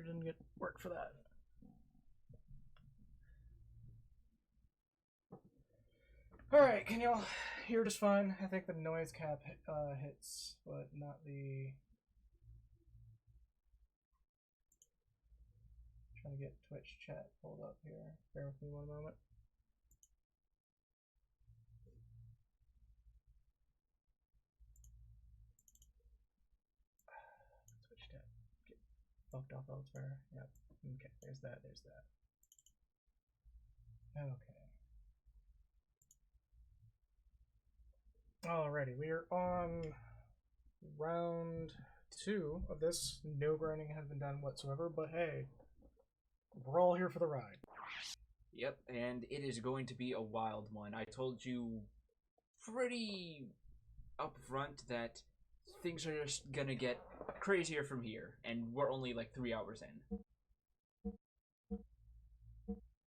didn't get work for that. Alright, can y'all hear just fine? I think the noise cap hits, but not the... Trying to get Twitch chat pulled up here. Bear with me one moment. Twitch chat. Get fucked off elsewhere. Yep. Okay, there's that, there's that. Okay. Alrighty, we are on round 2 of this. No grinding has been done whatsoever, but hey, we're all here for the ride. Yep, and it is going to be a wild one. I told you pretty upfront that things are just gonna get crazier from here, and we're only like 3 hours in.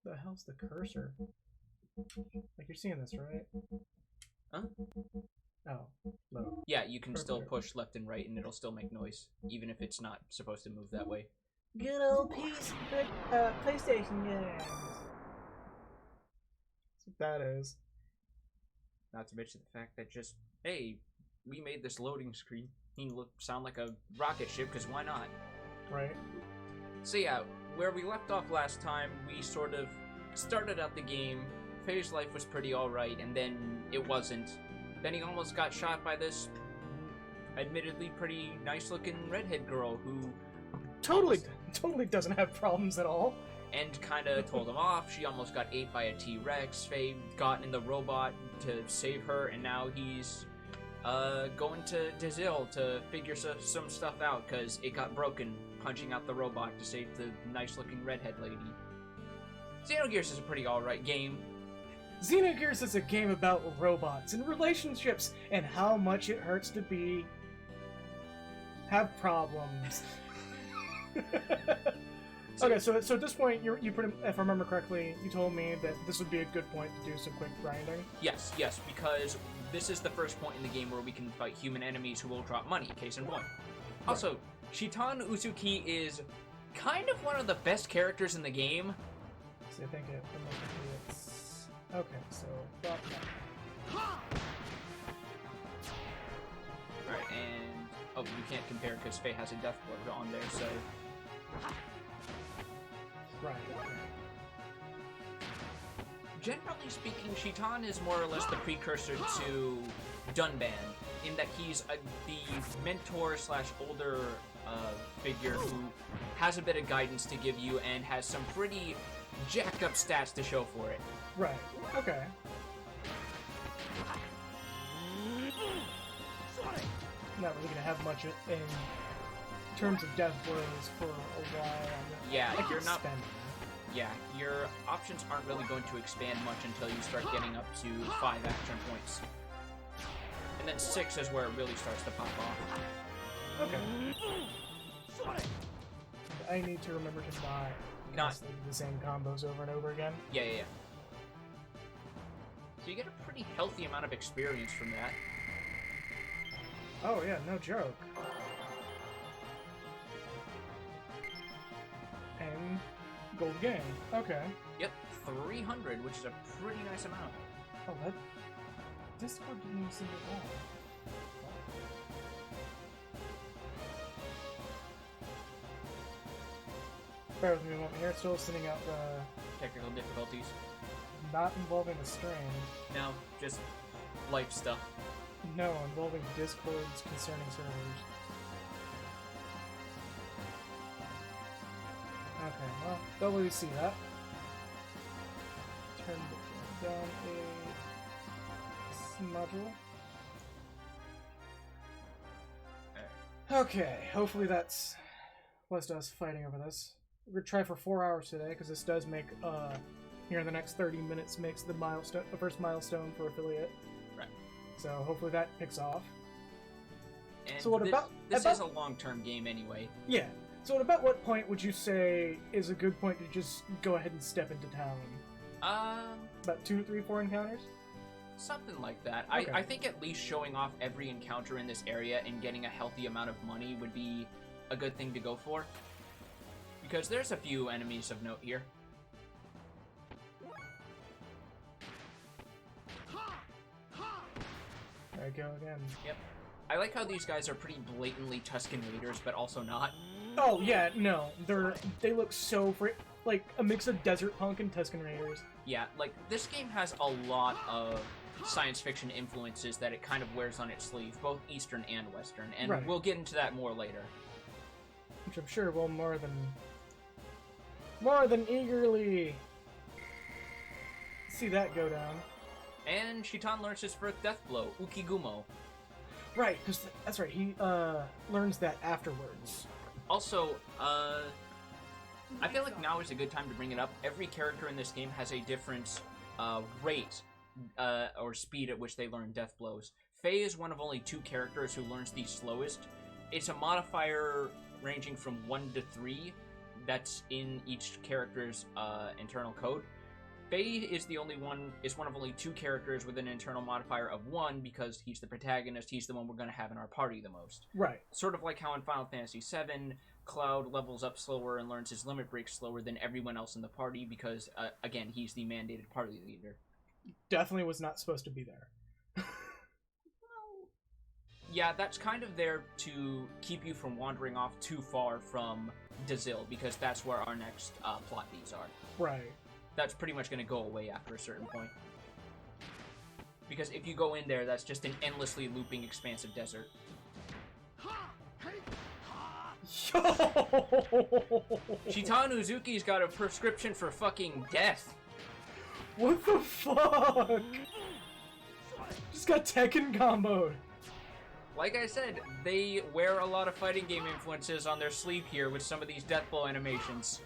The hell's the cursor? Like, you're seeing this, right? Huh? Oh, no. Yeah, you can still push left and right, and it'll still make noise, even if it's not supposed to move that way. Good old PlayStation games. That's what that is. Not to mention the fact that just, hey, we made this loading screen. Sound like a rocket ship, because why not? Right. So yeah, where we left off last time, we sort of started out the game. Faye's life was pretty alright, and then it wasn't. Then he almost got shot by this admittedly pretty nice-looking redhead girl who Totally doesn't have problems at all. And kind of told him off. She almost got ate by a T-Rex. Faye got in the robot to save her, and now he's going to Dizil to figure some stuff out because it got broken punching out the robot to save the nice-looking redhead lady. Xenogears is a pretty alright game. Xenogears is a game about robots and relationships and how much it hurts to have problems. Okay, so at this point, you pretty, if I remember correctly, you told me that this would be a good point to do some quick grinding. Yes, because this is the first point in the game where we can fight human enemies who will drop money, case in point. Also, right. Shitan Uzuki is kind of one of the best characters in the game. So I think it's... Okay, so... Alright, and... Oh, you can't compare because Faye has a death blow on there, so... Right. Generally speaking, Shitan is more or less the precursor to Dunban, in that he's the mentor/older figure who has a bit of guidance to give you and has some pretty jacked up stats to show for it. Right. Okay. Not really gonna have much in terms of death blows for a while. Yeah, you're not. Yeah, your options aren't really going to expand much until you start getting up to 5 action points, and then 6 is where it really starts to pop off. Okay. I need to remember to not the same combos over and over again. Yeah. So you get a pretty healthy amount of experience from that. Oh yeah, no joke. And gold game. Okay. Yep, 300, which is a pretty nice amount. Oh, that Discord didn't even seem to that. Bear with me a moment here. Still sending out the technical difficulties. Not involving the stream. No, just life stuff. No, involving Discords concerning servers. Okay, well, don't really see that. Turn down a module. Okay, hopefully that's less to us fighting over this. We're gonna try for 4 hours today, because this does make, here in the next 30 minutes, makes the first milestone for affiliate. Right. So hopefully that picks off. And so this is a long-term game anyway. Yeah. So at about what point would you say is a good point to just go ahead and step into town? About 2, 3, 4 encounters? Something like that. Okay. I think at least showing off every encounter in this area and getting a healthy amount of money would be a good thing to go for. because there's a few enemies of note here. There I go again. Yep. I like how these guys are pretty blatantly Tusken Raiders, but also not. Oh yeah, no, they look so like a mix of Desert Punk and Tusken Raiders. Yeah, like this game has a lot of science fiction influences that it kind of wears on its sleeve, both Eastern and Western, and right. We'll get into that more later. Which I'm sure will more than eagerly see that go down. And Shitan learns his first death blow, Ukigumo. Right, because that's right, he learns that afterwards. Also, I feel like now is a good time to bring it up. Every character in this game has a different rate or speed at which they learn death blows. Faye is one of only 2 characters who learns the slowest. It's a modifier ranging from 1 to 3 that's in each character's internal code. Faye is one of only 2 characters with an internal modifier of 1 because he's the protagonist, he's the one we're going to have in our party the most. Right. Sort of like how in Final Fantasy VII, Cloud levels up slower and learns his limit break slower than everyone else in the party because, again, he's the mandated party leader. Definitely was not supposed to be there. Yeah, that's kind of there to keep you from wandering off too far from Dazil, because that's where our next plot beats are. Right. That's pretty much going to go away after a certain point. Because if you go in there, that's just an endlessly looping, expansive desert. Yo! Shitan Uzuki's got a prescription for fucking death. What the fuck? Just got Tekken comboed. Like I said, they wear a lot of fighting game influences on their sleeve here with some of these death blow animations.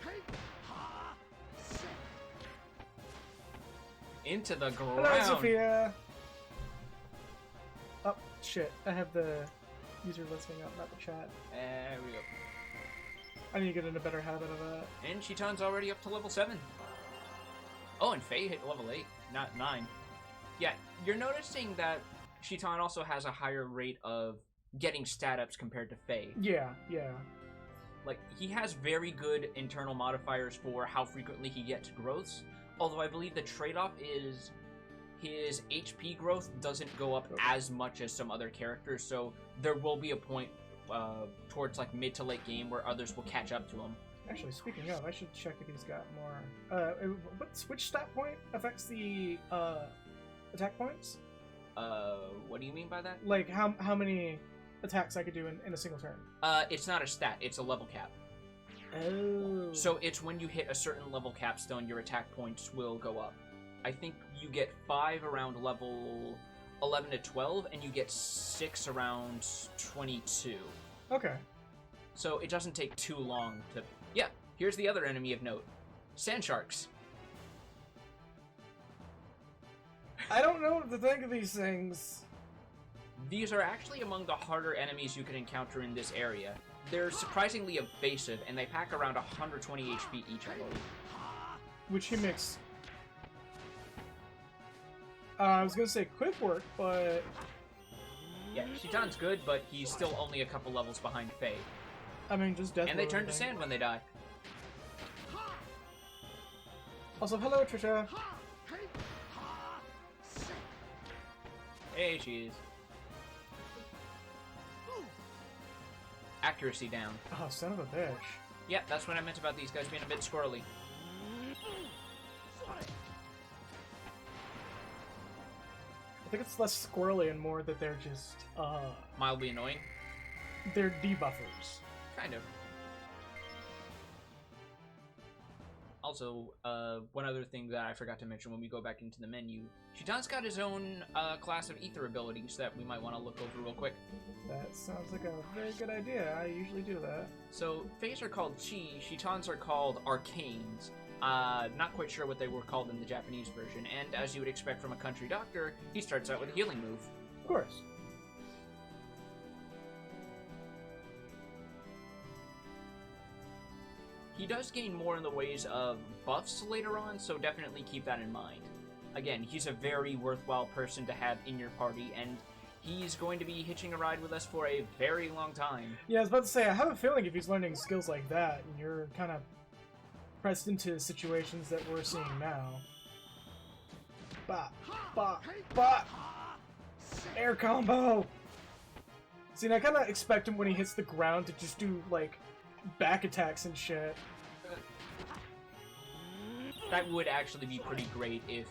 Into the ground. Hello, Sophia. Oh, shit. I have the user listening up, not the chat. There we go. I need to get in a better habit of that. And Shitan's already up to level 7. Oh, and Faye hit level 8, not 9. Yeah, you're noticing that Shitan also has a higher rate of getting stat ups compared to Faye. Yeah, yeah. Like, he has very good internal modifiers for how frequently he gets growths, although I believe the trade-off is his HP growth doesn't go up as much as some other characters, so there will be a point towards like mid to late game where others will catch up to him. Actually, speaking of, I should check if he's got more. Which stat point affects the attack points? What do you mean by that? Like how many attacks I could do in a single turn? It's not a stat, it's a level cap. Oh. So it's when you hit a certain level capstone, your attack points will go up. I think you get 5 around level 11 to 12, and you get 6 around 22. Okay. So it doesn't take too long to... Yeah, here's the other enemy of note. Sand sharks. I don't know what to think of these things. These are actually among the harder enemies you can encounter in this area. They're surprisingly evasive, and they pack around 120 HP each, I believe. Which he makes... I was gonna say quick work, but... Yeah, Shitan's good, but he's still only a couple levels behind Faye. I mean, just death. And they turn to sand when they die. Also, hello, Trisha. Hey, she is. Accuracy down. Oh, son of a bitch. Yeah, that's what I meant about these guys being a bit squirrely. I think it's less squirrely and more that they're just, Mildly annoying? they're debuffers. Kind of. Also, one other thing that I forgot to mention when we go back into the menu, Shitan's got his own class of ether abilities that we might want to look over real quick. That sounds like a very good idea. I usually do that. So, Fae's are called Chi, Shitan's are called Arcanes. Not quite sure what they were called in the Japanese version, and as you would expect from a country doctor, he starts out with a healing move. Of course. He does gain more in the ways of buffs later on, so definitely keep that in mind. Again, he's a very worthwhile person to have in your party, and he's going to be hitching a ride with us for a very long time. Yeah, I was about to say, I have a feeling if he's learning skills like that, and you're kind of pressed into situations that we're seeing now. Bop, bop, bop! Air combo! See, and I kind of expect him when he hits the ground to just do, like, back attacks and shit. That would actually be pretty great if,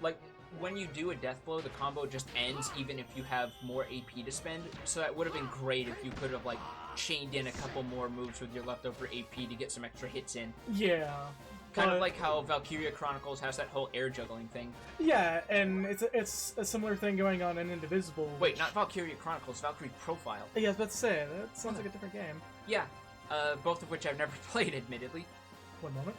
like, when you do a death blow, the combo just ends even if you have more AP to spend. So that would have been great if you could have, like, chained in a couple more moves with your leftover AP to get some extra hits in. Yeah. Kind of like how Valkyria Chronicles has that whole air juggling thing. Yeah, and it's a similar thing going on in Indivisible. Wait, not Valkyria Chronicles, Valkyrie Profile. Yeah, I was about to say, that sounds like a different game. Yeah, both of which I've never played, admittedly. One moment.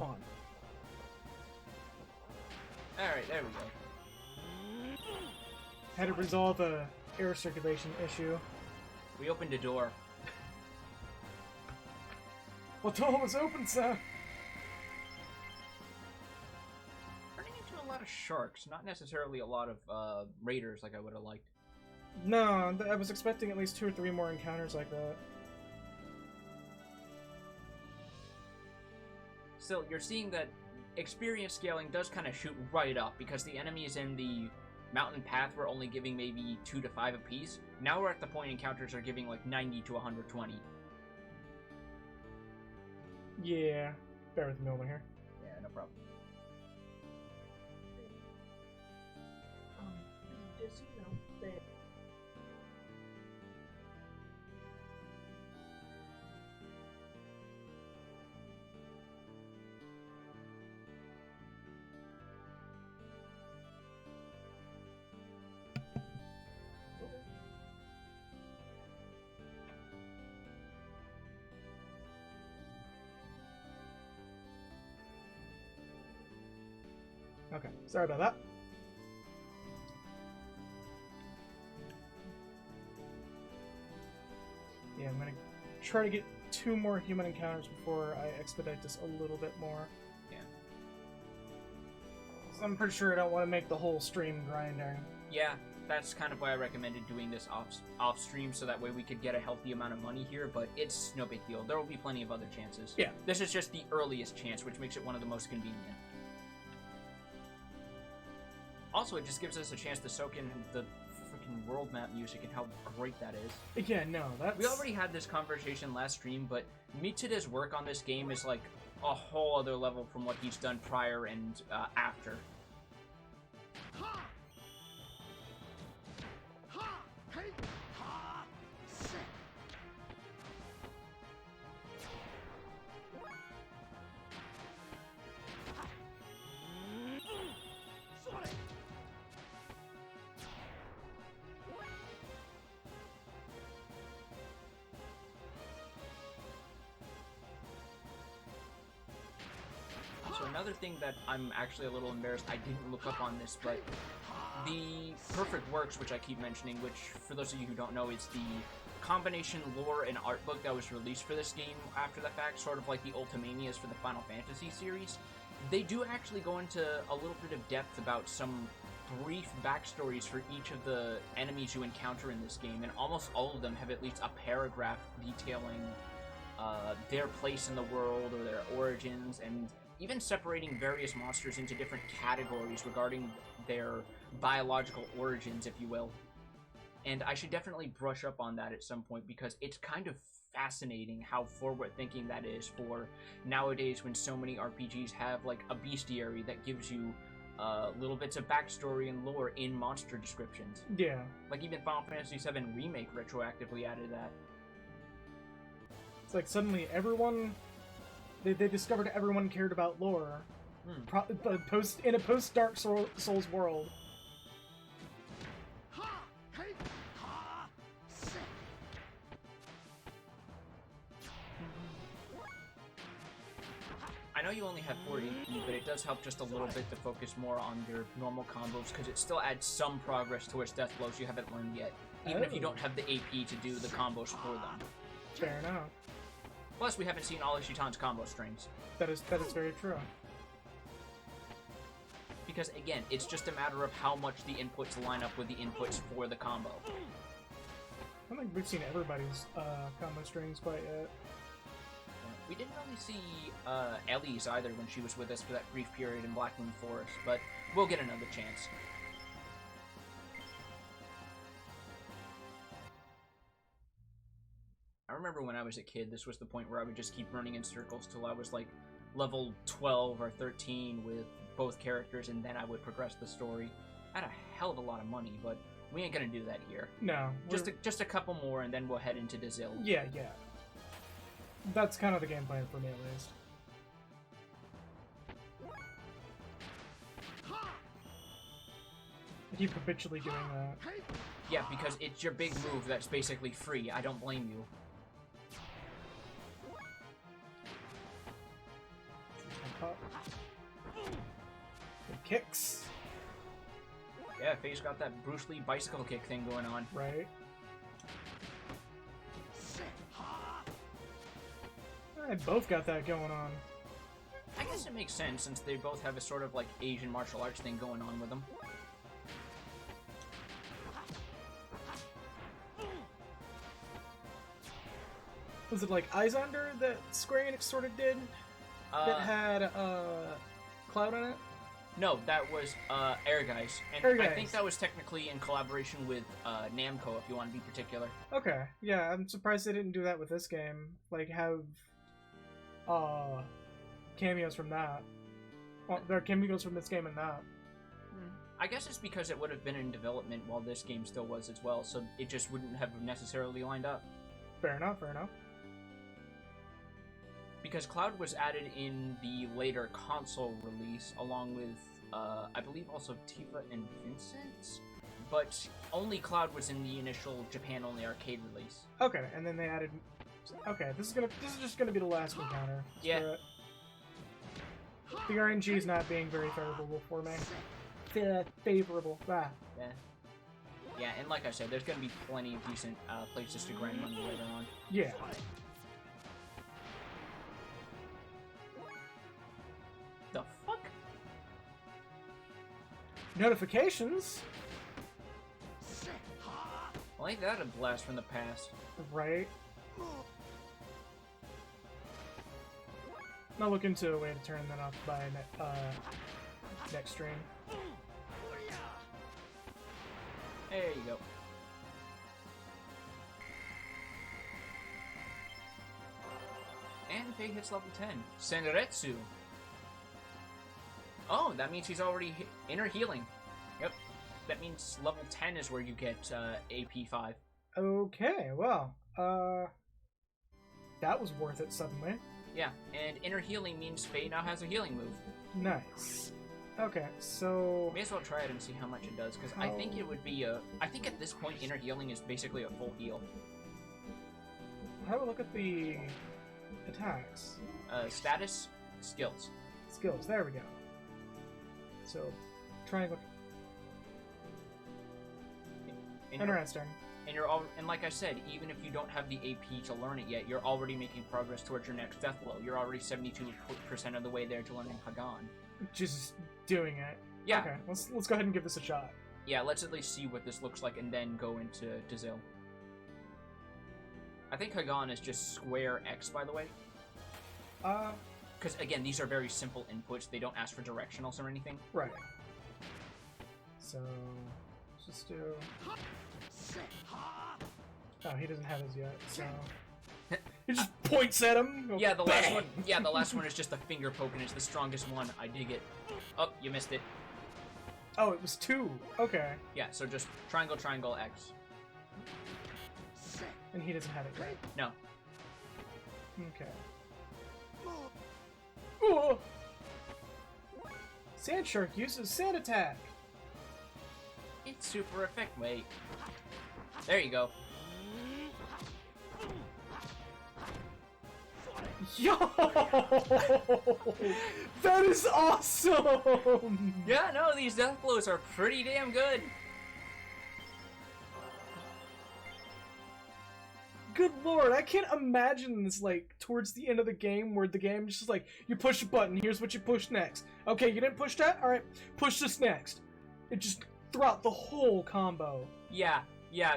On. Alright, there we go. Had to resolve a air circulation issue. We opened a door. Well, the door was open, sir. Turning into a lot of sharks, not necessarily a lot of raiders like I would have liked. No, I was expecting at least 2 or 3 more encounters like that. Still, you're seeing that experience scaling does kind of shoot right up, because the enemies in the mountain path were only giving maybe 2 to 5 apiece. Now we're at the point encounters are giving like 90 to 120. Yeah, bear with me over here. Yeah, no problem. Just, you know, there. Okay, sorry about that. Yeah, I'm gonna try to get 2 more human encounters before I expedite this a little bit more. Yeah. I'm pretty sure I don't want to make the whole stream grinding. Yeah, that's kind of why I recommended doing this off stream, so that way we could get a healthy amount of money here, but it's no big deal. There will be plenty of other chances. Yeah. This is just the earliest chance, which makes it one of the most convenient. Also, it just gives us a chance to soak in the freaking world map music and how great that is. Yeah, no, that's... We already had this conversation last stream, but Mitsuda's work on this game is like a whole other level from what he's done prior and after. So another thing that I'm actually a little embarrassed, I didn't look up on this, but the Perfect Works, which I keep mentioning, which for those of you who don't know, is the combination lore and art book that was released for this game after the fact, sort of like the Ultimanias for the Final Fantasy series. They do actually go into a little bit of depth about some brief backstories for each of the enemies you encounter in this game, and almost all of them have at least a paragraph detailing their place in the world or their origins, and even separating various monsters into different categories regarding their biological origins, if you will. And I should definitely brush up on that at some point, because it's kind of fascinating how forward-thinking that is for nowadays, when so many RPGs have like a bestiary that gives you little bits of backstory and lore in monster descriptions. Yeah. Like even Final Fantasy VII Remake retroactively added that. It's like suddenly everyone... They discovered everyone cared about lore. In a post-Dark Souls world. I know you only have 4 AP, but it does help just a little bit to focus more on your normal combos, because it still adds some progress towards death blows you haven't learned yet, even if you don't have the AP to do the combos for them. Fair enough. Plus, we haven't seen all of Shitan's combo strings. That is very true. Because, again, it's just a matter of how much the inputs line up with the inputs for the combo. I don't think we've seen everybody's combo strings quite yet. We didn't really see Ellie's either when she was with us for that brief period in Black Moon Forest, but we'll get another chance. I remember when I was a kid, this was the point where I would just keep running in circles till I was like level 12 or 13 with both characters, and then I would progress the story. I had a hell of a lot of money, but we ain't gonna do that here. No. Just a couple more, and then we'll head into Dazil. Yeah. That's kind of the game plan for me, at least. I keep habitually doing that. Yeah, because it's your big move that's basically free. I don't blame you. Good kicks. Yeah, Faye's got that Bruce Lee bicycle kick thing going on. Right. They both got that going on. I guess it makes sense since they both have a sort of like Asian martial arts thing going on with them. Was it like Islander that Square Enix sort of did? That had Cloud in it? No, that was Air Guys. And Air I Guys. think that was technically in collaboration with Namco, if you want to be particular. Okay, yeah, I'm surprised they didn't do that with this game. Like, have cameos from that. Well, there are cameos from this game and that. I guess it's because it would have been in development while this game still was as well, so it just wouldn't have necessarily lined up. Fair enough, fair enough. Because Cloud was added in the later console release, along with, I believe also Tifa and Vincent? But only Cloud was in the initial Japan-only arcade release. Okay, and then they added... Okay, this is just gonna be the last encounter. Yeah. The RNG is not being very favorable for me. Favorable. Ah. Yeah. Yeah, and like I said, there's gonna be plenty of decent places to grind money later on. Yeah. The fuck? Notifications? Well, ain't that a blast from the past? Right. I'll look into a way to turn that off by next stream. There you go. And Faye hits level 10. Senretsu. Oh, that means he's already inner healing. Yep. That means level 10 is where you get AP 5. Okay, well, that was worth it suddenly. Yeah, and inner healing means Faye now has a healing move. Nice. Okay, so... May as well try it and see how much it does, because I think it would be a... I think at this point, inner healing is basically a full heal. Have a look at the attacks. Status, skills. Skills, there we go. So, triangle... Interesting. And and like I said, even if you don't have the AP to learn it yet, you're already making progress towards your next death blow. You're already 72% of the way there to learning Hagan. Just doing it. Yeah. Okay, let's go ahead and give this a shot. Yeah, let's at least see what this looks like and then go into Dazil. I think Hagan is just square X, by the way. Because, again, these are very simple inputs. They don't ask for directionals or anything. Right. So, let's just do... Oh, he doesn't have his yet, so... He just points at him! Yeah, the last one. Yeah, the last one is just a finger poke, and it's the strongest one. I dig it. Oh, you missed it. Oh, it was 2. Okay. Yeah, so just triangle, triangle, X. And he doesn't have it yet. No. Okay. Oh! Sand Shark uses Sand Attack. It's super effective. Wait. There you go. Yo! That is awesome! Yeah, no, these death blows are pretty damn good. Good lord, I can't imagine this, like, towards the end of the game, where the game is just like, you push a button, here's what you push next. Okay, you didn't push that? Alright, push this next. It just, throughout the whole combo. Yeah,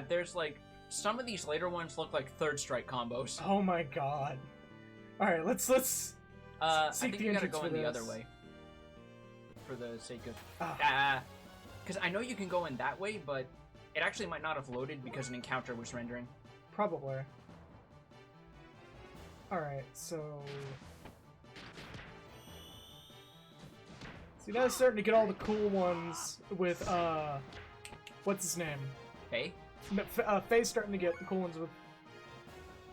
there's like, some of these later ones look like third strike combos. Oh my god. Alright, let's I seek think the you gotta entrance go for in the this. other way. For the sake of... Ah. Because I know you can go in that way, but it actually might not have loaded because an encounter was rendering. Probably. Alright, so... See, now it's starting to get all the cool ones with, what's his name? Hey? Faye's starting to get the cool ones with...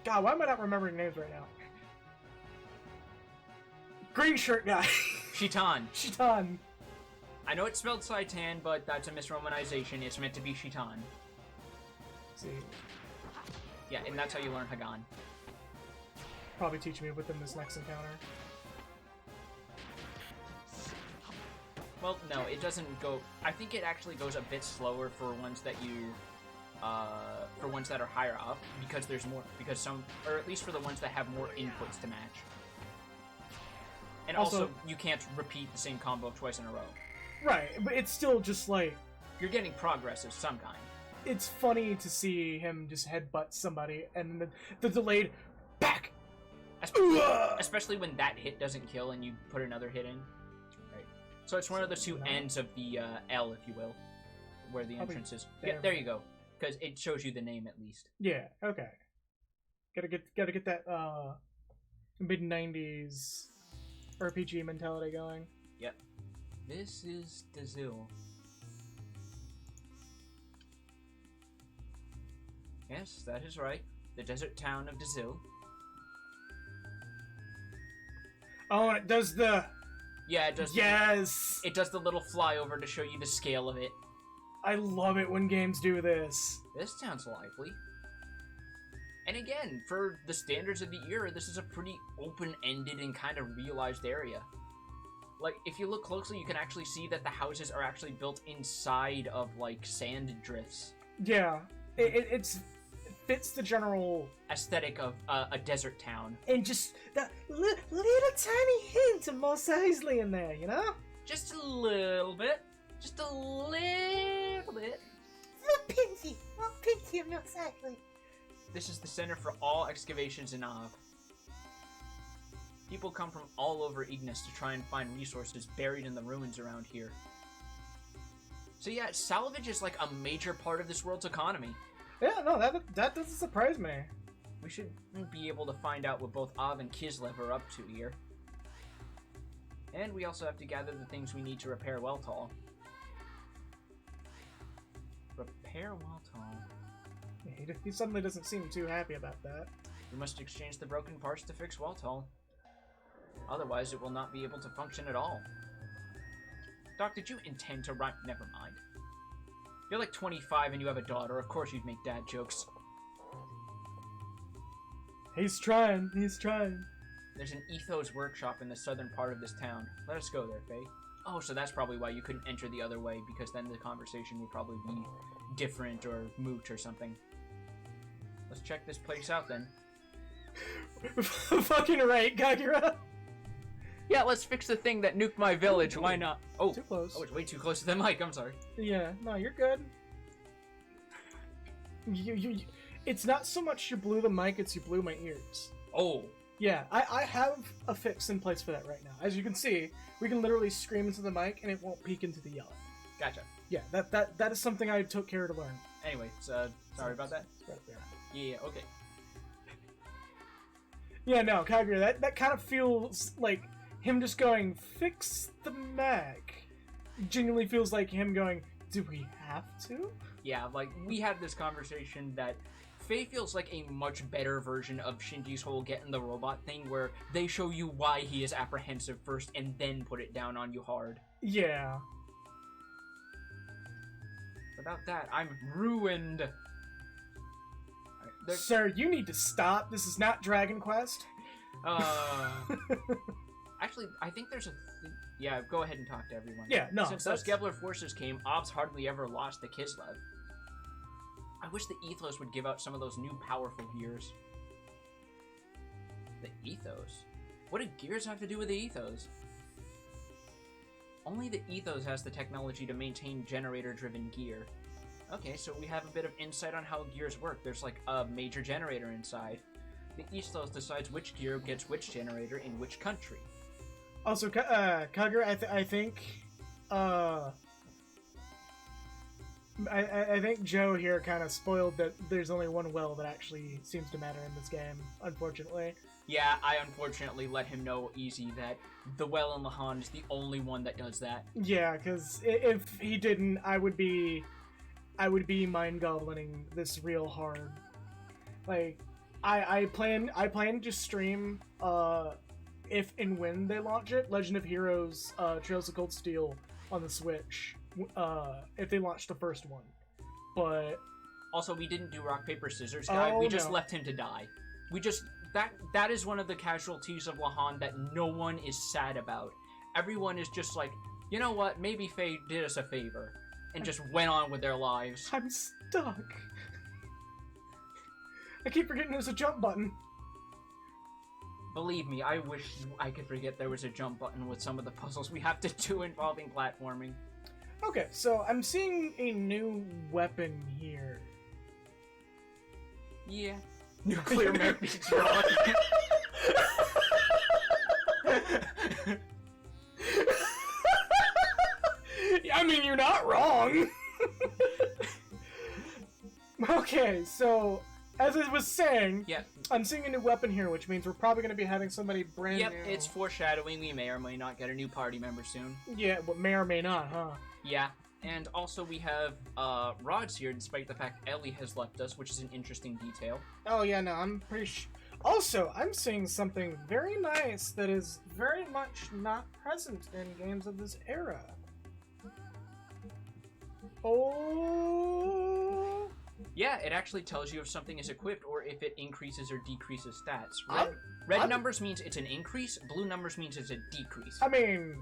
God, why am I not remembering names right now? Green shirt guy! Shitan. Shitan. I know it's spelled Saitan, but that's a misromanization. It's meant to be Shitan. See, Yeah, and that's how you learn Hagan. probably teach me within this next encounter. Well, no, it doesn't go... I think it actually goes a bit slower for ones that you... for ones that are higher up, because there's more... Because some... Or at least for the ones that have more inputs to match. And also, you can't repeat the same combo twice in a row. Right, but it's still just like... You're getting progress of some kind. It's funny to see him just headbutt somebody, and the delayed... Back! Especially when that hit doesn't kill and you put another hit in. Right. So it's one of the two ends of the L, if you will, where the entrance is. Yeah, there you go. Because it shows you the name at least. Yeah, okay. Gotta get that mid-90s RPG mentality going. Yep. This is Dazil. Yes, that is right. The desert town of Dazil. Oh, and it does the... Yeah, it does. Yes! It does the little flyover to show you the scale of it. I love it when games do this. This sounds lively. And again, for the standards of the era, this is a pretty open-ended and kind of realized area. Like, if you look closely, you can actually see that the houses are actually built inside of, like, sand drifts. Yeah, it fits the general Aesthetic of a desert town. and just that little tiny hint of Mos Eisley in there, you know? Just a little bit. Just a little bit. Little pinky of Mos Eisley. This is the center for all excavations in Av. People come from all over Ignis to try and find resources buried in the ruins around here. So yeah, salvage is like a major part of this world's economy. Yeah, no, that doesn't surprise me. We should be able to find out what both Av and Kislev are up to here. And we also have to gather the things we need to repair Weltall. Repair Weltall. He suddenly doesn't seem too happy about that. We must exchange the broken parts to fix Weltall. Otherwise, it will not be able to function at all. Doc, did you intend to write? Never mind. You're like 25 and you have a daughter. Of course you'd make dad jokes. He's trying. He's trying. There's an Ethos workshop in the southern part of this town. Let us go there, Faye. Oh, so that's probably why you couldn't enter the other way, because then the conversation would probably be different or moot or something. Let's check this place out then. Fucking right, Kagura. Yeah, let's fix the thing that nuked my village. Why not? Oh, Too close. Oh, it's way too close to the mic. I'm sorry. Yeah, no, you're good. It's not so much you blew the mic, it's you blew my ears. Oh. Yeah, I have a fix in place for that right now. As you can see, we can literally scream into the mic and it won't peek into the yelling. Gotcha. Yeah, that is something I took care to learn. Anyway, sorry about that. Right there. Yeah, okay. Yeah, no, Kagura, that kind of feels like him just going, fix the Mac. genuinely feels like him going, do we have to? Yeah, like, we had this conversation that Faye feels like a much better version of Shinji's whole get in the robot thing, where they show you why he is apprehensive first and then put it down on you hard. Yeah. Without that, I'm ruined. Sir, you need to stop. This is not Dragon Quest. Actually, I think there's a... Yeah, go ahead and talk to everyone. Yeah, no. Since those Gebler forces came, Ob's hardly ever lost the Kislev. I wish the Ethos would give out some of those new powerful gears. The Ethos? What did gears have to do with the Ethos? Only the Ethos has the technology to maintain generator-driven gear. Okay, so we have a bit of insight on how gears work. There's like a major generator inside. The Ethos decides which gear gets which generator in which country. Also, Kugger, I think Joe here kind of spoiled that there's only one well that actually seems to matter in this game, unfortunately. Yeah, I unfortunately let him know easy that the well in Lahan is the only one that does that. Yeah, because if he didn't, I would be mind gobbling this real hard. Like, I plan to stream if and when they launch it, Legend of Heroes Trails of Cold Steel on the Switch. If they launch the first one, but also we didn't do rock paper scissors guy. We just left him to die. We just that is one of the casualties of Lahan that no one is sad about. Everyone is just like, you know what? Maybe Faye did us a favor and just went on with their lives. I'm stuck. I keep forgetting there's a jump button. Believe me, I wish I could forget there was a jump button with some of the puzzles we have to do involving platforming. Okay, so I'm seeing a new weapon here. Yeah. Nuclear memories wrong. I mean, you're not wrong. Okay, so as I was saying, yeah, I'm seeing a new weapon here, which means we're probably going to be having somebody brand new. Yep, it's foreshadowing. We may or may not get a new party member soon. Yeah, but may or may not, huh? Yeah, and also we have Rods here, despite the fact Ellie has left us, which is an interesting detail. Oh yeah, no, I'm pretty sure. Also, I'm seeing something very nice that is very much not present in games of this era. Oh... Yeah, it actually tells you if something is equipped or if it increases or decreases stats. Red numbers means it's an increase, blue numbers means it's a decrease. I mean,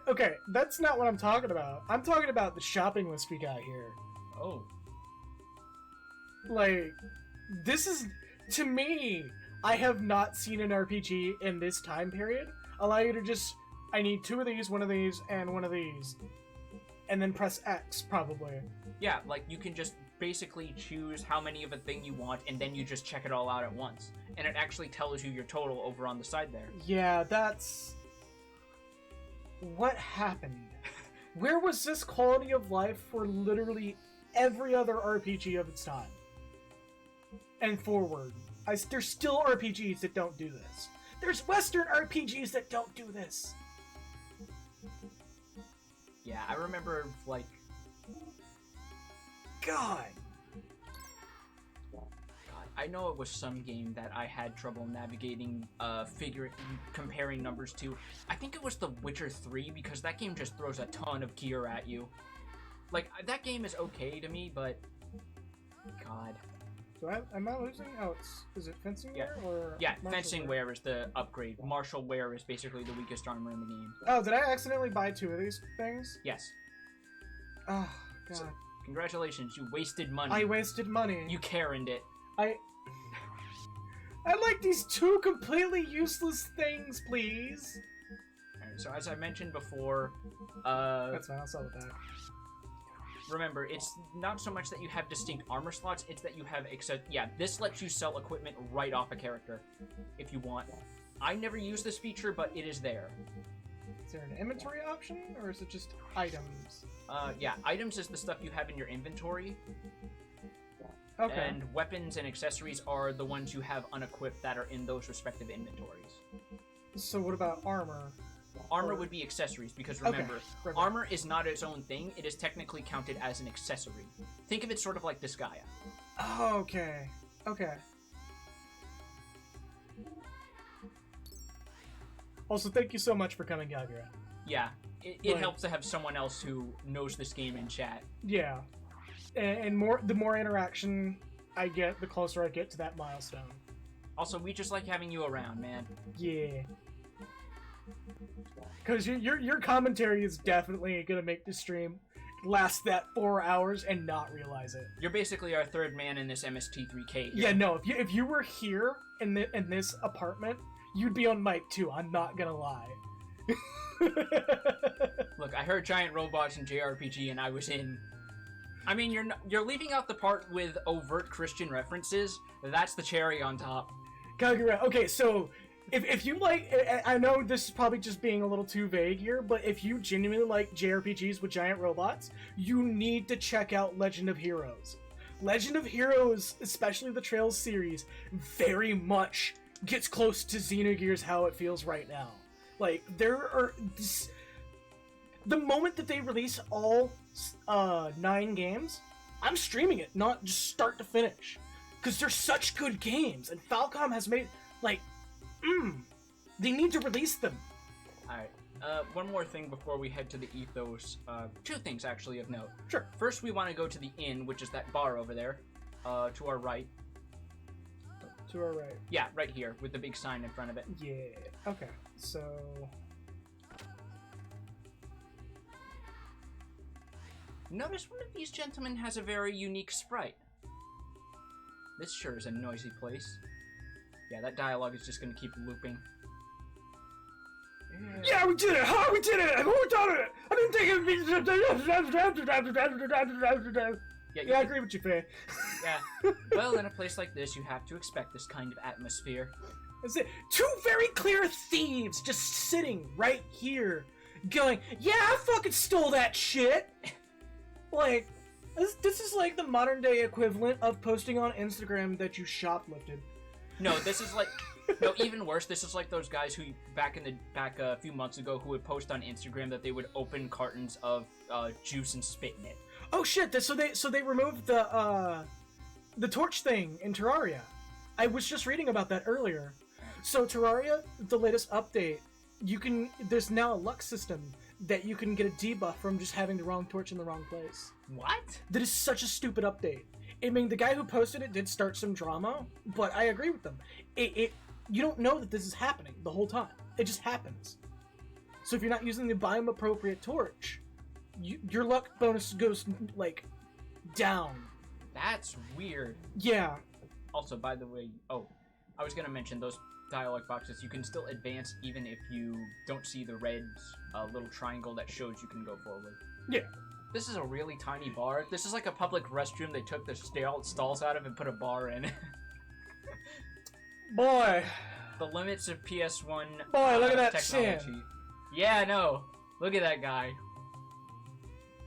okay, that's not what I'm talking about. I'm talking about the shopping list we got here. Oh. Like, this is, to me, I have not seen an RPG in this time period allow you to just, I need 2 of these, 1 of these, and 1 of these, and then press X, probably. Yeah, like, you can just basically choose how many of a thing you want, and then you just check it all out at once. And it actually tells you your total over on the side there. Yeah, that's... What happened? Where was this quality of life for literally every other RPG of its time? And forward. There's still RPGs that don't do this. There's Western RPGs that don't do this. Yeah, I remember, like... God, I know it was some game that I had trouble navigating, comparing numbers to. I think it was The Witcher 3, because that game just throws a ton of gear at you. Like, that game is okay to me, but... God. Am I losing? Oh, is it fencing wear or... Yeah, fencing wear is the upgrade. Martial wear is basically the weakest armor in the game. Oh, did I accidentally buy 2 of these things? Yes. Oh, God. So, congratulations, you wasted money. I wasted money. You Karen'd it. I like these 2 completely useless things, please. Alright, so as I mentioned before, That's fine, I'll sell with that. Remember, it's not so much that you have distinct armor slots, it's that you have this lets you sell equipment right off a character, if you want. I never use this feature, but it is there. Is there an inventory option, or is it just items? Yeah, items is the stuff you have in your inventory. Okay. And weapons and accessories are the ones you have unequipped that are in those respective inventories. So what about armor? Armor would be accessories, because remember, right. armor is not its own thing. It is technically counted as an accessory. Think of it sort of like Disgaea. Oh, okay. Okay. Also, thank you so much for coming, Kagura. Yeah, it helps to have someone else who knows this game in chat. Yeah. And the more interaction I get, the closer I get to that milestone. Also, we just like having you around, man. Yeah. Because your commentary is definitely gonna make the stream last that 4 hours and not realize it. You're basically our third man in this MST3K here. Yeah, no, if you were here in this apartment, you'd be on mic too, I'm not gonna lie. Look, I heard giant robots in JRPG and I was in. I mean, you're leaving out the part with overt Christian references. That's the cherry on top. Kagura, okay, so if you like, I know this is probably just being a little too vague here, but if you genuinely like JRPGs with giant robots, you need to check out Legend of Heroes. Legend of Heroes, especially the Trails series, very much gets close to Xenogears how it feels right now. Like, the moment that they release all 9 games, I'm streaming it, not just start to finish. Because they're such good games, and Falcom has made, like, they need to release them. Alright, one more thing before we head to the Ethos. 2 things, actually, of note. Sure. First, we want to go to the inn, which is that bar over there, to our right. To our right. Yeah, right here, with the big sign in front of it. Yeah, okay, so... Notice one of these gentlemen has a very unique sprite. This sure is a noisy place. Yeah, that dialogue is just gonna keep looping. Yeah, we did it! Huh? We did it! We done it! I didn't think it would be... Yeah, I agree with you, Faye. Yeah. Well, in a place like this, you have to expect this kind of atmosphere. That's it. 2 very clear thieves just sitting right here, going, yeah, I fucking stole that shit! Like, this is like the modern day equivalent of posting on Instagram that you shoplifted. No, this is like... No, even worse, this is like those guys who, back a few months ago, who would post on Instagram that they would open cartons of juice and spit in it. Oh shit, so they removed the torch thing in Terraria. I was just reading about that earlier. So Terraria, the latest update, there's now a luck system that you can get a debuff from just having the wrong torch in the wrong place. What? That is such a stupid update. I mean, the guy who posted it did start some drama, but I agree with them. You don't know that this is happening the whole time. It just happens. So if you're not using the biome appropriate torch, your luck bonus goes, like, down. That's weird. Yeah. Also, by the way, I was gonna mention those dialogue boxes. You can still advance even if you don't see the red little triangle that shows you can go forward. Yeah. This is a really tiny bar. This is like a public restroom they took the stalls out of and put a bar in. Boy. The limits of PS1 Boy, look at that technology. chin. Yeah, no. Look at that guy.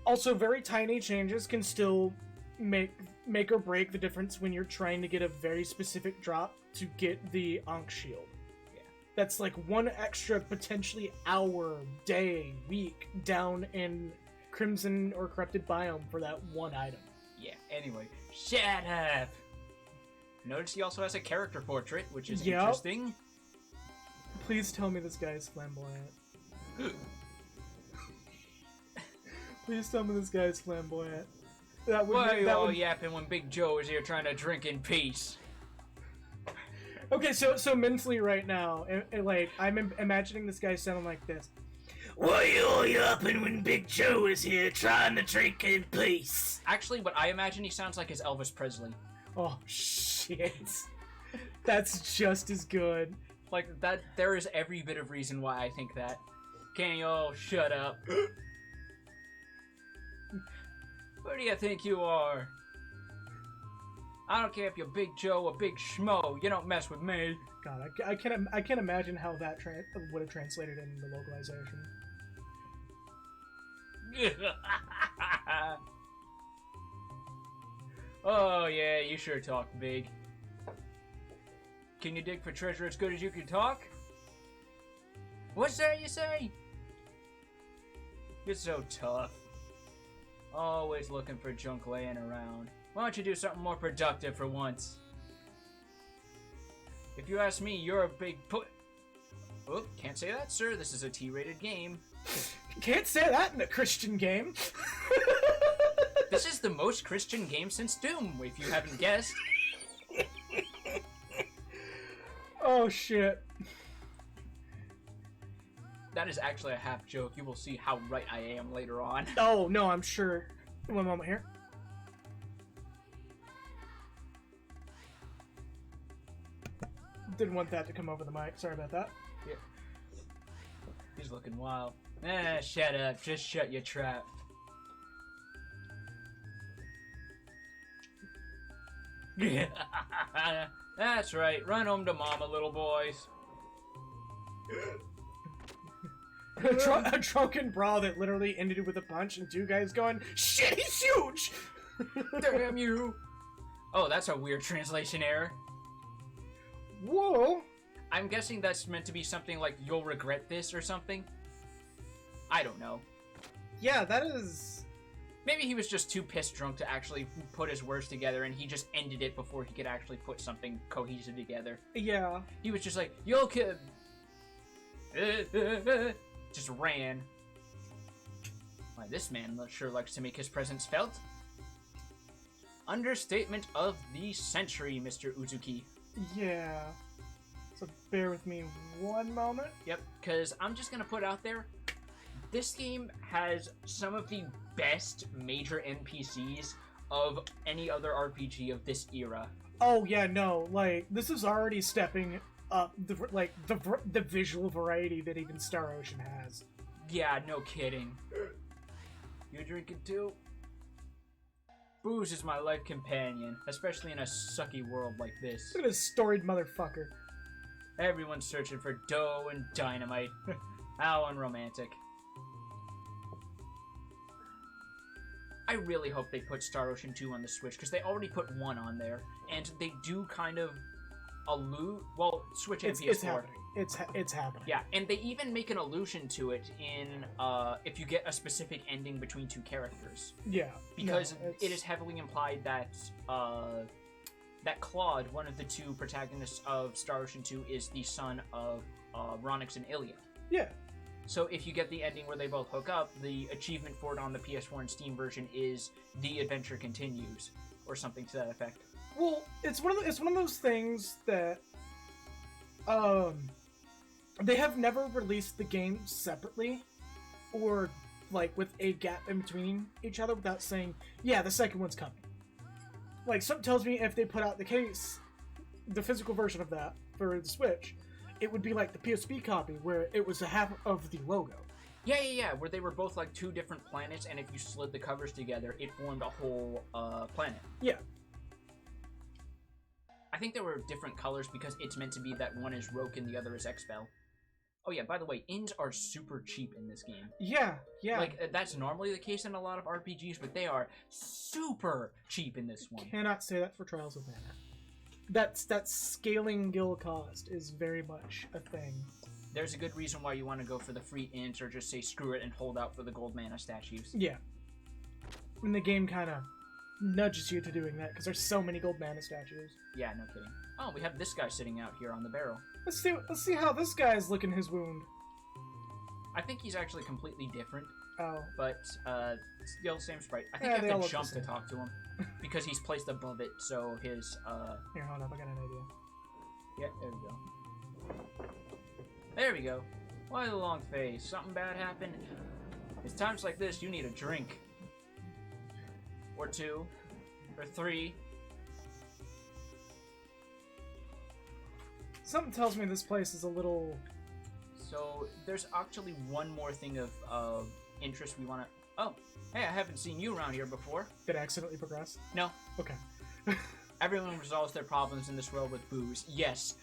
Also, very tiny changes can still make or break the difference when you're trying to get a very specific drop to get the Ankh shield. Yeah. That's like 1 extra, potentially hour, day, week down in Crimson or Corrupted Biome for that 1 item. Yeah, anyway. Shut up! Notice he also has a character portrait, which is Yep. interesting. Please tell me this guy is flamboyant. Please tell me this guy is flamboyant. That would Why are you all would... yapping when Big Joe is here trying to drink in peace? Okay, so mentally right now, like, I'm imagining this guy sounding like this. Why are you all yapping when Big Joe is here trying to drink in peace? Actually, what I imagine he sounds like is Elvis Presley. Oh, shit. That's just as good. Like, that, there is every bit of reason why I think that. Can you all shut up? Who do you think you are? I don't care if you're Big Joe or Big Schmo, you don't mess with me. God, I can't imagine how that would have translated in the localization. Oh yeah, you sure talk big. Can you dig for treasure as good as you can talk? What's that you say? You're so tough. Always looking for junk laying around. Why don't you do something more productive for once? If you ask me, you're a big Oh, can't say that, sir. This is a T-rated game. Can't say that in a Christian game. This is the most Christian game since Doom, if you haven't guessed. Oh, shit. That is actually a half joke. You will see how right I am later on. Oh, no, I'm sure. One moment here. Didn't want that to come over the mic. Sorry about that. Yeah. He's looking wild. Shut up. Just shut your trap. That's right. Run home to mama, little boys. A drunken brawl that literally ended with a punch and two guys going, "Shit, he's huge!" Damn you! Oh, that's a weird translation error. Whoa! I'm guessing that's meant to be something like, "You'll regret this" or something. I don't know. Yeah, that is... Maybe he was just too pissed drunk to actually put his words together, and he just ended it before he could actually put something cohesive together. Yeah. He was just like, "Yo, kid." Just ran. Why, this man sure likes to make his presence felt. Understatement of the century, Mr. Uzuki. Yeah. So bear with me one moment. Yep, because I'm just going to put out there, this game has some of the best major NPCs of any other RPG of this era. Oh, yeah, no, like, this is already stepping up, the visual variety that even Star Ocean has. Yeah, no kidding. You drinking too? Booze is my life companion, especially in a sucky world like this. Look at this storied motherfucker. Everyone's searching for dough and dynamite. How unromantic. I really hope they put Star Ocean 2 on the Switch, because they already put 1 on there, and they do kind of allude... Well, Switch and PS4. It's happening. It's happening. Yeah, and they even make an allusion to it in, if you get a specific ending between two characters. Yeah. Because no, it is heavily implied that, that Claude, one of the two protagonists of Star Ocean 2, is the son of, Ronix and Ilya. Yeah. So if you get the ending where they both hook up, the achievement for it on the PS4 and Steam version is "The Adventure Continues," or something to that effect. Well, it's one of those things that they have never released the game separately or like with a gap in between each other without saying, "Yeah, the second one's coming." Like, something tells me if they put out the physical version of that for the Switch, it would be like the PSP copy, where it was a half of the logo. Yeah, where they were both like two different planets, and if you slid the covers together, it formed a whole planet. Yeah. I think there were different colors because it's meant to be that one is Roke and the other is Expel. Oh yeah, by the way, inns are super cheap in this game. Yeah. Like, that's normally the case in a lot of RPGs, but they are super cheap in this one. Cannot say that for Trials of Mana. That scaling guild cost is very much a thing. There's a good reason why you want to go for the free ints or just say screw it and hold out for the gold mana statues. Yeah. And the game kind of nudges you to doing that because there's so many gold mana statues. Yeah, no kidding. Oh, we have this guy sitting out here on the barrel. Let's see how this guy's licking his wound. I think he's actually completely different. Oh. But, still same sprite. I think Yeah, you they all have look to the jump to same. talk to him. Because he's placed above it, so his, Here, hold up, I got an idea. Yeah, there we go. There we go. Why the long face? Something bad happened? It's times like this you need a drink. Or 2. Or 3. Something tells me this place is a little... So, there's actually one more thing of interest we want to... Oh, hey, I haven't seen you around here before. Did I accidentally progress? No. Okay. Everyone resolves their problems in this world with booze. Yes.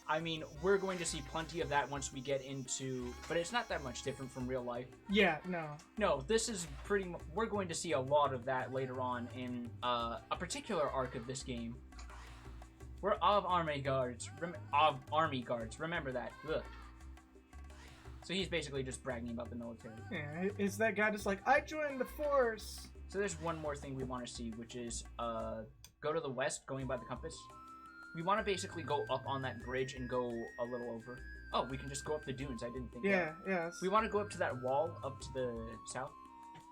I mean, we're going to see plenty of that once we get into... But it's not that much different from real life. Yeah, no. No, this is pretty much... We're going to see a lot of that later on in a particular arc of this game. We're of army guards. Remember that. Ugh. So he's basically just bragging about the military. Yeah, is that guy just like, I joined the force? So there's one more thing we want to see, which is go to the west, going by the compass. We want to basically go up on that bridge and go a little over. Oh, we can just go up the dunes. I didn't think that. Yeah. We want to go up to that wall up to the south.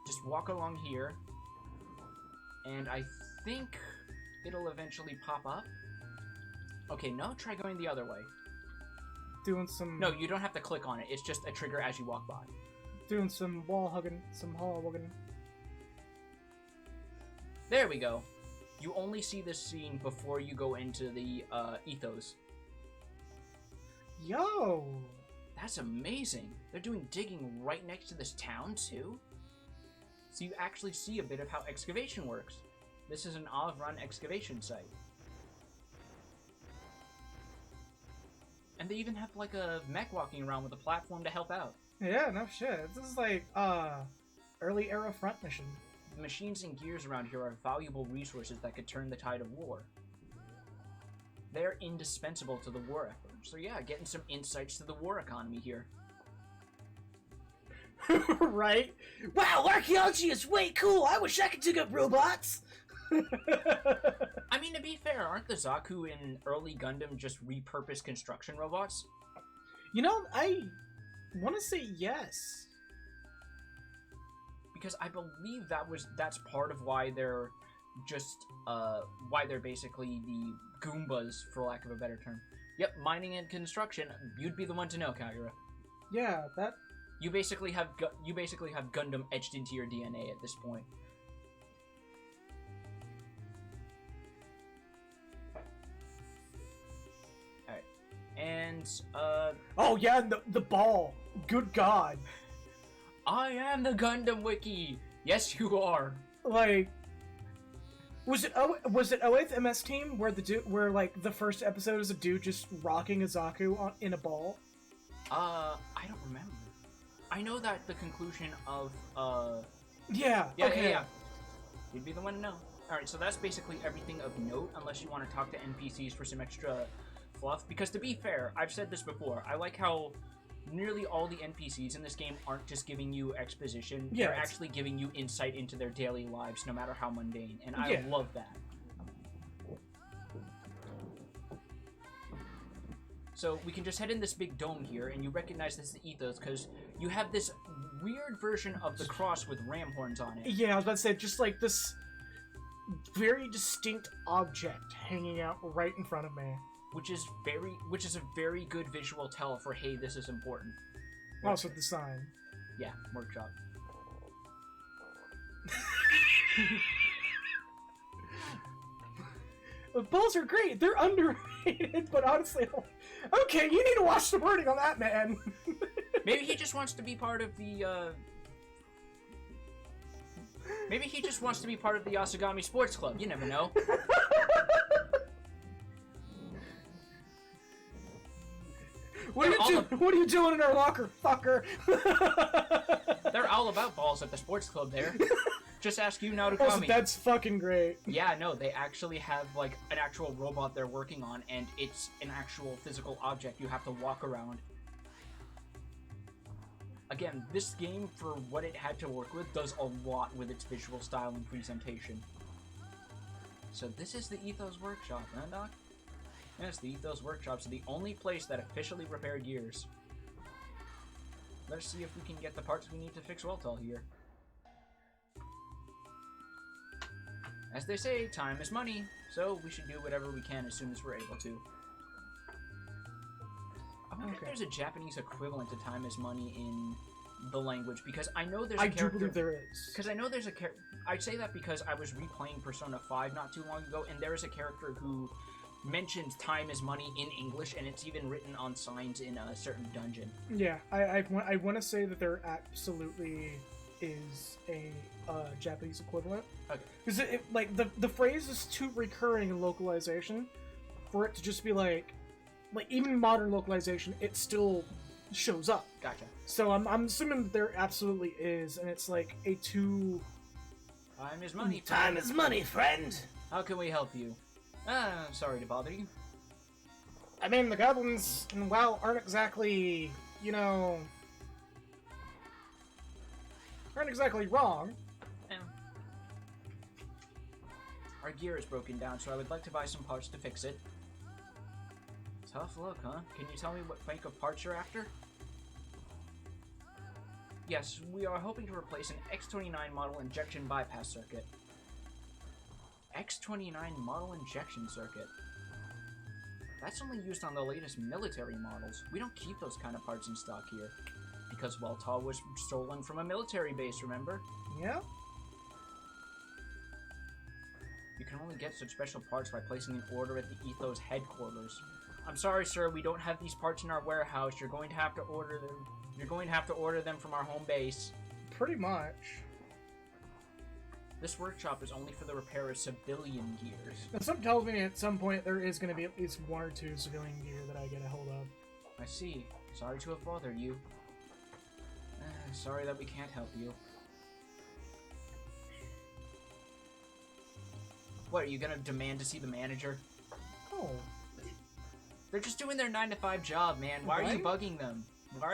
Just walk along here. And I think it'll eventually pop up. Okay, no, try going the other way. Doing some... No, you don't have to click on it. It's just a trigger as you walk by. Doing some wall hugging, some hall hugging. There we go. You only see this scene before you go into the ethos. Yo! That's amazing. They're doing digging right next to this town, too? So you actually see a bit of how excavation works. This is an Av-run excavation site. And they even have, like, a mech walking around with a platform to help out. Yeah, no shit. This is like, early era front mission. The machines and gears around here are valuable resources that could turn the tide of war. They're indispensable to the war effort. So yeah, getting some insights to the war economy here. Right? Wow, archaeology is way cool. I wish I could dig up robots. I mean, to be fair, aren't the Zaku in early Gundam just repurposed construction robots? You know, I want to say yes. Because I believe that's part of why they're just basically the Goombas, for lack of a better term. Yep, mining and construction. You'd be the one to know, Kagura. Yeah, that. You basically have Gundam etched into your DNA at this point. All right, and Oh yeah, the ball. Good God. I am the Gundam Wiki. Yes, you are. Like, was it 08th MS Team where like the first episode is a dude just rocking a Zaku in a ball? I don't remember. I know that the conclusion of Yeah. Okay. Yeah. You'd be the one to know. All right, so that's basically everything of note, unless you want to talk to NPCs for some extra fluff. Because to be fair, I've said this before. I like how nearly all the NPCs in this game aren't just giving you exposition. Yeah, they're actually giving you insight into their daily lives, no matter how mundane. And I love that. So we can just head in this big dome here, and you recognize this is the ethos because you have this weird version of the cross with ram horns on it. Yeah, I was about to say, just like this very distinct object hanging out right in front of me. Which is a very good visual tell for, hey, this is important. Also the sign. Yeah, workshop. The balls are great. They're underrated, but honestly, okay, you need to watch the wording on that, man. Maybe he just wants to be part of the, Maybe he just wants to be part of the Yasugami Sports Club. You never know. What are you doing in our locker, fucker? They're all about balls at the sports club there. Just ask you now to call me. That's fucking great. Yeah, no, they actually have, like, an actual robot they're working on, and it's an actual physical object you have to walk around. Again, this game, for what it had to work with, does a lot with its visual style and presentation. So this is the Ethos Workshop, huh, Doc? Yes, the Ethos Workshop's the only place that officially repaired gears. Let's see if we can get the parts we need to fix Weltall here. As they say, time is money, so we should do whatever we can as soon as we're able to. I wonder if there's a Japanese equivalent to time is money in the language, because I know there's a character... I do believe there is. Because I know there's a character... I say that because I was replaying Persona 5 not too long ago, and there is a character who mentions time is money in English, and it's even written on signs in a certain dungeon. Yeah, I want to say that there absolutely is a Japanese equivalent. Okay. Because like the phrase is too recurring in localization for it to just be like even modern localization, it still shows up. Gotcha. So I'm assuming that there absolutely is, and it's like a too. Time is money. Time is money, friend. How can we help you? Sorry to bother you. I mean, the goblins in WoW aren't exactly, aren't exactly wrong. Our gear is broken down, so I would like to buy some parts to fix it. Tough luck, huh? Can you tell me what bank of parts you're after? Yes, we are hoping to replace an X29 model injection bypass circuit. X29 model injection circuit? That's only used on the latest military models. We don't keep those kind of parts in stock here. Because Weltall was stolen from a military base, remember? Yeah? You can only get such special parts by placing an order at the Ethos headquarters. I'm sorry, sir, we don't have these parts in our warehouse. You're going to have to order them. You're going to have to order them from our home base. Pretty much. This workshop is only for the repair of civilian gears. Now, something tells me at some point there is going to be at least 1 or 2 civilian gear that I get a hold of. I see. Sorry to have bothered you. Sorry that we can't help you. What, are you gonna demand to see the manager? Oh. They're just doing their 9-to-5 job, man. Why are you bugging them? Why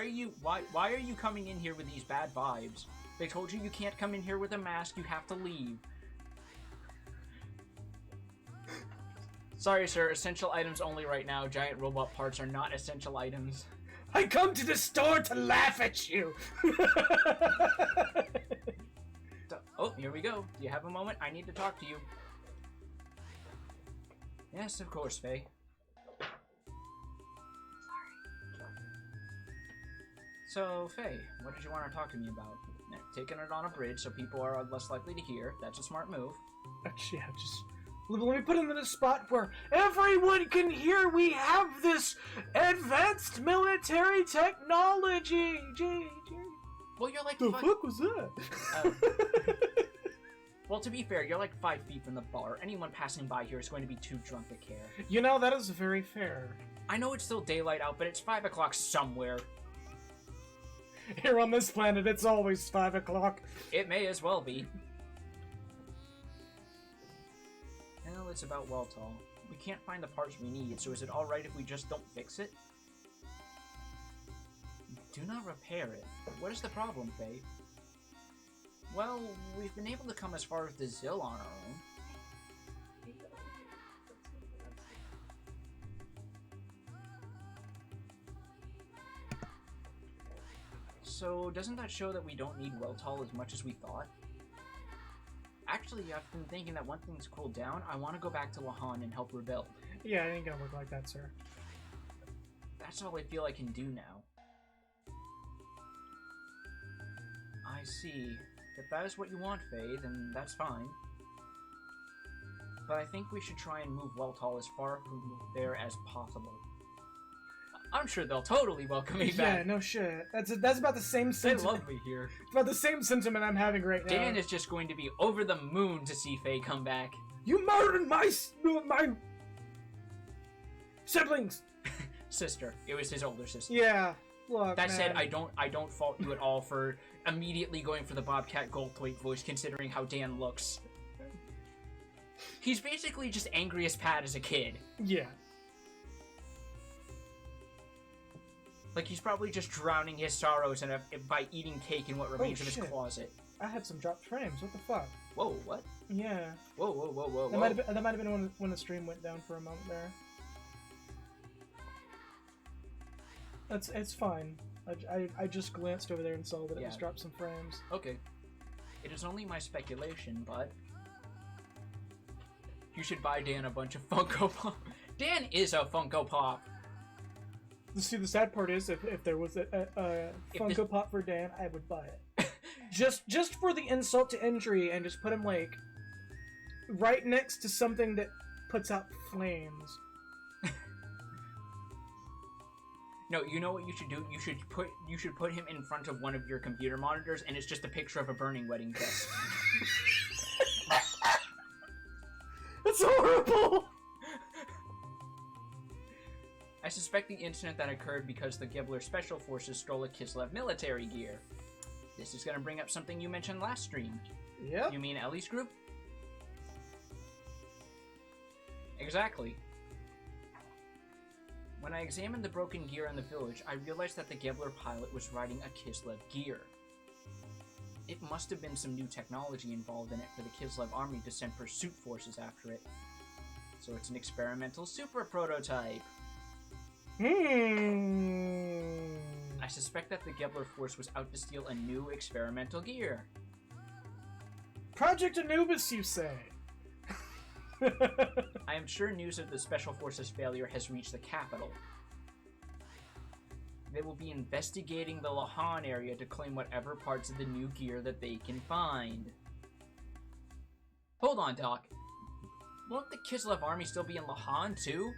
are you coming in here with these bad vibes? They told you can't come in here with a mask, you have to leave. Sorry, sir, essential items only right now. Giant robot parts are not essential items. I come to the store to laugh at you! Oh, here we go. Do you have a moment? I need to talk to you. Yes, of course, Faye. So, Faye, what did you want to talk to me about? Now, taking it on a bridge so people are less likely to hear. That's a smart move. Yeah, just... Let me put him in a spot where everyone can hear we have this advanced military technology! Well, you're like... The fuck was that? Well, to be fair, you're like 5 feet from the bar. Anyone passing by here is going to be too drunk to care. You know, that is very fair. I know it's still daylight out, but it's 5 o'clock somewhere. Here on this planet, it's always 5 o'clock. It may as well be. Well, it's about Weltall. We can't find the parts we need, so is it alright if we just don't fix it? Do not repair it. What is the problem, Faye? Well, we've been able to come as far as the Zill on our own. So, doesn't that show that we don't need Weltall as much as we thought? Actually, I've been thinking that once things cool down, I want to go back to Lahan and help rebuild. Yeah, it ain't gonna work like that, sir. That's all I feel I can do now. I see. If that is what you want, Faye, then that's fine. But I think we should try and move Weltall as far from there as possible. I'm sure they'll totally welcome me back. Yeah, no shit. That's about the same They sentiment. love me here. It's about the same sentiment I'm having right now. Dan is just going to be over the moon to see Faye come back. You murdered my siblings. Sister. It was his older sister. Yeah. Look, That man. said, I don't fault you at all for immediately going for the Bobcat Goldthwait voice, considering how Dan looks. He's basically just angry as Pat as a kid. Yeah. Like, he's probably just drowning his sorrows by eating cake in what remains of his shit. closet. I had some dropped frames. What the fuck? Whoa, what? Yeah. Whoa, whoa, whoa, whoa, That whoa. might have been when the stream went down for a moment there. It's fine. I just glanced over there and saw that it was dropped some frames. Okay. It is only my speculation, but... You should buy Dan a bunch of Funko Pop. Dan is a Funko Pop! See, the sad part is, if there was a Funko Pop for Dan, I would buy it. just for the insult to injury, and just put him, like, right next to something that puts out flames. No, you know what you should do? You should put him in front of one of your computer monitors, and it's just a picture of a burning wedding dress. That's horrible! I suspect the incident that occurred because the Gibbler Special Forces stole a Kislev military gear. This is gonna bring up something you mentioned last stream. Yep. You mean Ellie's group? Exactly. When I examined the broken gear in the village, I realized that the Gibbler pilot was riding a Kislev gear. It must have been some new technology involved in it for the Kislev army to send pursuit forces after it. So it's an experimental super prototype. I suspect that the Gebler force was out to steal a new experimental gear. Project Anubis, you say? I am sure news of the Special Forces' failure has reached the capital. They will be investigating the Lahan area to claim whatever parts of the new gear that they can find. Hold on, Doc. Won't the Kislev army still be in Lahan, too?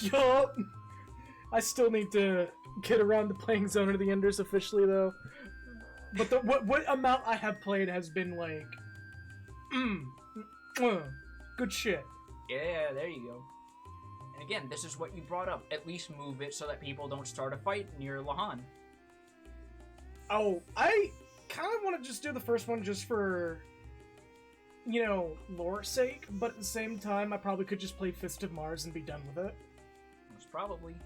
Yup. I still need to get around to playing Zone of the Enders officially, though. But the what amount I have played has been like, good shit. Yeah, there you go. And again, this is what you brought up. At least move it so that people don't start a fight near Lahan. Oh, I kind of want to just do the first one just for, you know, lore's sake, but at the same time, I probably could just play Fist of Mars and be done with it. Most probably.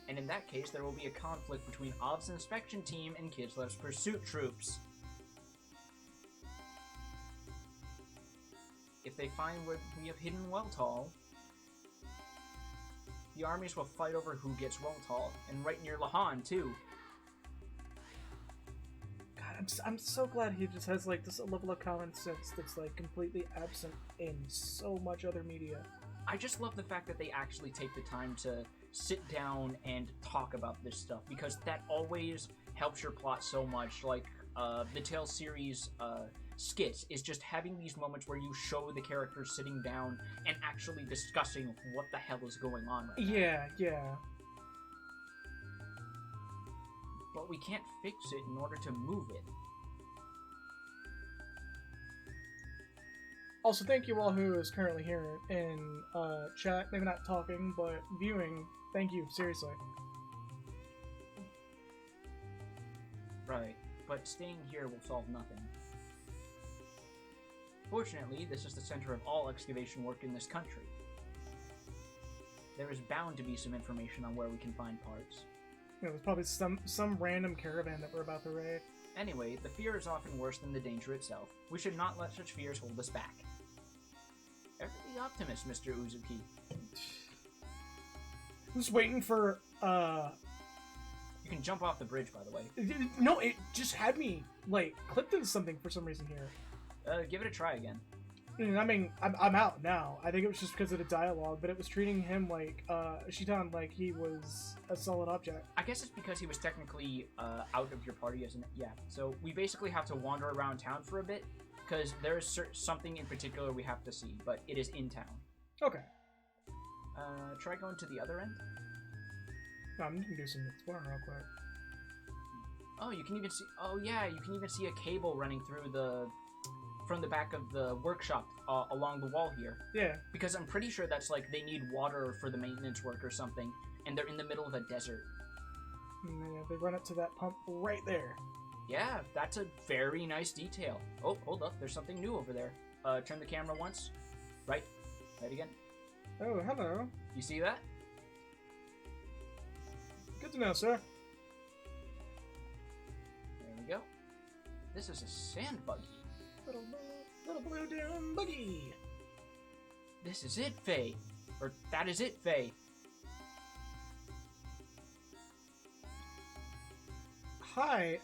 And in that case, there will be a conflict between Ov's inspection team and Kislev's pursuit troops. If they find where we have hidden Weltall, the armies will fight over who gets Weltall, and right near Lahan, too. God, I'm so glad he just has, like, this level of common sense that's, like, completely absent in so much other media. I just love the fact that they actually take the time to sit down and talk about this stuff, because that always helps your plot so much. Like, the Tales series skits is just having these moments where you show the characters sitting down and actually discussing what the hell is going on right now. Yeah. But we can't fix it in order to move it. Also, thank you all who is currently here in chat. Maybe not talking, but viewing. Thank you, seriously. Right, but staying here will solve nothing. Fortunately, this is the center of all excavation work in this country. There is bound to be some information on where we can find parts. Yeah, there's probably some random caravan that we're about to raid. Anyway, the fear is often worse than the danger itself. We should not let such fears hold us back. Ever the optimist, Mr. Uzuki. I'm just waiting for, You can jump off the bridge, by the way. No, it just had me, like, clipped into something for some reason here. Give it a try again. I mean, I'm out now. I think it was just because of the dialogue, but it was treating him like, Shitan, like he was a solid object. I guess it's because he was technically out of your party, isn't it? Yeah. So we basically have to wander around town for a bit, because there is something in particular we have to see, but it is in town. Okay. Try going to the other end. No, I'm gonna do some exploring real quick. Oh, you can even see. Oh yeah, you can even see a cable running through from the back of the workshop along the wall here. Yeah. Because I'm pretty sure that's like they need water for the maintenance work or something, and they're in the middle of a desert. Yeah, they run up to that pump right there. Yeah, that's a very nice detail. Oh, hold up, there's something new over there. Turn the camera once. Right again. Oh, hello. You see that? Good to know, sir. There we go. This is a sand buggy. Little blue doom buggy. This is it, Faye. Or that is it, Faye. Hi,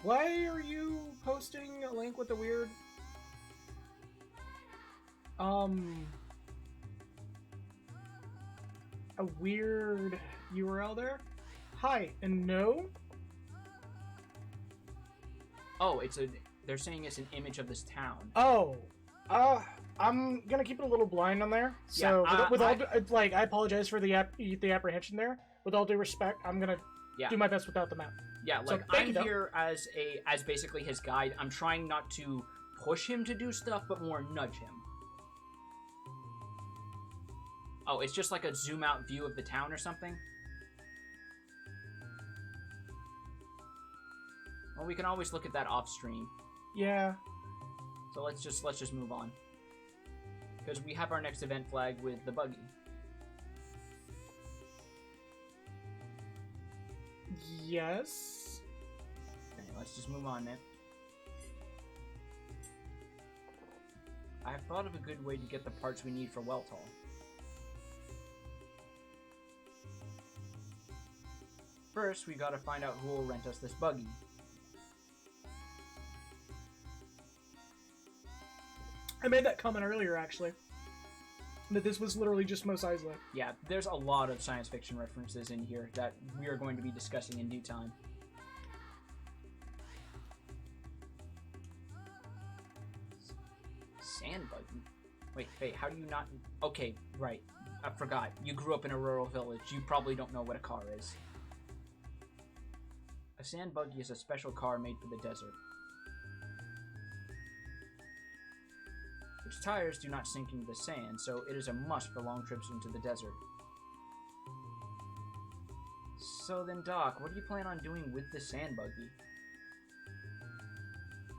why are you posting a link with a weird... a weird URL there? Hi, and no? Oh, they're saying it's an image of this town. Oh, I'm gonna keep it a little blind on there. So, I apologize for the apprehension there. With all due respect, I'm gonna do my best without the map. Yeah, like, so, I'm here as basically his guide. I'm trying not to push him to do stuff, but more nudge him. Oh, it's just like a zoom out view of the town or something? Well, we can always look at that off stream. Yeah. So let's just move on. Because we have our next event flag with the buggy. Yes. Okay, let's just move on then. I've thought of a good way to get the parts we need for Weltall. First, we gotta find out who will rent us this buggy. I made that comment earlier, actually. That this was literally just Mos Eisley. Yeah, there's a lot of science fiction references in here that we are going to be discussing in due time. Sand buggy? Wait, how do you not... Okay, right. I forgot. You grew up in a rural village. You probably don't know what a car is. A sand buggy is a special car made for the desert. Its tires do not sink into the sand, so it is a must for long trips into the desert. So then, Doc, what do you plan on doing with the sand buggy?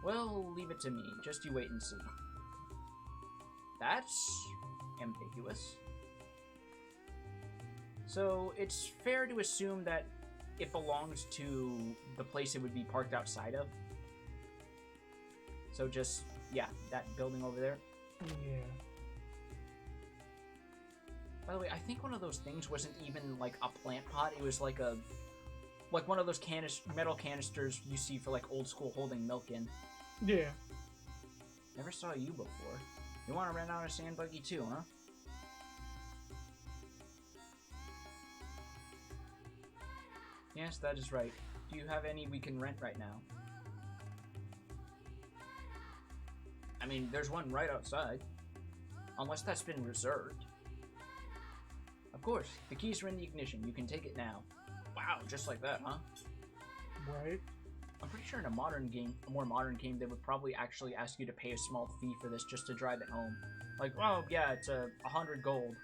Well, leave it to me. Just you wait and see. That's ambiguous. So, it's fair to assume that it belongs to the place it would be parked outside of. So just, yeah, that building over there. Yeah. By the way, I think one of those things wasn't even like a plant pot. It was like one of those metal canisters you see for like old school holding milk in. Yeah. Never saw you before. You want to rent out a sand buggy too, huh? Yes, that is right. Do you have any we can rent right now? I mean, there's one right outside. Unless that's been reserved. Of course, the keys are in the ignition. You can take it now. Wow, just like that, huh? Right. I'm pretty sure in a more modern game, they would probably actually ask you to pay a small fee for this just to drive it home. Like, oh yeah, it's 100 gold.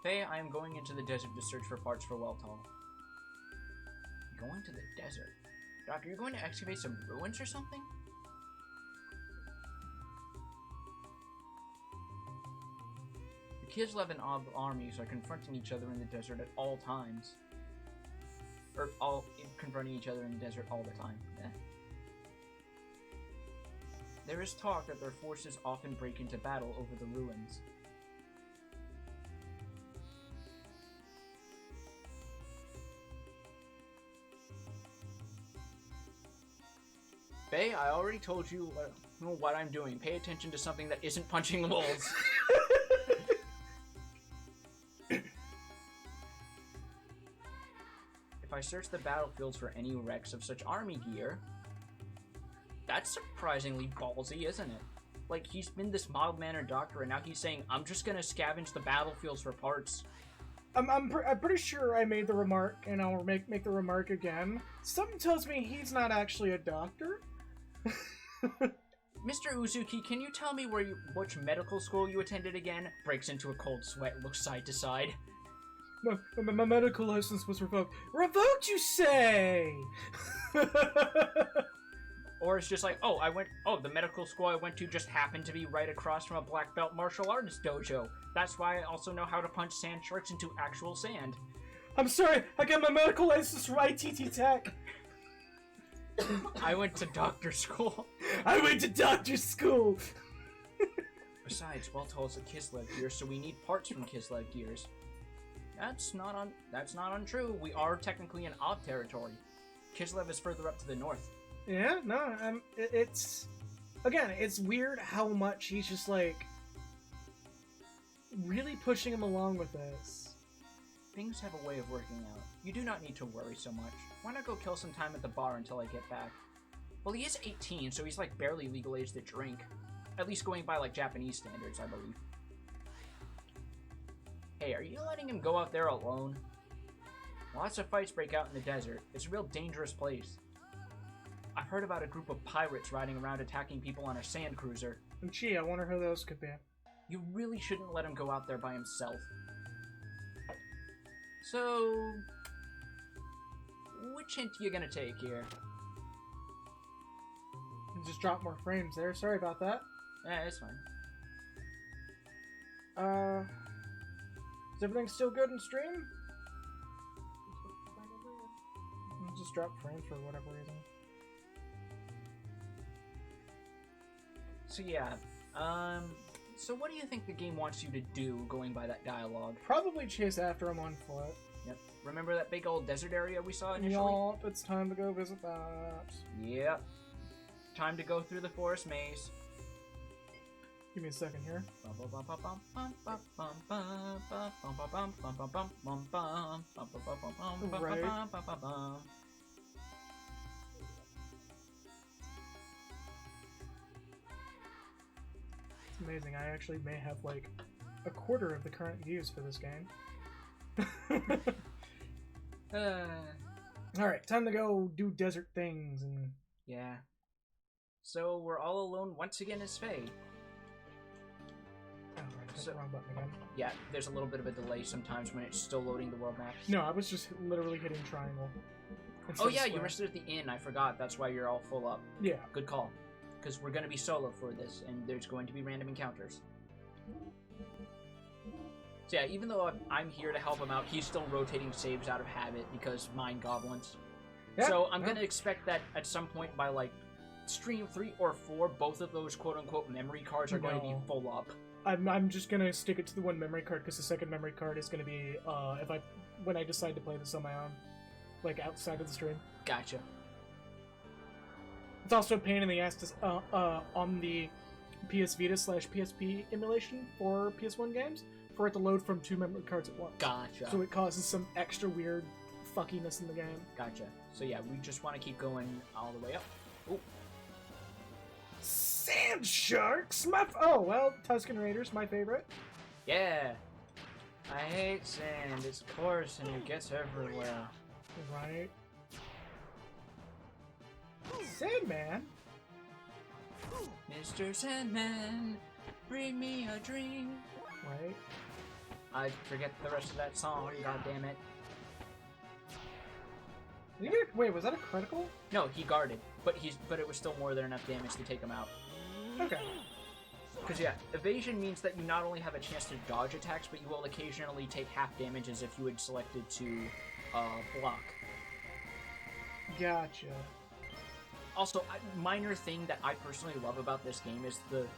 Faye, I am going into the desert to search for parts for Weltall. Going to the desert? Doctor, you're going to excavate some ruins or something? The Kislev and Ob armies are confronting each other in the desert at all times. Or confronting each other in the desert all the time. Eh. There is talk that their forces often break into battle over the ruins. Faye, I already told you what I'm doing. Pay attention to something that isn't punching walls. If I search the battlefields for any wrecks of such army gear, that's surprisingly ballsy, isn't it? Like, he's been this mild-mannered doctor, and now he's saying, I'm just gonna scavenge the battlefields for parts. I'm pretty sure I made the remark, and I'll make the remark again. Something tells me he's not actually a doctor. Mr. Uzuki, can you tell me which medical school you attended again? Breaks into a cold sweat, looks side to side. My medical license was revoked. Revoked, you say? Or it's just like, the medical school I went to just happened to be right across from a black belt martial artist dojo. That's why I also know how to punch sand sharks into actual sand. I'm sorry, I got my medical license from ITT Tech. I went to doctor school. I went to doctor school. Besides, Weltall is a Kislev gear, so we need parts from Kislev gears. That's not untrue. We are technically in Ob territory. Kislev is further up to the north. Yeah, no, it's weird how much he's just like really pushing him along with this. Things have a way of working out. You do not need to worry so much. Why not go kill some time at the bar until I get back? Well, he is 18, so he's like barely legal age to drink. At least going by like Japanese standards, I believe. Hey, are you letting him go out there alone? Lots of fights break out in the desert. It's a real dangerous place. I've heard about a group of pirates riding around attacking people on a sand cruiser. And gee, I wonder who those could be. You really shouldn't let him go out there by himself. So, which hint are you gonna take here? Just drop more frames there. Sorry about that. Yeah, it's fine. Is everything still good in stream? I'll just drop frames for whatever reason. So yeah, so what do you think the game wants you to do going by that dialogue? Probably chase after him on foot. Yep. Remember that big old desert area we saw initially? Yup, it's time to go visit that. Yep. Time to go through the forest maze. Give me a second here. Right. It's amazing. I actually may have like a quarter of the current views for this game. Alright, time to go do desert things and... Yeah. So we're all alone once again as Faye. Oh, right, I hit the wrong button again. Yeah, there's a little bit of a delay sometimes when it's still loading the world map. No, I was just literally hitting triangle. Oh yeah, you rested at the inn, I forgot. That's why you're all full up. Yeah. Good call. Because we're going to be solo for this, and there's going to be random encounters. So yeah, even though I'm here to help him out, he's still rotating saves out of habit because mind goblins. Yeah, so I'm going to expect that at some point by like stream 3 or 4, both of those quote-unquote memory cards are going to be full up. I'm just going to stick it to the one memory card because the second memory card is going to be when I decide to play this on my own, like outside of the stream. Gotcha. It's also a pain in the ass to, on the PS Vita / PSP emulation for PS1 games for it to load from 2 memory cards at once. Gotcha. So it causes some extra weird fuckiness in the game. Gotcha. So yeah, we just want to keep going all the way up. Ooh. Sand sharks? Oh, well, Tusken Raiders, my favorite. Yeah. I hate sand. It's coarse and it gets everywhere. Right. Sandman? Mr. Sandman, bring me a dream. Right. I forget the rest of that song, god damn it. Wait, was that a critical? No, he guarded, but it was still more than enough damage to take him out. Okay. Because yeah, evasion means that you not only have a chance to dodge attacks, but you will occasionally take half damage as if you had selected to block. Gotcha. Also, a minor thing that I personally love about this game is the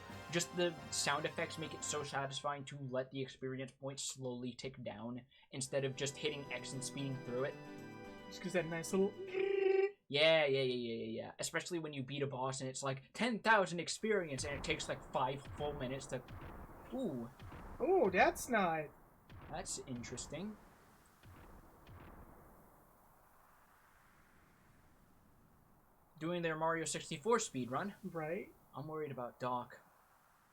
sound effects make it so satisfying to let the experience points slowly tick down instead of just hitting X and speeding through it. Just because that nice little... Yeah. Especially when you beat a boss and it's like 10,000 experience and it takes like 5 full minutes to... Ooh. Ooh, that's not... That's interesting. Doing their Mario 64 speedrun. Right. I'm worried about Doc.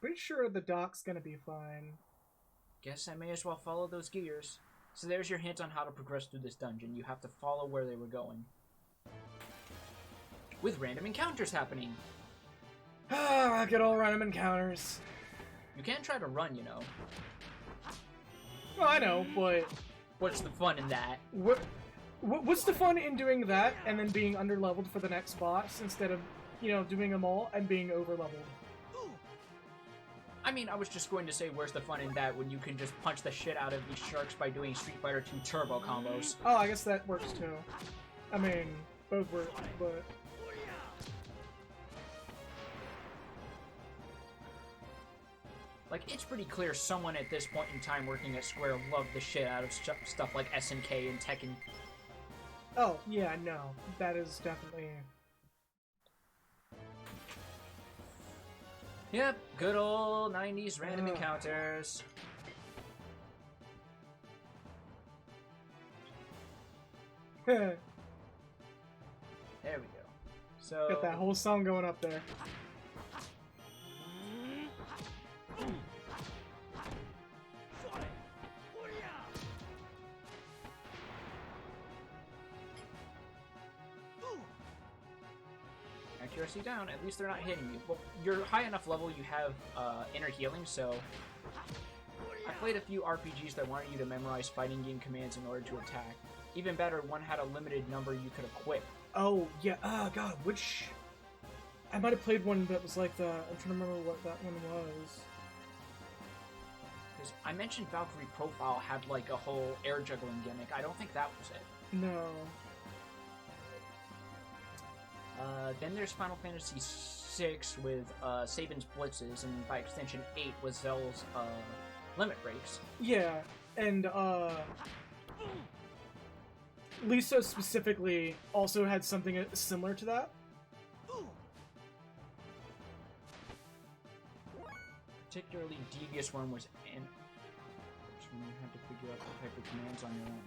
Pretty sure the Doc's gonna be fine. Guess I may as well follow those gears. So there's your hint on how to progress through this dungeon. You have to follow where they were going. With random encounters happening. Ah, get all random encounters. You can try to run, you know. Well, I know, but... What's the fun in that? What's the fun in doing that and then being underleveled for the next boss instead of, doing them all and being overleveled? I mean, I was just going to say, where's the fun in that when you can just punch the shit out of these sharks by doing Street Fighter 2 turbo combos? Oh, I guess that works too. I mean, both work, but... Like, it's pretty clear someone at this point in time working at Square loved the shit out of stuff like SNK and Tekken. Oh, yeah, no. That is definitely... Yep, good old 90s random encounters. There we go. So... Got that whole song going up there. Accuracy down, at least they're not hitting you. Well, you're high enough level, you have inner healing, so... I played a few RPGs that wanted you to memorize fighting game commands in order to attack. Even better, one had a limited number you could equip. Oh, yeah, god, which... I might have played one that was like the... I'm trying to remember what that one was. Because I mentioned Valkyrie Profile had like a whole air juggling gimmick. I don't think that was it. No. Then there's Final Fantasy VI with Sabin's Blitzes, and by extension 8 with Zell's Limit Breaks. Yeah, and Lisa specifically also had something similar to that. Particularly devious one was when you had to figure out the type of commands on your own.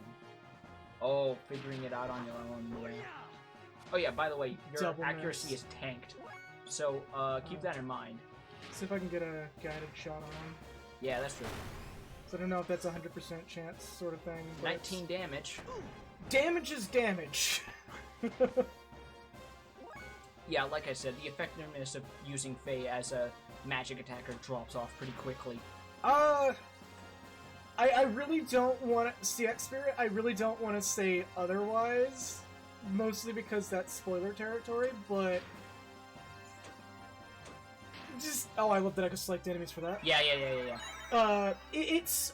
Oh, figuring it out on your own. Yeah. Oh yeah, by the way, your Double accuracy miss. is tanked. So keep that in mind. See if I can get a guided shot on him. Yeah, that's true. So I don't know if that's a 100% chance sort of thing. But 19 damage. damage is damage. Yeah, like I said, the effectiveness of using Faye as a magic attacker drops off pretty quickly. I really don't want to see Spirit. I really don't want to say otherwise, mostly because that's spoiler territory. But just I love that I can select enemies for that. Yeah. It's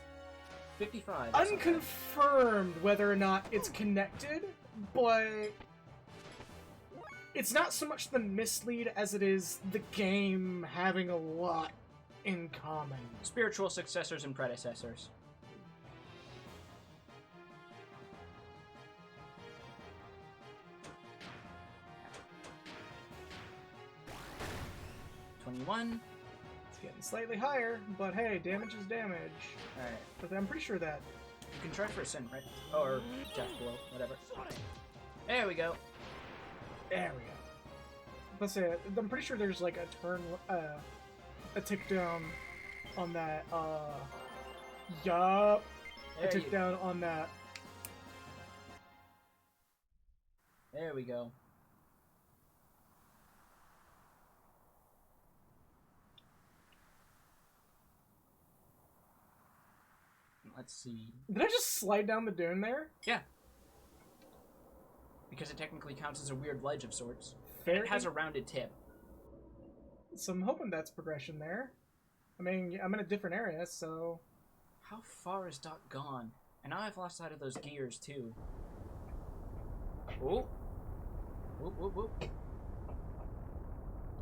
55. that's okay. unconfirmed whether or not it's connected, but it's not so much the mislead as it is the game having a lot in common. Spiritual successors and predecessors. $21. It's getting slightly higher, but hey, damage is damage. Alright. But I'm pretty sure that... You can try for a sin, right? Oh, or death blow, whatever. There we go. There we go. Let's say, I'm pretty sure there's like a turn, a tick down on that, yup. A tick down on that. There we go. Let's see. Did I just slide down the dune there? Yeah. Because it technically counts as a weird ledge of sorts. Fair. And it has a rounded tip. So I'm hoping that's progression there. I mean, I'm in a different area, so... How far is Doc gone? And now I've lost sight of those gears, too. Oh! Whoop, whoop, whoop.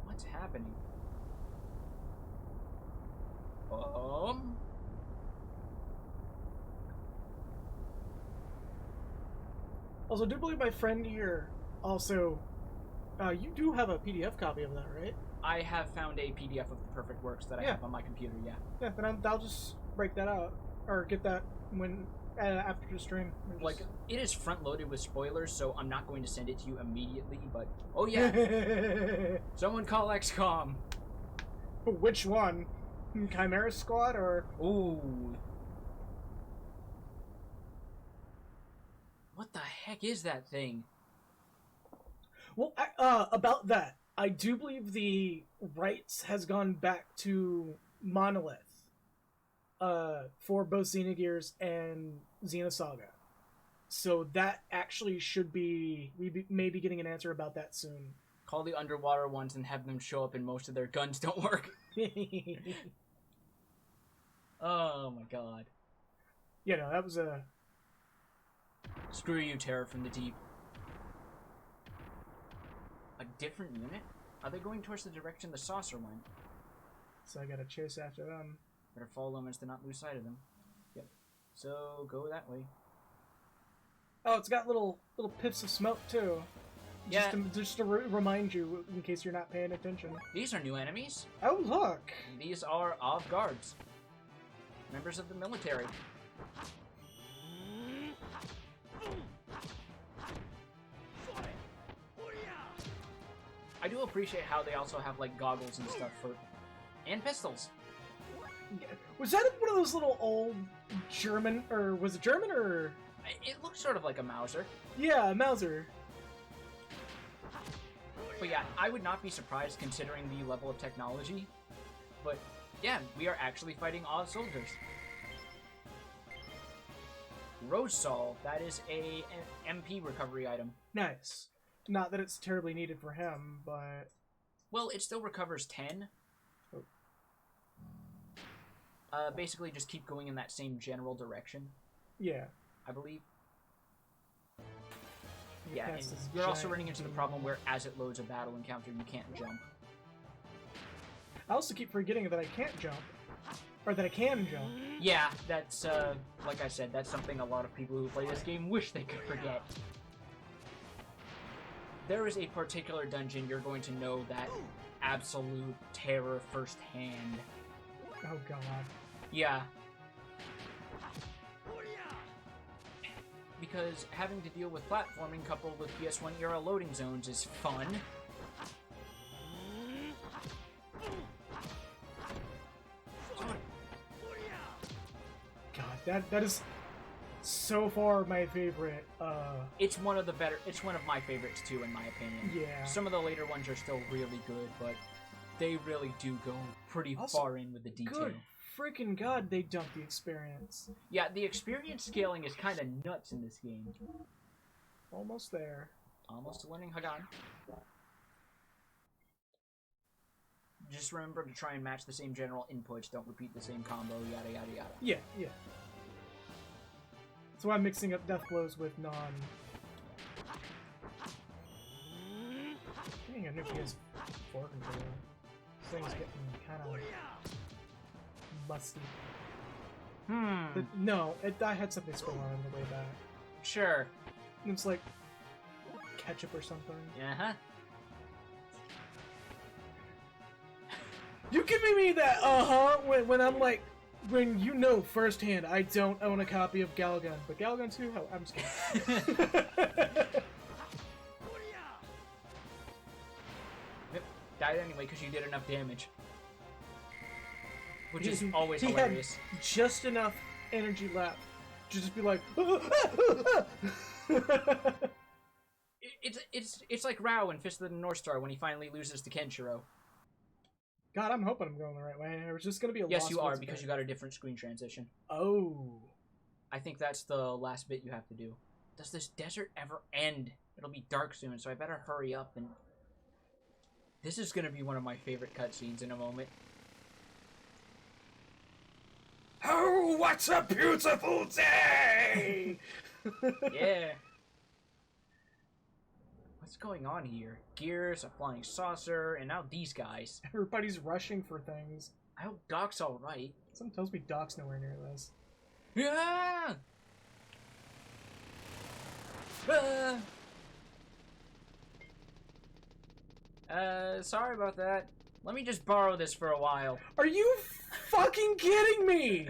What's happening? Also, I do believe my friend here also... you do have a PDF copy of that, right? I have found a PDF of the perfect works that I have on my computer, yeah. Yeah, then I'll just break that out. Or get that when after the stream. Just... Like, it is front-loaded with spoilers, so I'm not going to send it to you immediately, but... Oh, yeah! Someone call XCOM! Which one? Chimera Squad, or... Ooh. What the heck is that thing? Well, about that, I do believe the rights has gone back to Monolith for both Xenogears and Xenosaga. So that actually should be... We may be getting an answer about that soon. Call the underwater ones and have them show up and most of their guns don't work. Oh my god. You know, that was a... Screw you, Terror from the Deep. A different unit? Are they going towards the direction the saucer went? So I gotta chase after them. Better follow them as to not lose sight of them. Yep. So, go that way. Oh, it's got little pips of smoke, too. Yeah. Just to remind you, in case you're not paying attention. These are new enemies. Oh, look! These are Guards. Members of the military. I do appreciate how they also have, like, goggles and stuff for... And pistols. Was that one of those little old German... Or was it German, or... It looks sort of like a Mauser. Yeah, Mauser. But yeah, I would not be surprised considering the level of technology. But yeah, we are actually fighting Oz soldiers. Rose Saul, that is an MP recovery item. Nice. Not that it's terribly needed for him, but... Well, it still recovers 10. Oh. Basically just keep going in that same general direction. Yeah. I believe. You Yeah, pass and this you're also giant running into the demon. problem where as it loads a battle encounter, you can't jump. I also keep forgetting that I can't jump. Or that I can jump. Yeah, that's, like I said, that's something a lot of people who play this game wish they could forget. There is a particular dungeon you're going to know that absolute terror firsthand. Oh god. Yeah. Because having to deal with platforming coupled with PS1 era loading zones is fun. God, that is so far my favorite, It's one of my favorites too, in my opinion. yeah. Some of the later ones are still really good, but they really do go pretty Also, far in with the detail. Good freaking god, they dumped the experience. Yeah, the experience scaling is kind of nuts in this game. Almost there. Almost learning Hagan. Just remember to try and match the same general inputs, don't repeat the same combo, yada yada yada. Yeah, yeah. That's why I'm mixing up death blows with non... I think a new PS4 controller. This thing's getting kind of musty. No, I had something spill on the way back. Sure. It's like ketchup or something. Uh-huh. You giving me that when I'm like, when you know firsthand I don't own a copy of Galgun, but Galgun 2, oh, I'm just kidding. Yep. Died anyway because you did enough damage. Which is He- always he hilarious. Had just enough energy left to just be like, It's like Rao in Fist of the North Star when he finally loses to Kenshiro. God, I'm hoping I'm going the right way. Or is this gonna be a Yes, lost you are, woods because bit? you got a different screen transition. Oh. I think that's the last bit you have to do. Does this desert ever end? It'll be dark soon, so I better hurry up and... This is gonna be one of my favorite cutscenes in a moment. Oh, what a beautiful day! Yeah. What's going on here? Gears, a flying saucer, and now these guys. Everybody's rushing for things. I hope Doc's alright. Something tells me Doc's nowhere near this. Yeah! Sorry about that. Let me just borrow this for a while. Are you fucking kidding me?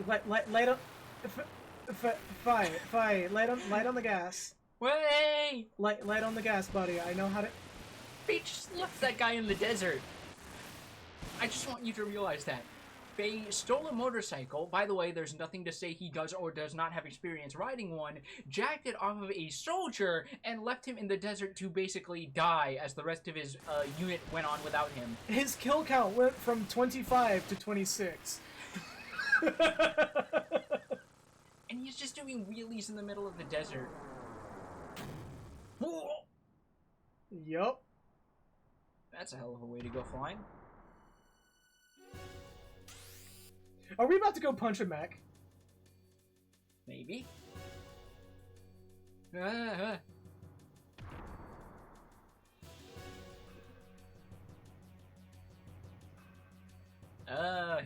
Light on... light on the gas. Way! Light on the gas, buddy. I know how to... They just left that guy in the desert. I just want you to realize that. They stole a motorcycle. By the way, there's nothing to say he does or does not have experience riding one. Jacked it off of a soldier and left him in the desert to basically die as the rest of his unit went on without him. His kill count went from 25 to 26. And he's just doing wheelies in the middle of the desert. Yup. That's a hell of a way to go flying. Are we about to go punch a mech? Maybe.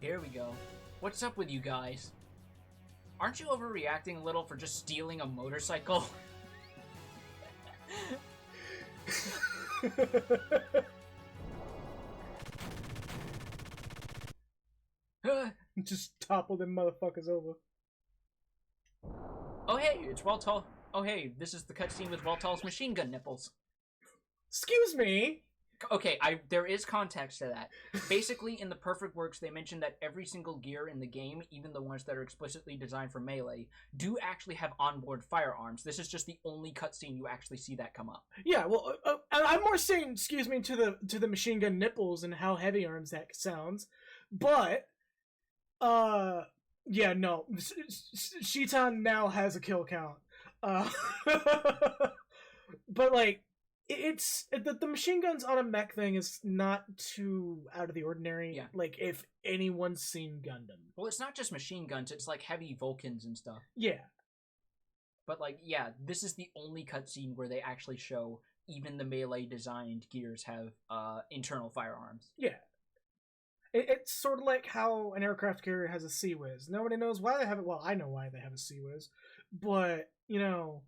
Here we go. What's up with you guys? Aren't you overreacting a little for just stealing a motorcycle? Just topple them motherfuckers over. Oh hey, it's Waltall. Oh hey, this is the cutscene with Waltall's machine gun nipples. Excuse me? Okay, there is context to that. Basically, in the Perfect Works, they mentioned that every single gear in the game, even the ones that are explicitly designed for melee, do actually have onboard firearms. This is just the only cutscene you actually see that come up. Yeah, well, I'm more saying, excuse me, to the machine gun nipples and how heavy arms that sounds, but, yeah, no, Shitan now has a kill count, but, like, it's the machine guns on a mech thing is not too out of the ordinary. Yeah. Like, if anyone's seen Gundam. Well, it's not just machine guns, it's like heavy Vulcans and stuff. Yeah. But, like, yeah, this is the only cutscene where they actually show even the melee-designed gears have internal firearms. Yeah. It's sort of like how an aircraft carrier has a Sea-Wiz. Nobody knows why they have it. Well, I know why they have a Sea-Wiz. But, you know,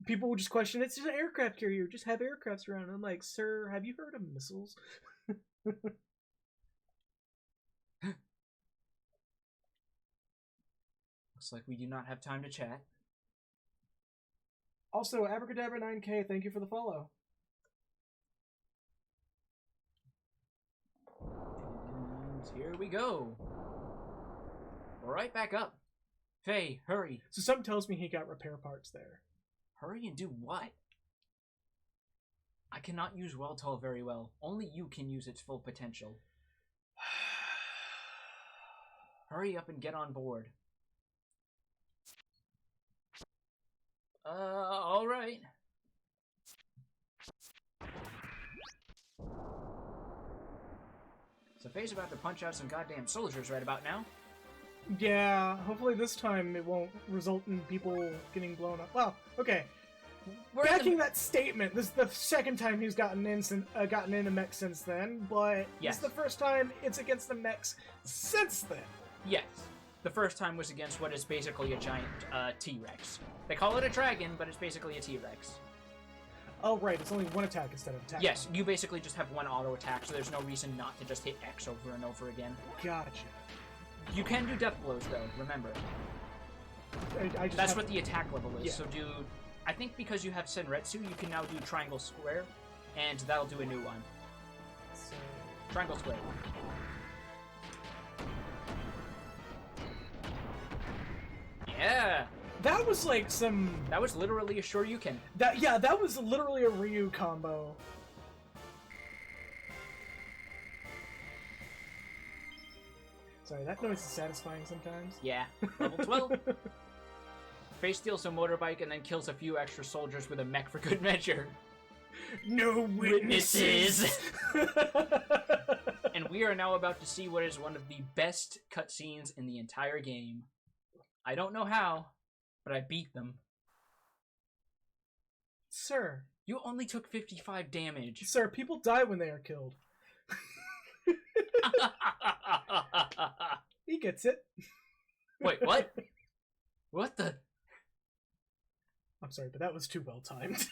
people will just question, it's just an aircraft carrier. Just have aircrafts around. I'm like, sir, have you heard of missiles? Looks like we do not have time to chat. Also, Abracadabra9K, thank you for the follow. And here we go. Right back up. Faye, hurry. So something tells me he got repair parts there. Hurry and do what? I cannot use Weltall very well. Only you can use its full potential. Hurry up and get on board. Alright. So Faye's about to punch out some goddamn soldiers right about now. Yeah, hopefully this time it won't result in people getting blown up. Well, okay. Backing that statement, this is the second time he's gotten in a mech since then, but Yes. This is the first time it's against the mechs since then. Yes. The first time was against what is basically a giant T-Rex. They call it a dragon, but it's basically a T-Rex. Oh, right, it's only one attack instead of attack. Yes, you basically just have one auto attack, so there's no reason not to just hit X over and over again. Gotcha. You can do death blows, though, remember. I just That's have- what the attack level is, Yeah. so do... I think because you have Senretsu, you can now do triangle square, and that'll do a new one. So... Triangle square. Yeah! That was like some... That was literally a Shoryuken. That was literally a Ryu combo. Sorry, that noise is satisfying sometimes. Yeah. Level 12. Faye steals a motorbike and then kills a few extra soldiers with a mech for good measure. No witnesses! And we are now about to see what is one of the best cutscenes in the entire game. I don't know how, but I beat them. Sir. You only took 55 damage. Sir, people die when they are killed. He gets it. Wait, what? What the? I'm sorry, but that was too well timed.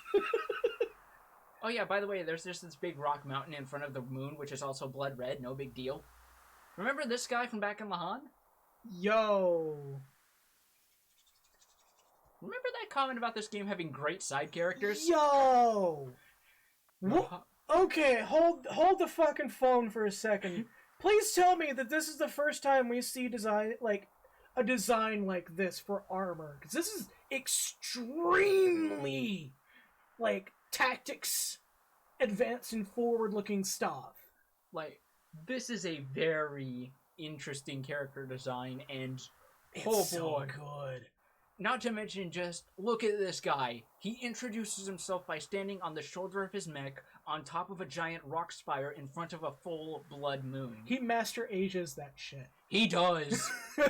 Oh yeah, by the way, there's just this big rock mountain in front of the moon, which is also blood red, no big deal. Remember this guy from back in Lahan? Yo. Remember that comment about this game having great side characters? Yo. Okay, hold the fucking phone for a second. Please tell me that this is the first time we see a design like this for armor, because this is extremely tactics advanced and forward-looking stuff. Like, this is a very interesting character design, and It's oh so boy. good. Not to mention, just look at this guy. He introduces himself by standing on the shoulder of his mech on top of a giant rock spire in front of a full blood moon. He Master Asia's that shit. He does. Who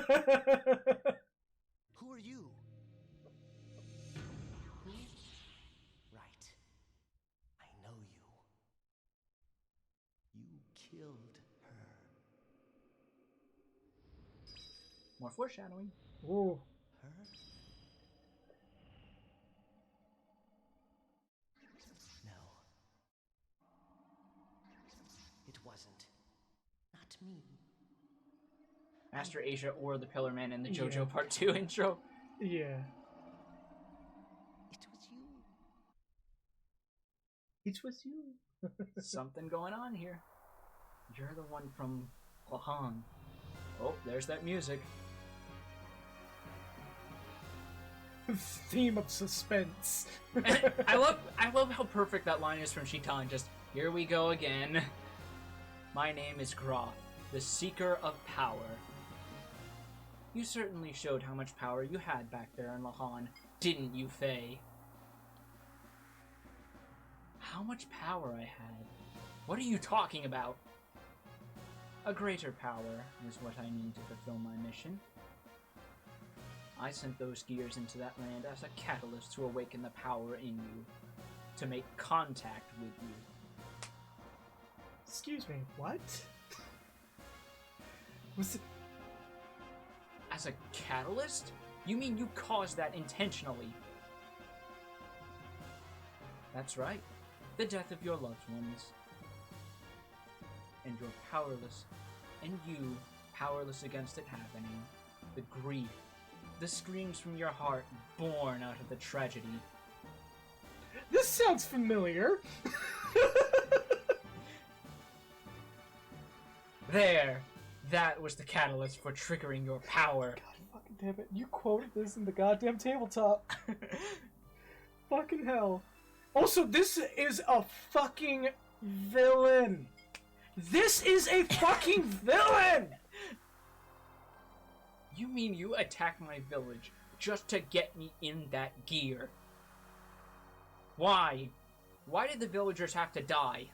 are you? Who? Right. I know you. You killed her. More foreshadowing. Ooh. Her? No. It wasn't. Not me. Master Asia or the Pillar Man in the JoJo Yeah. Part 2 intro. Yeah. It was you. It was you. Something going on here. You're the one from Lahan. Oh, there's that music. Theme of suspense. I love how perfect that line is from Shitan. Just, here we go again. My name is Groth, the Seeker of Power. You certainly showed how much power you had back there in Lahan, didn't you, Faye? how much power I had. What are you talking about? A greater power is what I need to fulfill my mission. I sent those gears into that land as a catalyst to awaken the power in you, to make contact with you. Excuse me, what? Was it... As a catalyst? You mean you caused that intentionally? That's right. The death of your loved ones. And you're powerless. And you, powerless against it happening. The grief. The screams from your heart born out of the tragedy. This sounds familiar. There! That was the catalyst for triggering your power. God fucking damn it. You quoted this in the goddamn tabletop. Fucking hell. Also, this is a fucking villain. This is a fucking villain! You mean you attacked my village just to get me in that gear? Why? Why did the villagers have to die?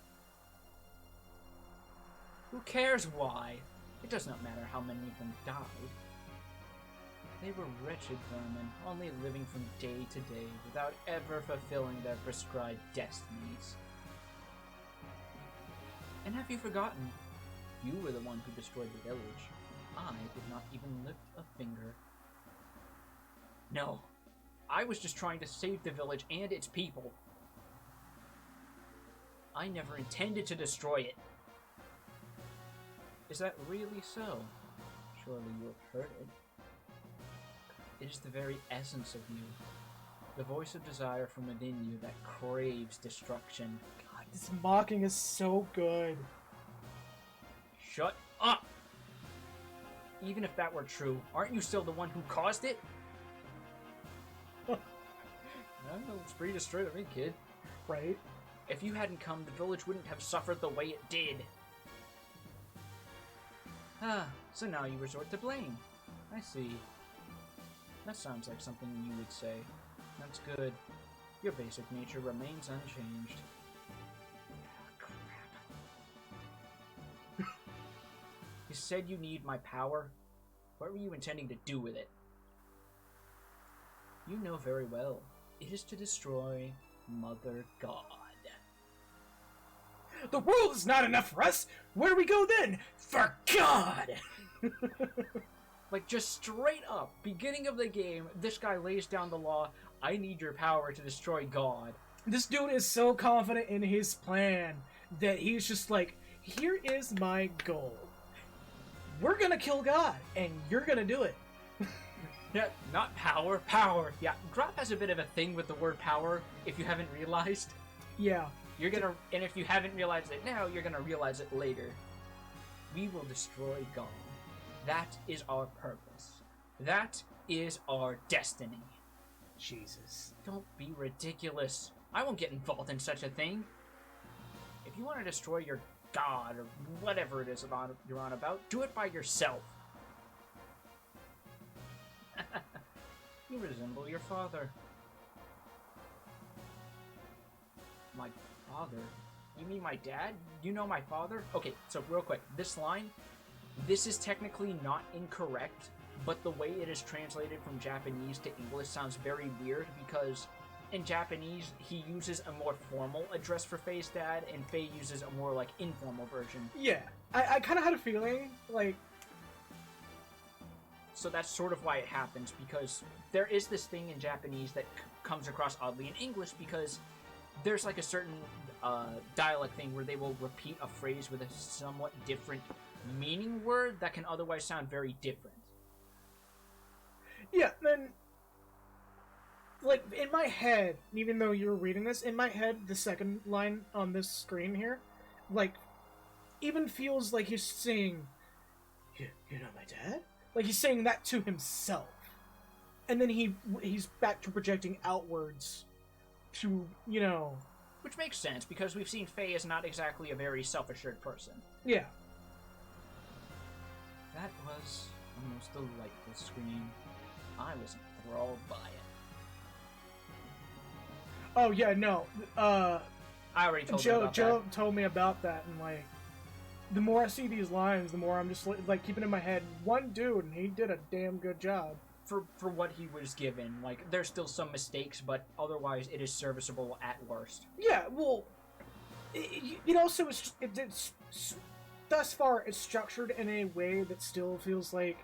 Who cares why? It does not matter how many of them died. They were wretched vermin, only living from day to day without ever fulfilling their prescribed destinies. And have you forgotten? You were the one who destroyed the village. I did not even lift a finger. No, I was just trying to save the village and its people. I never intended to destroy it. Is that really so? Surely you have heard it. It is the very essence of you. The voice of desire from within you that craves destruction. God, this mocking is so good. Shut up! Even if that were true, aren't you still the one who caused it? I don't know, it's pretty straight at me, kid. Right? If you hadn't come, the village wouldn't have suffered the way it did. Ah, so now you resort to blame. I see. That sounds like something you would say. That's good. Your basic nature remains unchanged. You said you need my power? What were you intending to do with it? You know very well. It is to destroy Mother God. The world is not enough for us! Where do we go then? For God! Like, just straight up, beginning of the game, this guy lays down the law, I need your power to destroy God. This dude is so confident in his plan that he's just like, here is my goal. We're gonna kill God, and you're gonna do it. Yeah, not power, power. Yeah, Grop has a bit of a thing with the word power, if you haven't realized. Yeah. And if you haven't realized it now, you're gonna realize it later. We will destroy God. That is our purpose. That is our destiny. Jesus. Don't be ridiculous. I won't get involved in such a thing. If you want to destroy your God, or whatever it is you're on about, do it by yourself. You resemble your father. My father? You mean my dad? You know my father? Okay, so real quick, this line, this is technically not incorrect, but the way it is translated from Japanese to English sounds very weird because in Japanese, he uses a more formal address for Faye's dad, and Faye uses a more, like, informal version. Yeah. I kind of had a feeling, like... So that's sort of why it happens, because there is this thing in Japanese that comes across oddly in English, because there's, like, a certain dialect thing where they will repeat a phrase with a somewhat different meaning word that can otherwise sound very different. Yeah, then... Like, in my head, even though you were reading this, in my head, the second line on this screen here, like, even feels like he's saying, you're not my dad? Like, he's saying that to himself. And then he's back to projecting outwards to, you know... Which makes sense, because we've seen Faye is not exactly a very self-assured person. Yeah. That was a most delightful scream. I was enthralled by it. Oh, yeah, no. I already told you about Joe told me about that, and like, the more I see these lines, the more I'm just like keeping in my head, one dude, and he did a damn good job. For what he was given. Like, there's still some mistakes, but otherwise it is serviceable at worst. Yeah, well, it also is, it's thus far it's structured in a way that still feels like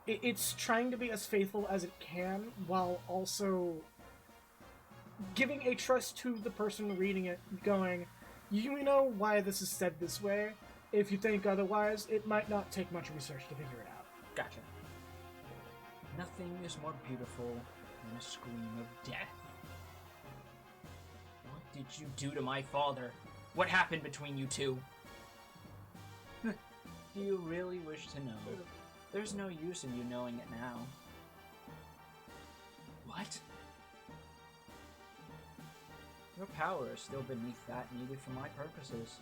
it's trying to be as faithful as it can, while also giving a trust to the person reading it, going, you know why this is said this way. If you think otherwise, it might not take much research to figure it out. Gotcha. Nothing is more beautiful than a scream of death. What did you do to my father? What happened between you two? Do you really wish to know? There's no use in you knowing it now. What? Your power is still beneath that needed for my purposes.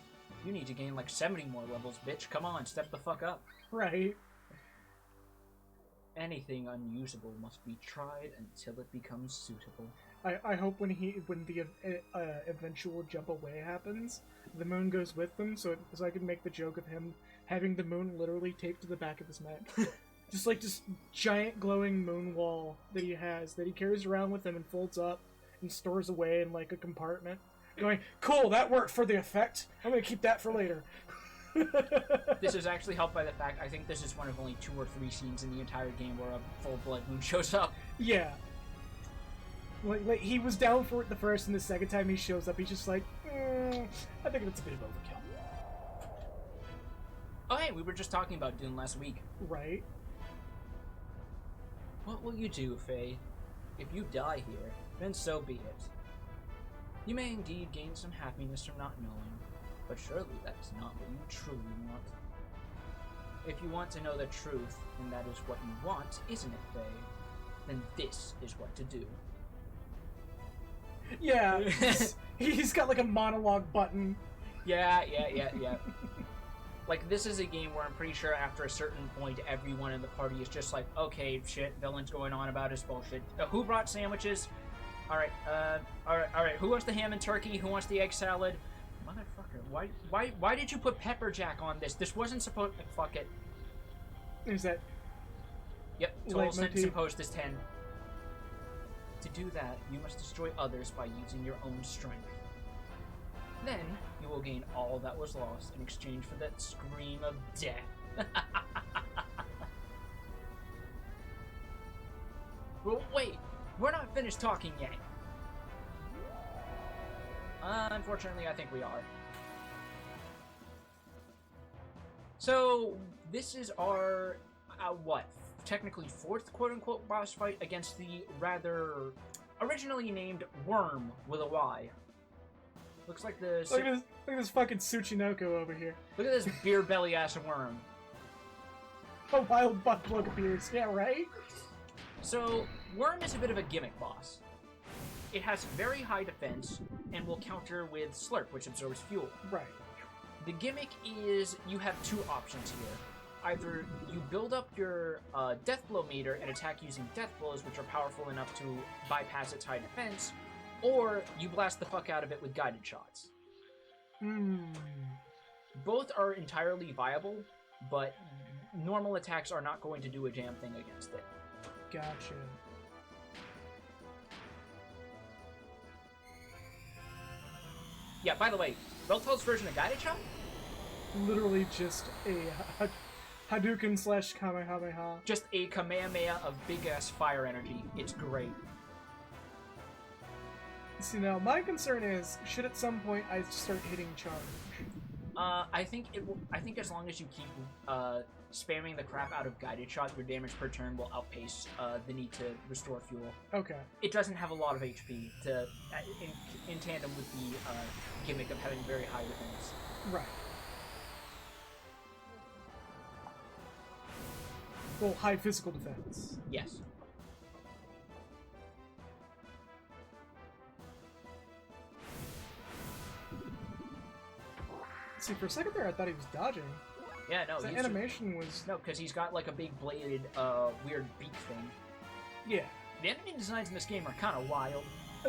You need to gain like 70 more levels, bitch. Come on, step the fuck up. Right. Anything unusable must be tried until it becomes suitable. I hope when the eventual jump away happens, the moon goes with them, so I can make the joke of him having the moon literally taped to the back of his mech. Just like this giant glowing moon wall that he has, that he carries around with him and folds up and stores away in like a compartment. Going, cool, that worked for the effect. I'm gonna keep that for later. This is actually helped by the fact I think this is one of only 2 or 3 scenes in the entire game where a full blood moon shows up. Yeah. Like he was down for it the first, and the second time he shows up, he's just like, I think it's a bit of overkill. Oh hey, we were just talking about Dune last week. Right. What will you do, Faye? If you die here, then so be it. You may indeed gain some happiness from not knowing, but surely that is not what you truly want. If you want to know the truth, and that is what you want, isn't it, Faye? Then this is what to do. Yeah, he's got like a monologue button. Yeah. Like, this is a game where I'm pretty sure after a certain point, everyone in the party is just like, okay, shit, villain's going on about his bullshit. Who brought sandwiches? Alright, who wants the ham and turkey? Who wants the egg salad? Motherfucker, why did you put pepper jack on this? This wasn't supposed to... Fuck it. Is that... Yep, total sentence imposed is 10. To do that, you must destroy others by using your own strength. Then, you will gain all that was lost in exchange for that scream of death. Well, wait, we're not finished talking yet. Unfortunately, I think we are. So, this is our, technically 4th quote-unquote boss fight against the rather originally named Worm with a Y. Looks like the... Look at this fucking Tsuchinoko over here. Look at this beer belly ass worm. A wild butt plug appears, yeah, right? So, Worm is a bit of a gimmick boss. It has very high defense, and will counter with Slurp, which absorbs fuel. Right. The gimmick is, you have 2 options here. Either you build up your death blow meter and attack using death blows, which are powerful enough to bypass its high defense, or you blast the fuck out of it with guided shots. Both are entirely viable, but normal attacks are not going to do a damn thing against it. Gotcha. Yeah, by the way, Reltel's version of guided shot? Literally just a Hadouken / Kamehameha. Just a Kamehameha of big-ass fire energy. It's great. See, now, my concern is, should at some point I start hitting charge? I think as long as you keep spamming the crap out of guided shot, your damage per turn will outpace the need to restore fuel. Okay. It doesn't have a lot of HP to in tandem with the gimmick of having very high defense. Right. Well, high physical defense. Yes. See, for a second there, I thought he was dodging. Yeah, no. The animation was... No, because he's got like a big bladed, weird beak thing. Yeah. The enemy designs in this game are kind of wild.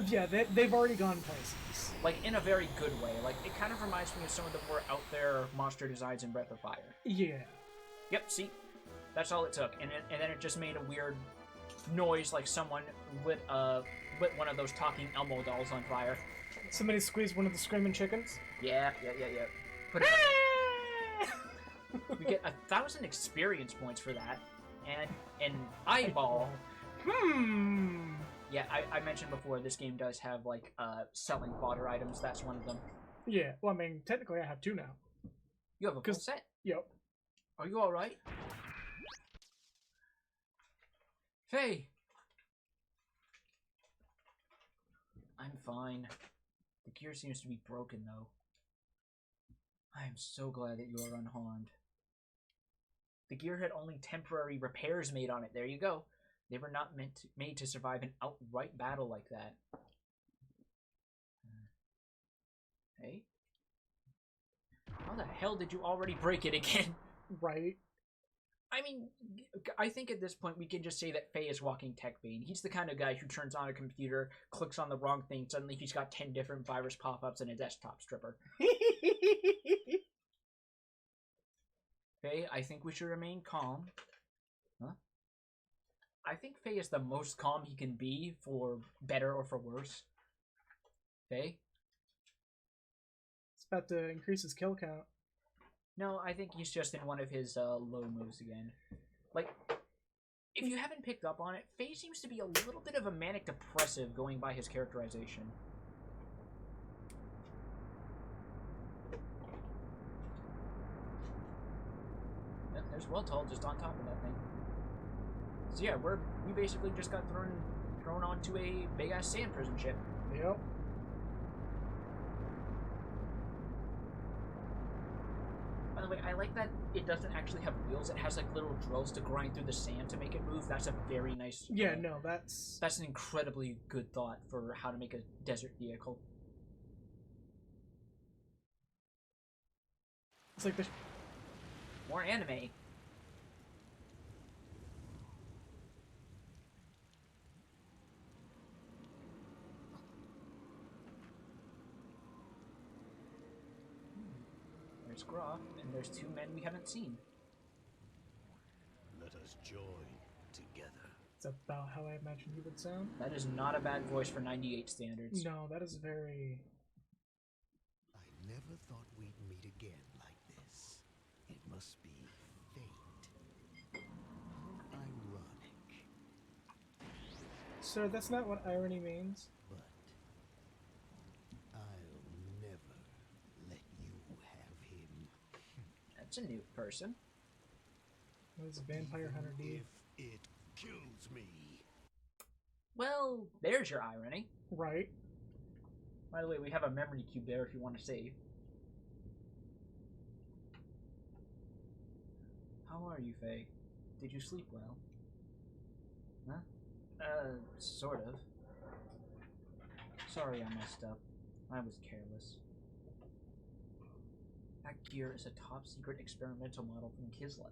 Yeah, they've already gone places. Like, in a very good way. Like, it kind of reminds me of some of the more out there monster designs in Breath of Fire. Yeah. Yep, see? That's all it took. And then it just made a weird noise like someone lit one of those talking Elmo dolls on fire. Somebody squeezed one of the screaming chickens. Yeah. Put it We get 1,000 experience points for that. And an eyeball. Yeah, I mentioned before, this game does have, like, selling fodder items. That's one of them. Yeah, well, I mean, technically I have 2 now. You have a full set? Yep. Are you alright? Faye! I'm fine. The gear seems to be broken, though. I am so glad that you are unharmed. The gear had only temporary repairs made on it. There you go. They were not made to survive an outright battle like that. Hey? How the hell did you already break it again? Right. I mean, I think at this point we can just say that Faye is walking tech bane. He's the kind of guy who turns on a computer, clicks on the wrong thing, suddenly he's got 10 different virus pop-ups and a desktop stripper. Faye, I think we should remain calm. Huh? I think Faye is the most calm he can be, for better or for worse. Faye? It's about to increase his kill count. No, I think he's just in one of his low moves again. Like, if you haven't picked up on it, Faye seems to be a little bit of a manic depressive going by his characterization. Yeah, there's Weltall just on top of that thing. So yeah, we basically just got thrown onto a big ass sand prison ship. Yep. By the way, I like that it doesn't actually have wheels. It has like little drills to grind through the sand to make it move. That's a very nice. Yeah, no, that's an incredibly good thought for how to make a desert vehicle. It's like the more anime. There's Groff, and there's 2 men we haven't seen. Let us join together. It's about how I imagine he would sound. That is not a bad voice for 98 standards. No, that is very... I never thought we'd meet again like this. It must be fate. How ironic. Sir, that's not what irony means. But I'll never let you have him. That's a new person. That's Vampire Hunter D. If it kills me. Well, there's your irony. Right. By the way, we have a memory cube there if you want to save. How are you, Faye? Did you sleep well? Huh? Sort of. Sorry I messed up. I was careless. That gear is a top-secret experimental model from Kislev.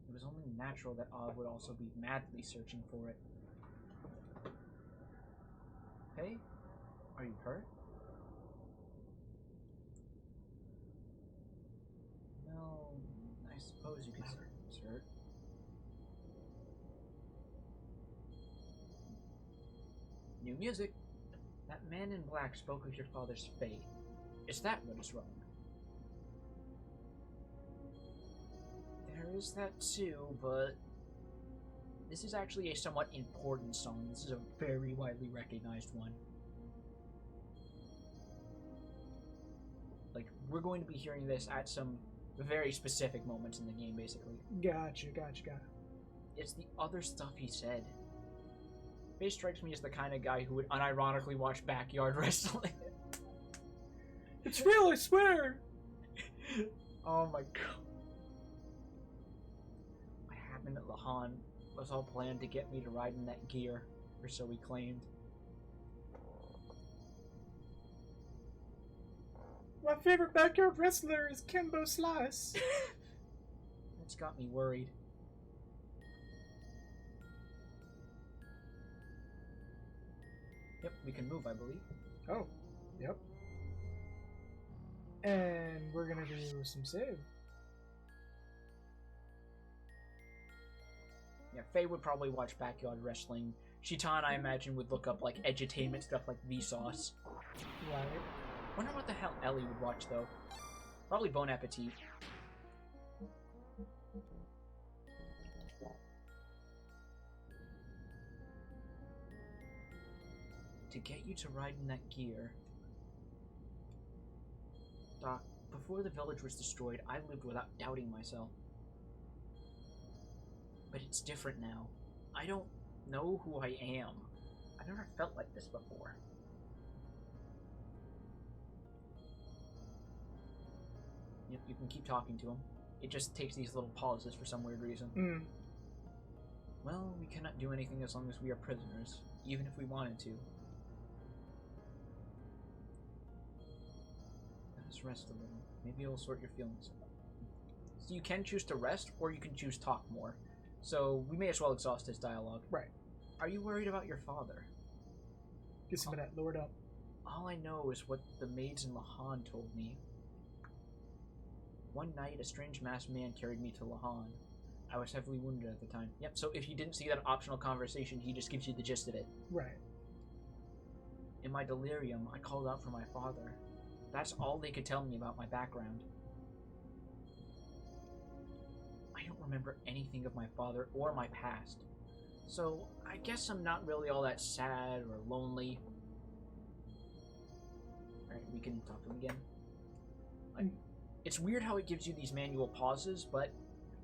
It was only natural that Og would also be madly searching for it. Hey? Are you hurt? No, I suppose you could say it's hurt. New music. That man in black spoke of your father's fate. Is that what is wrong? There is that too, but this is actually a somewhat important song. This is a very widely recognized one. Like, we're going to be hearing this at some very specific moments in the game, basically. Gotcha. It's the other stuff he said. Faye strikes me as the kind of guy who would unironically watch backyard wrestling. It's real, I swear! Oh my god. What happened at Lahan was all planned to get me to ride in that gear, or so he claimed. My favorite backyard wrestler is Kimbo Slice. That's got me worried. We can move, I believe. Oh, yep. And we're gonna do some save. Yeah, Faye would probably watch Backyard Wrestling. Shitan, I imagine, would look up, like, edutainment stuff like Vsauce. Right. Wonder what the hell Ellie would watch, though. Probably Bon Appetit. To get you to ride in that gear... Doc, before the village was destroyed, I lived without doubting myself. But it's different now. I don't know who I am. I've never felt like this before. You can keep talking to him. It just takes these little pauses for some weird reason. Mm. Well, we cannot do anything as long as we are prisoners, even if we wanted to. Let us rest a little. Maybe it'll sort your feelings out. So you can choose to rest, or you can choose talk more. So we may as well exhaust his dialogue. Right. Are you worried about your father? Get some of that lowered up. All I know is what the maids in Lahan told me. One night, a strange masked man carried me to Lahan. I was heavily wounded at the time. Yep, so if you didn't see that optional conversation, he just gives you the gist of it. Right. In my delirium, I called out for my father. That's all they could tell me about my background. I don't remember anything of my father or my past. So, I guess I'm not really all that sad or lonely. Alright, we can talk to him again. It's weird how it gives you these manual pauses, but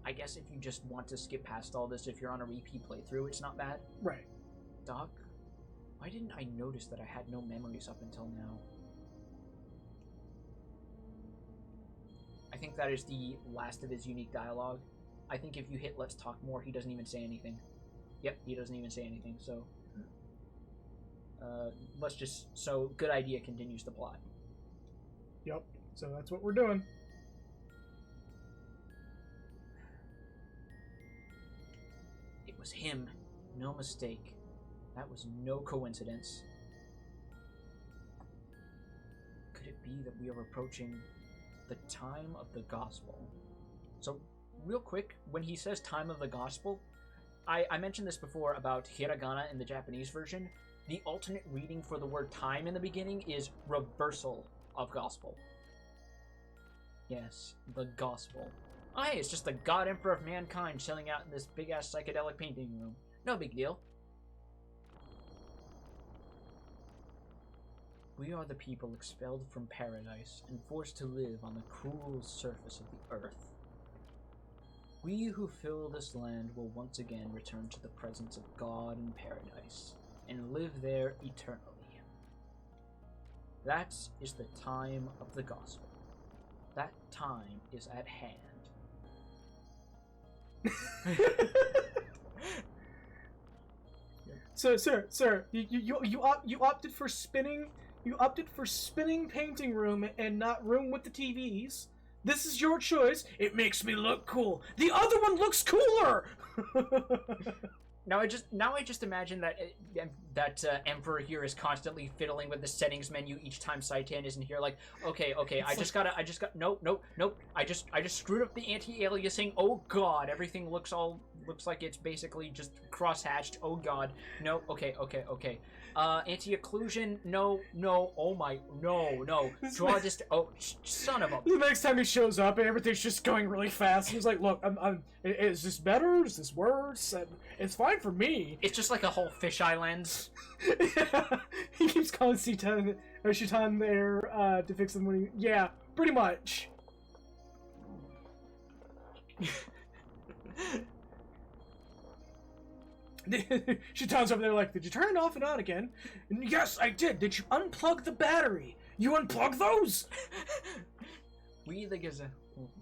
I guess if you just want to skip past all this, if you're on a repeat playthrough, it's not bad. Right. Doc, why didn't I notice that I had no memories up until now? I think that is the last of his unique dialogue. I think if you hit let's talk more, he doesn't even say anything. Yep, he doesn't even say anything, so... let's just... So, good idea continues the plot. Yep. So that's what we're doing. It was him. No mistake. That was no coincidence. Could it be that we are approaching the time of the gospel? So, real quick, when he says time of the gospel, I mentioned this before about hiragana in the Japanese version. The alternate reading for the word time in the beginning is reversal of gospel. Yes, the gospel. Oh hey, it's just the God Emperor of Mankind chilling out in this big-ass psychedelic painting room. No big deal. We are the people expelled from paradise and forced to live on the cruel surface of the earth. We who fill this land will once again return to the presence of God in paradise and live there eternally. That is the time of the gospel. That time is at hand. So, sir, you opted for spinning. You opted for spinning painting room and not room with the TVs. This is your choice. It makes me look cool. The other one looks cooler. Now I just imagine that Emperor here is constantly fiddling with the settings menu each time Saitan isn't here. Like, okay, nope. I just screwed up the anti-aliasing. Oh God, everything looks like it's basically just cross-hatched. Oh God, no. Okay. Anti-occlusion. No. Oh my, no. Draw this. Oh, son of a. The next time he shows up and everything's just going really fast, he's like, "Look, is this better? Is this worse? It's fine for me." It's just like a whole fisheye lens. Yeah. He keeps calling Shitan there to fix them when he... Yeah, pretty much. Shitan's over there like, "Did you turn it off and on again?" And yes, I did. Did you unplug the battery? You unplug those? We the Gaza.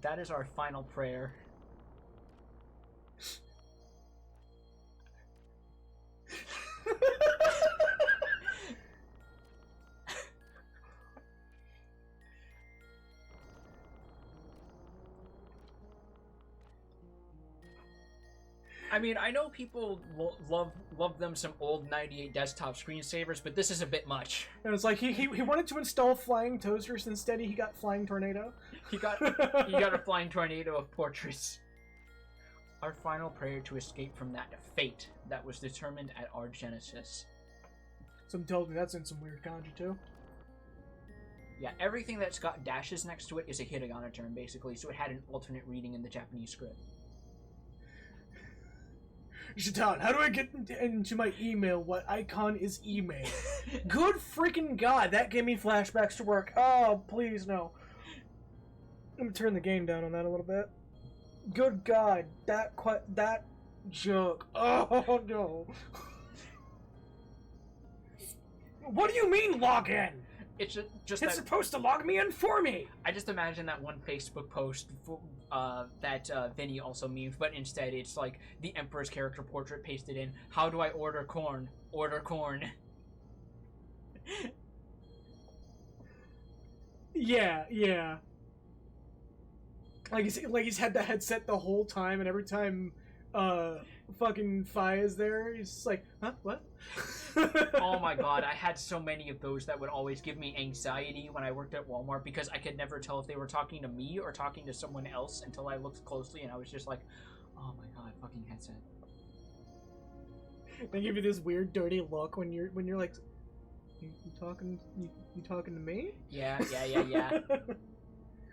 That is our final prayer. I mean, I know people love them some old 98 desktop screensavers, but this is a bit much. And it's like he wanted to install flying toasters, instead he got flying tornado. He got a flying tornado of portraits. Our final prayer to escape from that fate that was determined at our genesis. Some tells me that's in some weird kanji too. Yeah, everything that's got dashes next to it is a hiragana term, basically, so it had an alternate reading in the Japanese script. Shaitan, how do I get into my email? What icon is email? Good freaking god, that gave me flashbacks to work. Oh, please, no. Let me turn the game down on that a little bit. Good god, that joke. Oh, no. What do you mean, log in? It's just It's supposed to log me in for me! I just imagine that one Facebook post that Vinny also memed, but instead it's like the Emperor's character portrait pasted in. How do I order corn? Order corn. Yeah. Like he's had the headset the whole time, and every time fucking Fi is there, he's just like, huh? What? Oh my god, I had so many of those that would always give me anxiety when I worked at Walmart because I could never tell if they were talking to me or talking to someone else until I looked closely and I was just like, oh my god, fucking headset. They give you this weird, dirty look when you're like, you talking to me? Yeah.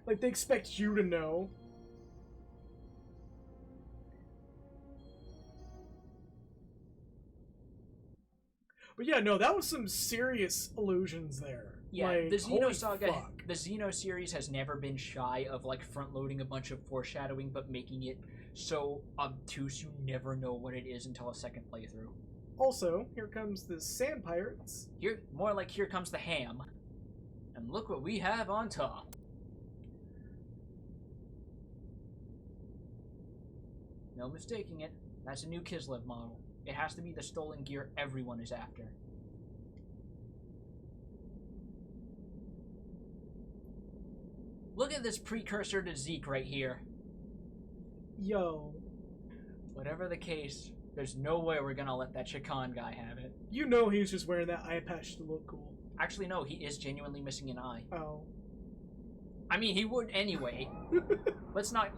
Like they expect you to know. But yeah, no, that was some serious illusions there. Yeah, like, the Xeno holy saga, fuck. the Xeno series has never been shy of like front-loading a bunch of foreshadowing, but making it so obtuse you never know what it is until a second playthrough. Also, here comes the Sand Pirates. Here, more like here comes the ham, and look what we have on top. No mistaking it. That's a new Kislev model. It has to be the stolen gear everyone is after. Look at this precursor to Zeke right here. Yo. Whatever the case, there's no way we're gonna let that Chikan guy have it. You know he's just wearing that eye patch to look cool. Actually, no, he is genuinely missing an eye. Oh. I mean, he would anyway. Let's not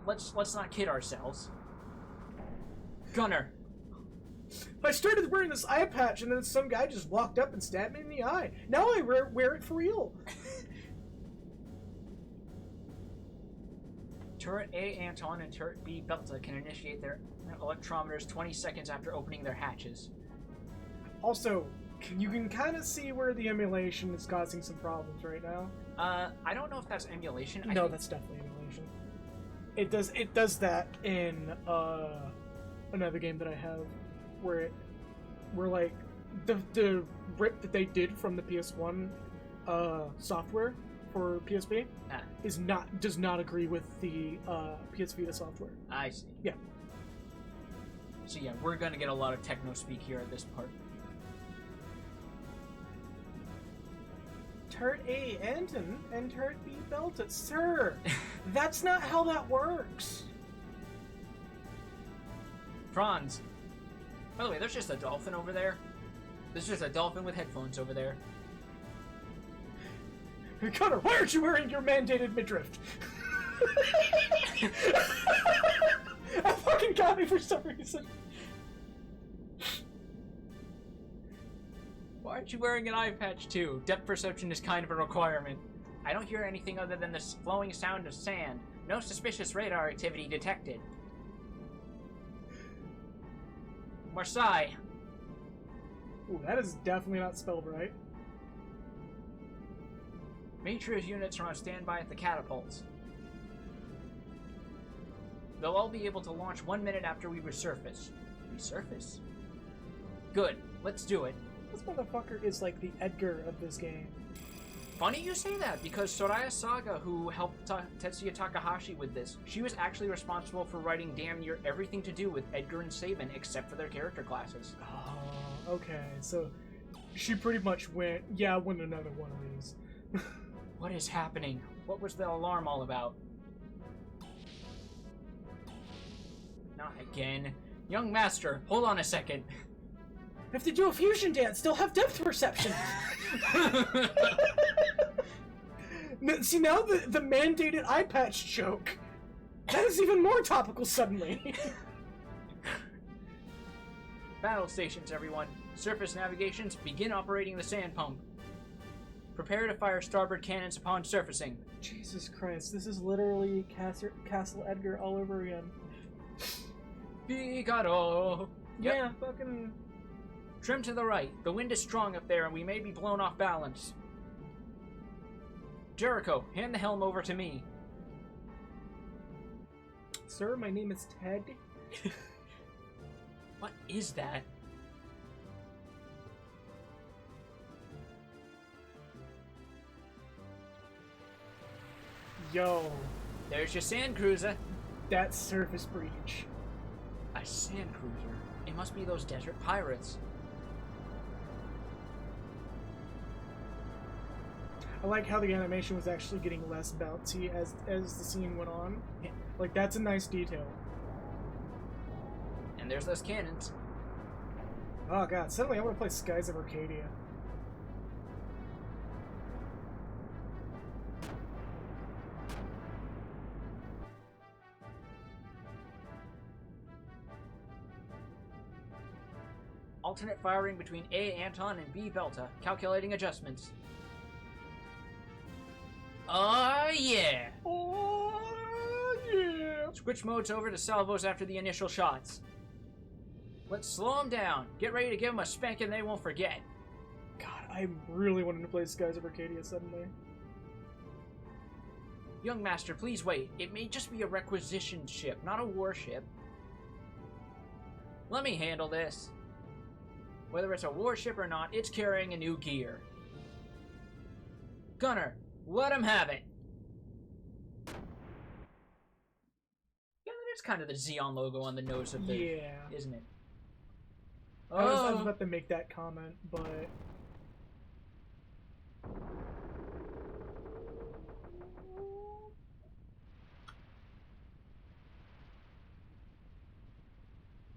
kid ourselves. Gunner. I started wearing this eye patch, and then some guy just walked up and stabbed me in the eye. Now I wear it for real. Turret A, Anton, and Turret B, Belta can initiate their electrometers 20 seconds after opening their hatches. Also, you can kind of see where the emulation is causing some problems right now. I don't know if that's emulation. No, that's definitely emulation. It does that in another game that I have, where like the rip that they did from the PS1 software for PSP does not agree with the PS Vita software. I see. Yeah. So yeah, we're gonna get a lot of techno speak here at this part. Turret A, Anton, and Turret B, Belta. Sir, that's not how that works. Franz. By the way, there's just a dolphin over there. There's just a dolphin with headphones over there. Connor, why aren't you wearing your mandated midriff? That fucking got me for some reason. Why aren't you wearing an eye patch too? Depth perception is kind of a requirement. I don't hear anything other than the flowing sound of sand. No suspicious radar activity detected. Marseille. Ooh, that is definitely not spelled right. Matria's units are on standby at the catapults. They'll all be able to launch 1 minute after we resurface. Resurface? Good, let's do it. This motherfucker is like the Edgar of this game. Funny you say that, because Soraya Saga, who helped Tetsuya Takahashi with this, she was actually responsible for writing damn near everything to do with Edgar and Sabin except for their character classes. Oh, okay. So she pretty much went, yeah, I want another one of these. What is happening? What was the alarm all about? Not again. Young master, hold on a second. If they do a fusion dance, they'll have depth perception. See, now the mandated eye patch joke. That is even more topical suddenly. Battle stations, everyone. Surface navigations, begin operating the sand pump. Prepare to fire starboard cannons upon surfacing. Jesus Christ, this is literally Castle Edgar all over again. Figaro! Yep. Yeah, fucking... Trim to the right. The wind is strong up there and we may be blown off balance. Jericho, hand the helm over to me. Sir, my name is Ted. What is that? Yo, There's your sand cruiser. that's surface breach. A sand cruiser? It must be those desert pirates. I like how the animation was actually getting less bouncy as the scene went on. Like, that's a nice detail. And there's those cannons. Oh god, suddenly I want to play Skies of Arcadia. Alternate firing between A Anton and B Belta. Calculating adjustments. Oh yeah! Oh yeah! Switch modes over to salvos after the initial shots. Let's slow them down. Get ready to give them a spanking they won't forget. God, I'm really wanting to play Skies of Arcadia suddenly. Young master, please wait. It may just be a requisition ship, not a warship. Let me handle this. Whether it's a warship or not, it's carrying a new gear. Gunner, let him have it. Yeah, that is kind of the Xeon logo on the nose of the... Yeah. Isn't it? I was about to make that comment, but...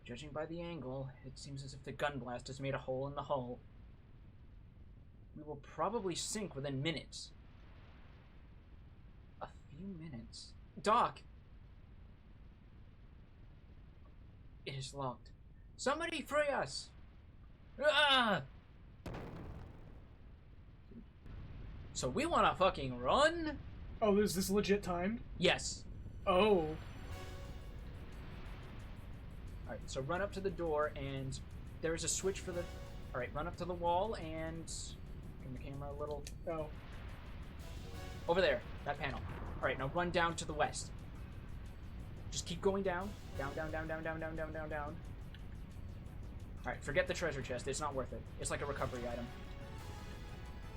Judging by the angle, it seems as if the gun blast has made a hole in the hull. We will probably sink within minutes. A few minutes. Doc! It is locked. Somebody free us! Ah! So we wanna fucking run? Oh, is this legit timed? Yes. Oh. Alright, so run up to the door, and there is a switch for the... Alright, run up to the wall, and... Give the camera a little... Oh. Over there, that panel. Alright, now run down to the west. Just keep going down. Down, down, down, down, down, down, down, down, down. Alright, forget the treasure chest. It's not worth it. It's like a recovery item.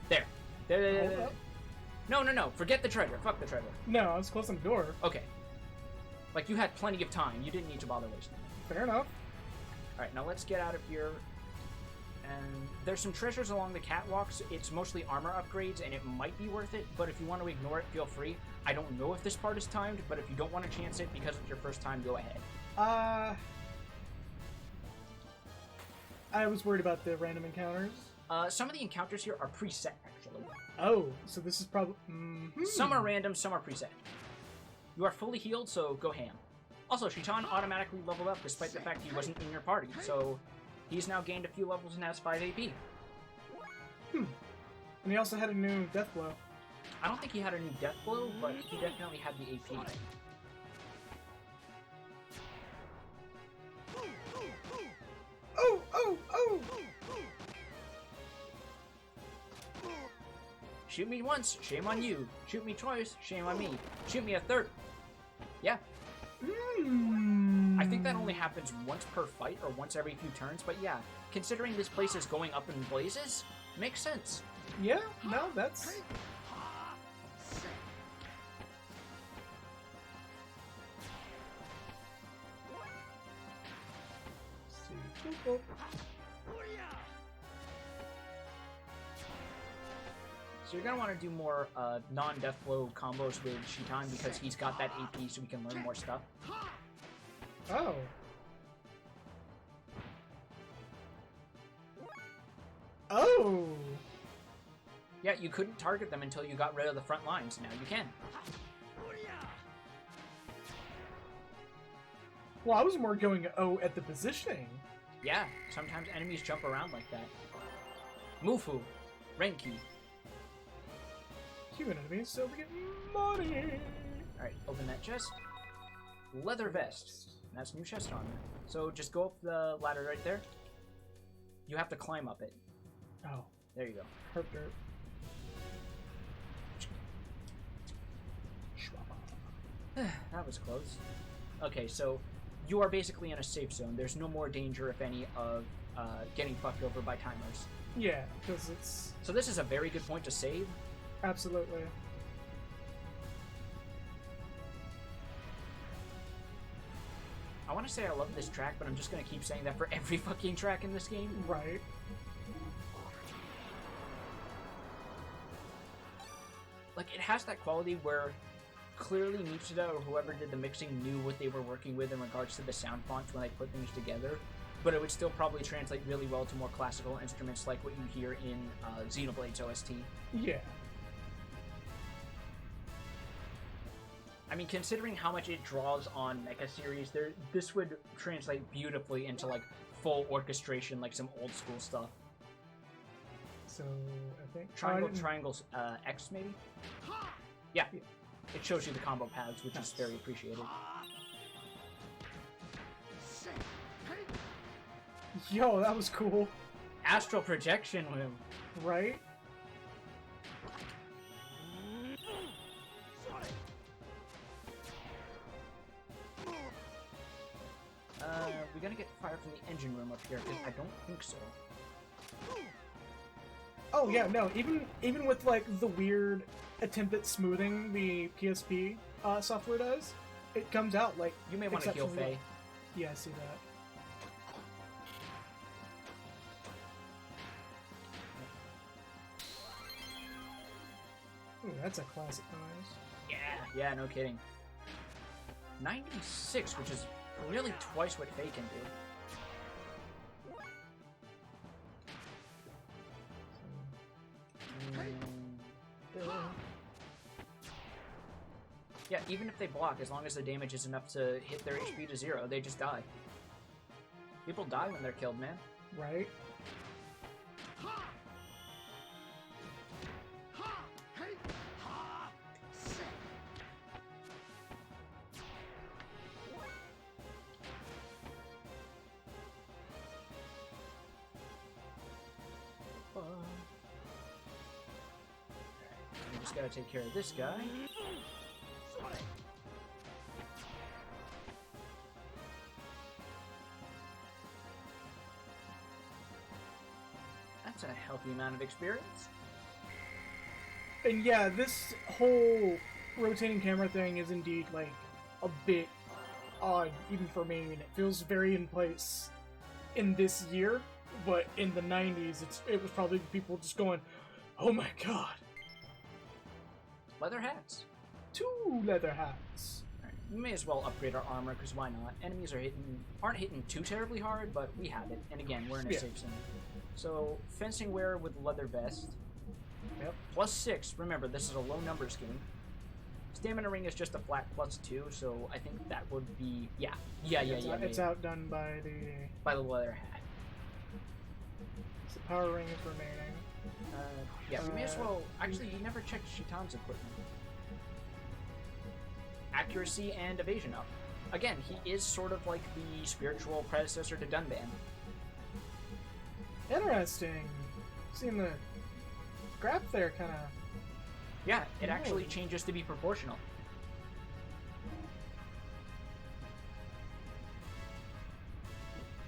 There. There. Hold up. No. Forget the treasure. Fuck the treasure. No, I was close on the door. Okay. Like, you had plenty of time. You didn't need to bother wasting it. Fair enough. Alright, now let's get out of here. And there's some treasures along the catwalks. It's mostly armor upgrades, and it might be worth it, but if you want to ignore it, feel free. I don't know if this part is timed, but if you don't want to chance it because it's your first time, go ahead. I was worried about the random encounters. Some of the encounters here are preset, actually. Oh, so this is probably... Some are random, some are preset. You are fully healed, so go ham. Also, Shitan automatically leveled up despite the fact he wasn't in your party, so he's now gained a few levels and has 5 AP. And he also had a new death blow. I don't think he had a new death blow, but he definitely had the AP. Oh! Shoot me once, shame on you. Shoot me twice, shame on me. Shoot me a third. Yeah. I think that only happens once per fight or once every few turns, but yeah, considering this place is going up in blazes, makes sense. Yeah, no, that's... See. So you're going to want to do more non-death blow combos with Shitan because he's got that AP so we can learn more stuff. Oh. Oh! Yeah, you couldn't target them until you got rid of the front lines. Now you can. Well, I was more going O at the positioning. Yeah, sometimes enemies jump around like that. Mufu. Renki. Human enemies, so we get money! Alright, open that chest. Leather vest. That's new chest armor. So just go up the ladder right there. You have to climb up it. Oh. There you go. Herp dirt. That was close. Okay, so you are basically in a safe zone. There's no more danger, if any, of getting fucked over by timers. Yeah, because it's... So this is a very good point to save. Absolutely. I want to say I love this track, but I'm just going to keep saying that for every fucking track in this game. Right. Like, it has that quality where clearly Mitsuda or whoever did the mixing knew what they were working with in regards to the sound fonts when they put things together, but it would still probably translate really well to more classical instruments like what you hear in Xenoblades OST. Yeah. I mean, considering how much it draws on Mecha series, this would translate beautifully into, like, full orchestration, like some old school stuff. So, I think... Triangles, X, maybe? Yeah. It shows you the combo paths, which is very appreciated. Yo, that was cool. Astral projection with him. Right? We're gonna get fire from the engine room up here, because I don't think so. Oh yeah, no, even with like the weird attempt at smoothing the PSP software does, it comes out like You may want to heal exceptionally Faye. well. Yeah, I see that. Ooh, that's a classic noise. Yeah, no kidding. 96, which is nearly twice what Faye can do. Yeah, even if they block, as long as the damage is enough to hit their HP to 0, they just die. People die when they're killed, man. Right? We just gotta take care of this guy. That's a healthy amount of experience. And yeah, this whole rotating camera thing is indeed like a bit odd, even for me, and it feels very in place in this year. But in the 90s, it was probably people just going, "Oh my god!" Leather hats. 2 leather hats. Alright, we may as well upgrade our armor, because why not? Enemies aren't hitting too terribly hard, but we have it. And again, we're in a safe zone. So, fencing wear with leather vest. Yep. +6. Remember, this is a low numbers game. Stamina ring is just a flat +2, so I think that would be... Yeah. It's outdone by by the leather hat. the power ring is remaining. Yeah, we may as well... Actually, you never checked Shitan's equipment. Accuracy and evasion up. Again, he is sort of like the spiritual predecessor to Dunban. Interesting. Seeing the graph there, kind of. Yeah, it actually changes to be proportional.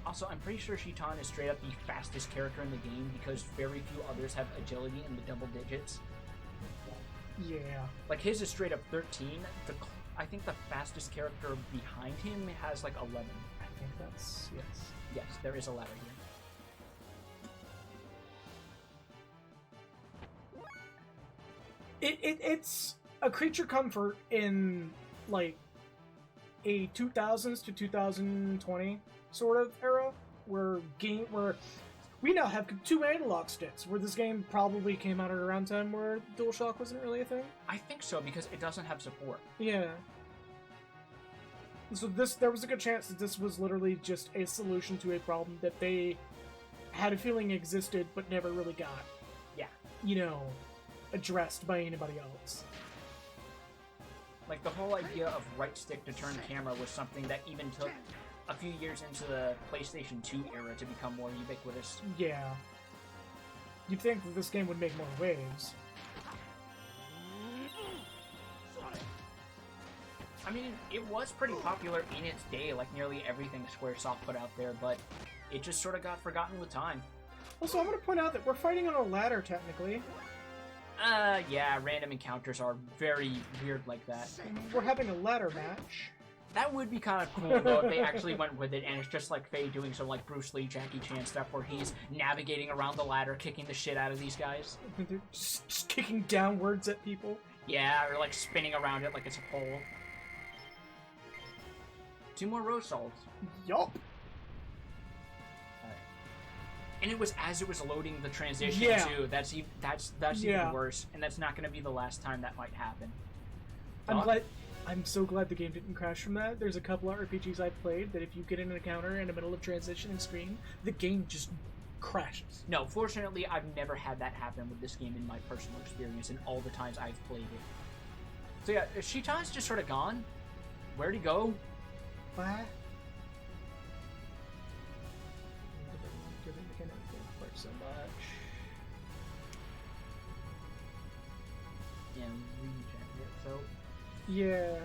Also, I'm pretty sure Shitan is straight up the fastest character in the game because very few others have agility in the double digits. Yeah. Like, his is straight up 13. I think the fastest character behind him has like 11. I think that's yes. Yes, there is a ladder here. It's a creature comfort in like a 2000s to 2020 sort of era where we now have 2 analog sticks, where this game probably came out at around time where DualShock wasn't really a thing. I think so, because it doesn't have support. Yeah. So there was a good chance that this was literally just a solution to a problem that they had a feeling existed, but never really got, addressed by anybody else. Like, the whole idea of right stick to turn camera was something that even took a few years into the PlayStation 2 era to become more ubiquitous. Yeah. You'd think that this game would make more waves. I mean, it was pretty popular in its day, like nearly everything Squaresoft put out there, but it just sort of got forgotten with time. Also, I'm going to point out that we're fighting on a ladder, technically. Yeah, random encounters are very weird like that. We're having a ladder match. That would be kind of cool, though, if they actually went with it, and it's just like Faye doing some, like, Bruce Lee, Jackie Chan stuff, where he's navigating around the ladder, kicking the shit out of these guys. just kicking downwards at people. Yeah, or, like, spinning around it like it's a pole. 2 more road solves. Yup. And it was as it was loading the transition, too. That's even worse, and that's not going to be the last time that might happen. I'm so glad the game didn't crash from that. There's a couple of RPGs I've played that if you get in an encounter in the middle of transitioning screen, the game just crashes. No, fortunately, I've never had that happen with this game in my personal experience and all the times I've played it. So yeah, Shitan's just sort of gone. Where'd he go? What? So much. Yeah, recheck it, so... Yeah,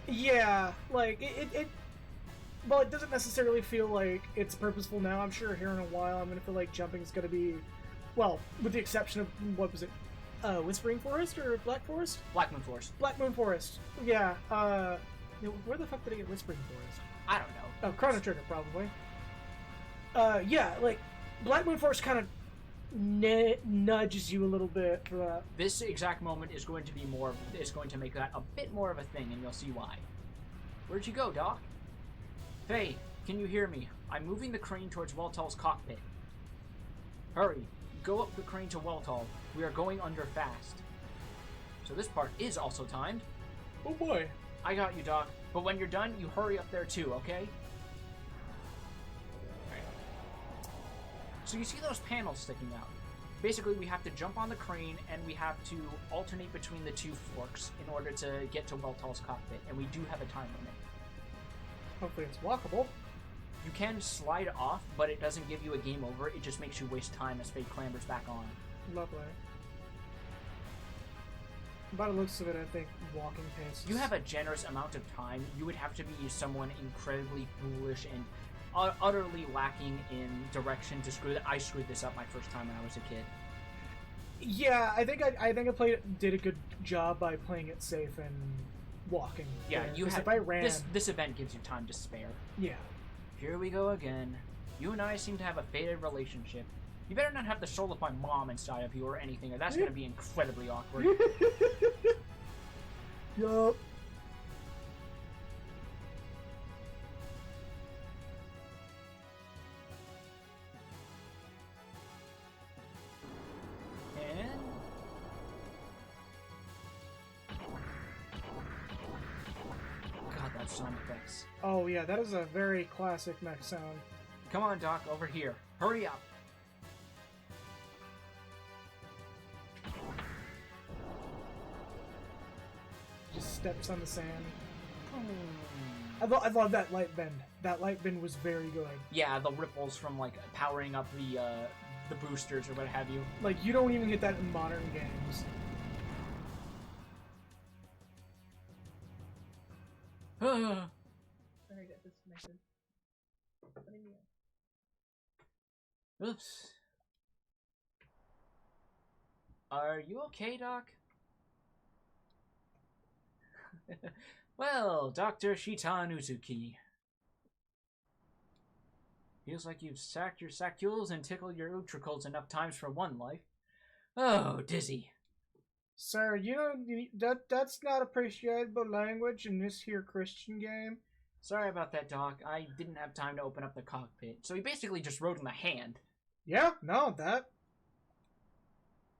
yeah, like, well, it doesn't necessarily feel like it's purposeful now. I'm sure here in a while I'm gonna feel like jumping is gonna be, well, with the exception of, what was it, Whispering Forest or Black Forest? Black Moon Forest. Black Moon Forest, yeah, where the fuck did I get Whispering Forest? I don't know. Oh, Chrono Trigger, probably. Yeah, like, Black Moon Forest kind of nudges you a little bit for that. This exact moment is going to be going to make that a bit more of a thing, and you'll see why. Where'd you go, Doc? Faye, can you hear me? I'm moving the crane towards Weltall's cockpit. Hurry, go up the crane to Weltall. We are going under fast. So this part is also timed. Oh boy. I got you, Doc. But when you're done, you hurry up there too, okay? So you see those panels sticking out. Basically, we have to jump on the crane, and we have to alternate between the 2 forks in order to get to Weltall's cockpit, and we do have a time limit. Hopefully it's walkable. You can slide off, but it doesn't give you a game over. It just makes you waste time as Faye clambers back on. Lovely. By the looks of it, I think walking pace. You have a generous amount of time. You would have to be someone incredibly foolish and utterly lacking in direction to screw that. I screwed this up my first time when I was a kid. Yeah, I think I did a good job by playing it safe and walking. Yeah, there. you have. If I ran, this event gives you time to spare. Yeah. Here we go again. You and I seem to have a faded relationship. You better not have the soul of my mom inside of you or anything, or that's going to be incredibly awkward. Yup. And... God, that sound effects. Oh yeah, that is a very classic mech sound. Come on, Doc, over here. Hurry up. Just steps on the sand. I love that light bend. That light bend was very good. Yeah, the ripples from like powering up the boosters or what have you. Like you don't even get that in modern games. Oops. Are you okay, Doc? Well, Dr. Shitan Uzuki. Feels like you've sacked your saccules and tickled your utricles enough times for one life. Oh, dizzy. Sir, you know, that's not appreciable language in this here Christian game. Sorry about that, Doc. I didn't have time to open up the cockpit. So he basically just wrote in the hand. Yeah, no, that...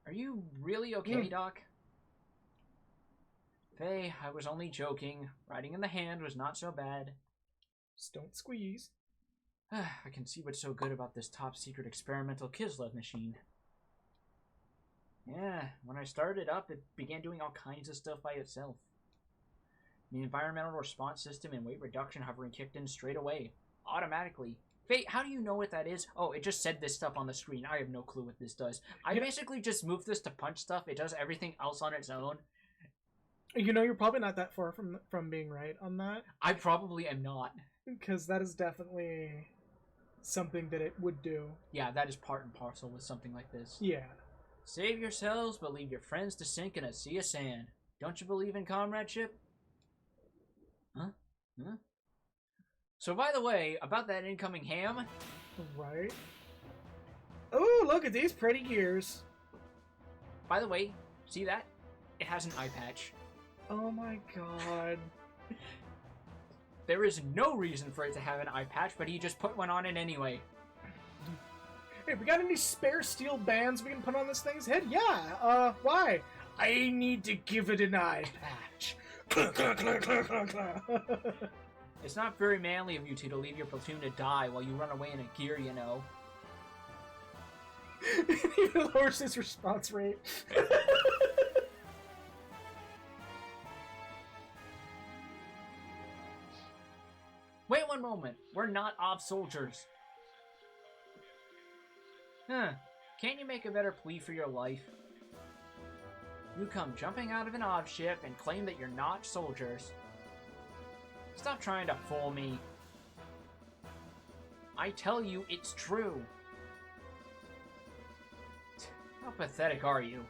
Are you really okay, Doc? Faye, I was only joking. Writing in the hand was not so bad. Just don't squeeze. I can see what's so good about this top-secret experimental Kislev machine. Yeah, when I started it up, it began doing all kinds of stuff by itself. The environmental response system and weight reduction hovering kicked in straight away, automatically. Faye, how do you know what that is? Oh, it just said this stuff on the screen. I have no clue what this does. I basically just move this to punch stuff. It does everything else on its own. You know, you're probably not that far from being right on that. I probably am not. Because that is definitely something that it would do. Yeah, that is part and parcel with something like this. Yeah. Save yourselves, but leave your friends to sink in a sea of sand. Don't you believe in comradeship? Huh? Huh? So, by the way, about that incoming ham... Right. Oh, look at these pretty gears. By the way, see that? It has an eye patch. Oh my god. There is no reason for it to have an eye patch, but he just put one on it anyway. Hey, we got any spare steel bands we can put on this thing's head? Yeah, why? I need to give it an eye patch. It's not very manly of you two to leave your platoon to die while you run away in a gear, you know. He lowers his response rate. Wait one moment. We're not OB soldiers. Huh. Can't you make a better plea for your life? You come jumping out of an OB ship and claim that you're not soldiers. Stop trying to fool me. I tell you, it's true. How pathetic are you?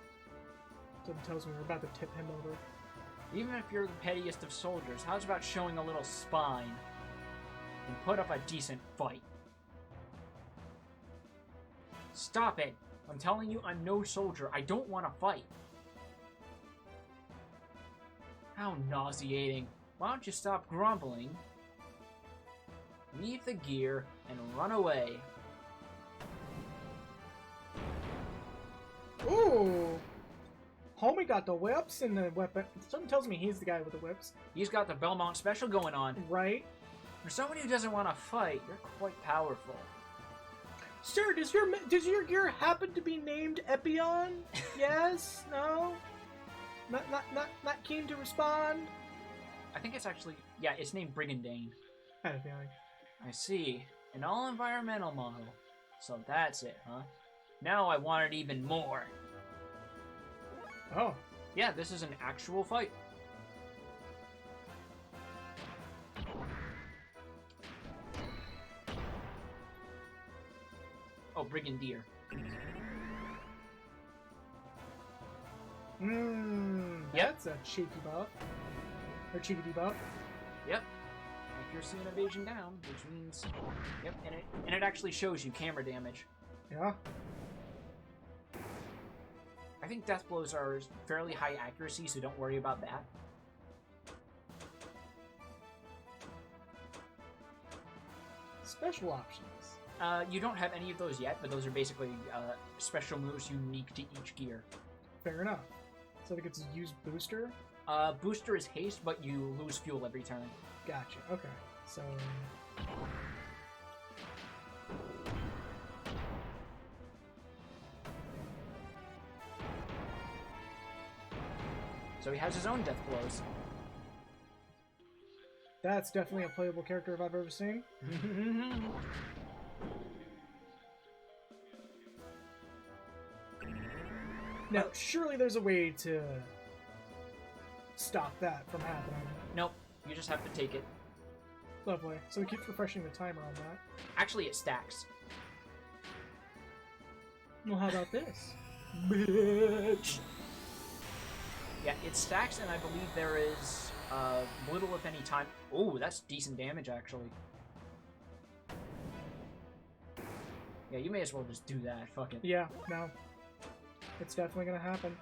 Something tells me we're about to tip him over. Even if you're the pettiest of soldiers, how's about showing a little spine? And put up a decent fight. Stop it! I'm telling you, I'm no soldier. I don't want to fight. How nauseating. Why don't you stop grumbling, leave the gear, and run away? Ooh! Homie got the whips and the weapon. Something tells me he's the guy with the whips. He's got the Belmont special going on. Right? For someone who doesn't want to fight, you're quite powerful. Sir, does your gear happen to be named Epion? Yes? No? Not keen to respond? I think it's actually... Yeah, it's named Brigandine. I had a feeling. I see. An all-environmental model. So that's it, huh? Now I want it even more. Oh. Yeah, this is an actual fight. Oh, Brigadier. That's a cheeky buff. Or cheeky debuff. Yep. Accuracy and evasion down, which means... Yep, and it actually shows you camera damage. Yeah. I think death blows are fairly high accuracy, so don't worry about that. Special options. You don't have any of those yet, but those are basically special moves unique to each gear. Fair enough. So they get to use booster? Booster is haste, but you lose fuel every turn. Gotcha. Okay. So... So he has his own death blows. That's definitely a playable character if I've ever seen. Now, surely there's a way to stop that from happening. Nope, you just have to take it. Lovely. So it keeps refreshing the timer on that. Actually, it stacks. Well, how about this? Bitch! Yeah, it stacks, and I believe there is little, if any, time... Oh, that's decent damage, actually. Yeah, you may as well just do that. Fuck it. Yeah, no. It's definitely gonna happen.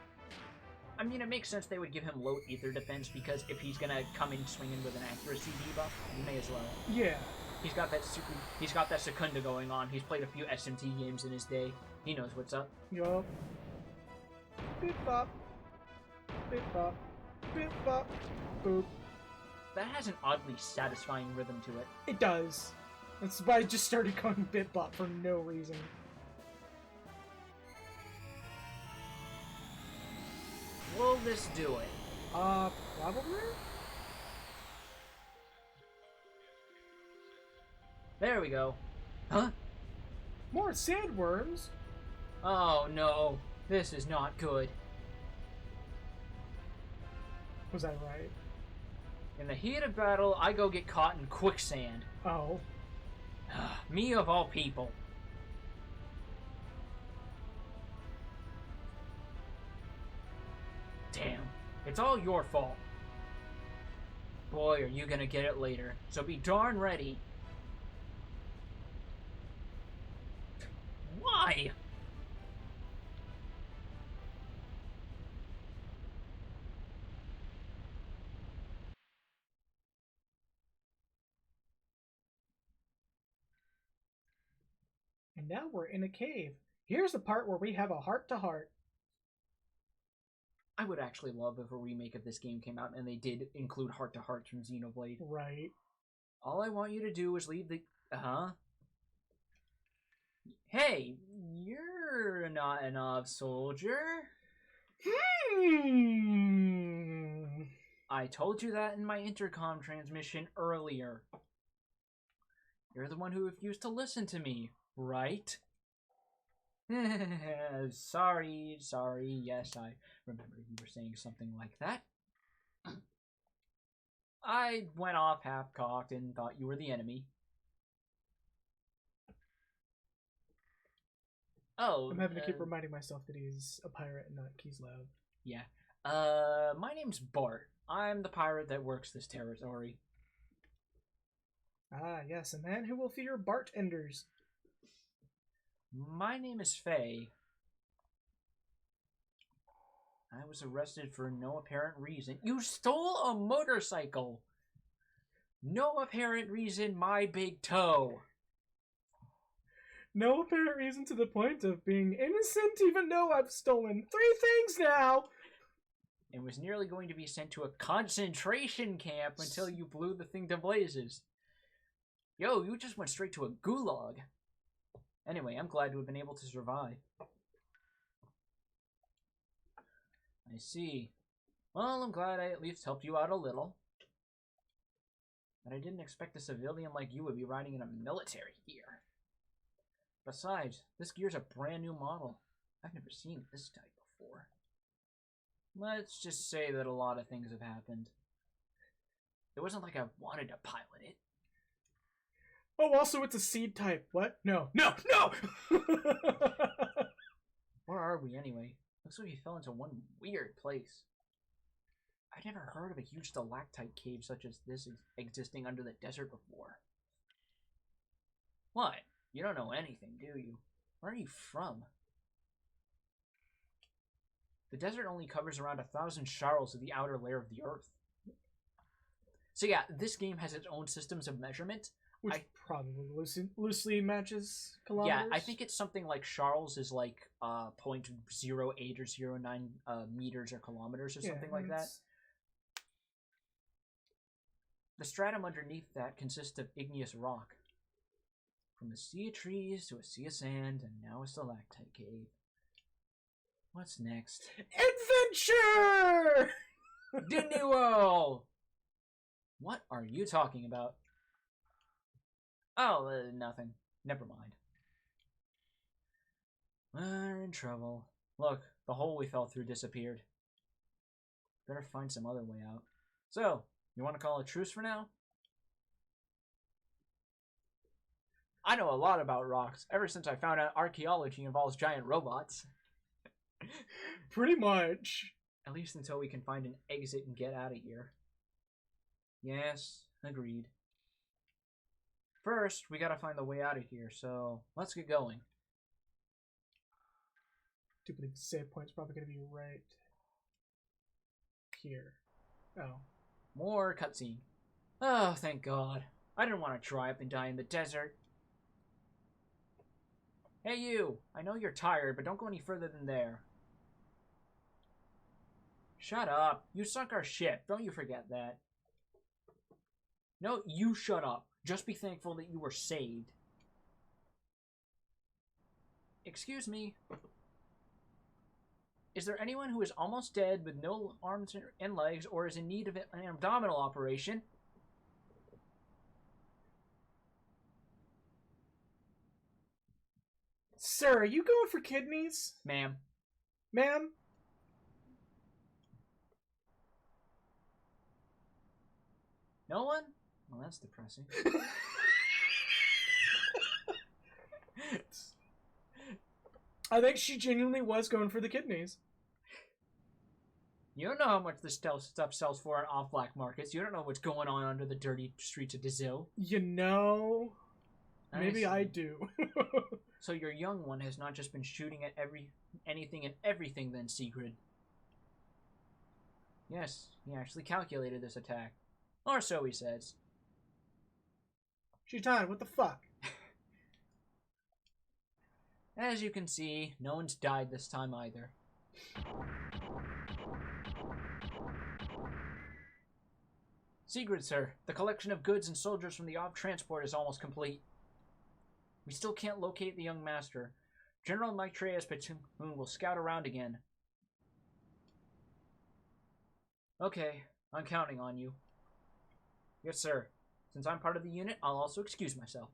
I mean, it makes sense they would give him low ether defense because if he's gonna come in swinging with an accuracy debuff, he may as well. Yeah. He's got that Secunda going on. He's played a few SMT games in his day. He knows what's up. Yup. Bip bop. Bip bop. Bip bop. Boop. That has an oddly satisfying rhythm to it. It does. That's why I just started calling Bip bop for no reason. Will this do it? Probably? There we go. Huh? More sandworms? Oh no, this is not good. Was I right? In the heat of battle, I go get caught in quicksand. Oh. Me of all people. Damn, it's all your fault. Boy, are you gonna get it later, so be darn ready. Why? And now we're in a cave. Here's the part where we have a heart-to-heart. I would actually love if a remake of this game came out and they did include heart-to-hearts from Xenoblade. Right. All I want you to do is leave the... Hey, you're not an off soldier. I told you that in my intercom transmission earlier. You're the one who refused to listen to me, right? Sorry, yes, I remember you were saying something like that. I went off half-cocked and thought you were the enemy. Oh, I'm having to keep reminding myself that he's a pirate and not Kislev. Yeah. My name's Bart. I'm the pirate that works this territory. Ah, yes, a man who will fear bartenders. My name is Faye. I was arrested for no apparent reason. You stole a motorcycle! No apparent reason, my big toe. No apparent reason to the point of being innocent, even though I've stolen 3 things now! And was nearly going to be sent to a concentration camp until you blew the thing to blazes. Yo, you just went straight to a gulag. Anyway, I'm glad to have been able to survive. I see. Well, I'm glad I at least helped you out a little. But I didn't expect a civilian like you would be riding in a military gear. Besides, this gear's a brand new model. I've never seen this type before. Let's just say that a lot of things have happened. It wasn't like I wanted to pilot it. Oh, also it's a seed type. What? No. No! No! Where are we anyway? Looks like we fell into one weird place. I've never heard of a huge stalactite cave such as this existing under the desert before. What? You don't know anything, do you? Where are you from? The desert only covers around 1,000 sharls of the outer layer of the earth. So yeah, this game has its own systems of measurement. Which probably loosely matches kilometers. Yeah, I think it's something like Charles is like 0.08 or 0.09 meters or kilometers or something like that. The stratum underneath that consists of igneous rock. From a sea of trees to a sea of sand, and now a stalactite cave. What's next? Adventure! Denuo! What are you talking about? Oh, nothing. Never mind. We're in trouble. Look, the hole we fell through disappeared. Better find some other way out. So, you want to call a truce for now? I know a lot about rocks, ever since I found out archaeology involves giant robots. Pretty much. At least until we can find an exit and get out of here. Yes, agreed. First, we gotta find the way out of here, so let's get going. I do believe the save point's probably gonna be right here. Oh. More cutscene. Oh, thank God. I didn't want to dry up and die in the desert. Hey you, I know you're tired, but don't go any further than there. Shut up. You sunk our ship. Don't you forget that. No, you shut up. Just be thankful that you were saved. Excuse me. Is there anyone who is almost dead with no arms and legs or is in need of an abdominal operation? Sir, are you going for kidneys? Ma'am. Ma'am? No one? Well, that's depressing. I think she genuinely was going for the kidneys. You don't know how much this stuff sells for on off-black markets. You don't know what's going on under the dirty streets of Dazil. You know... Maybe I see. do. So your young one has not just been shooting at anything and everything then, Sigrid. Yes, he actually calculated this attack. Or so he says. She's tired, what the fuck? As you can see, no one's died this time either. Sigrid, sir, the collection of goods and soldiers from the off transport is almost complete. We still can't locate the young master. General Maitreya's platoon will scout around again. Okay, I'm counting on you. Yes, sir. Since I'm part of the unit, I'll also excuse myself.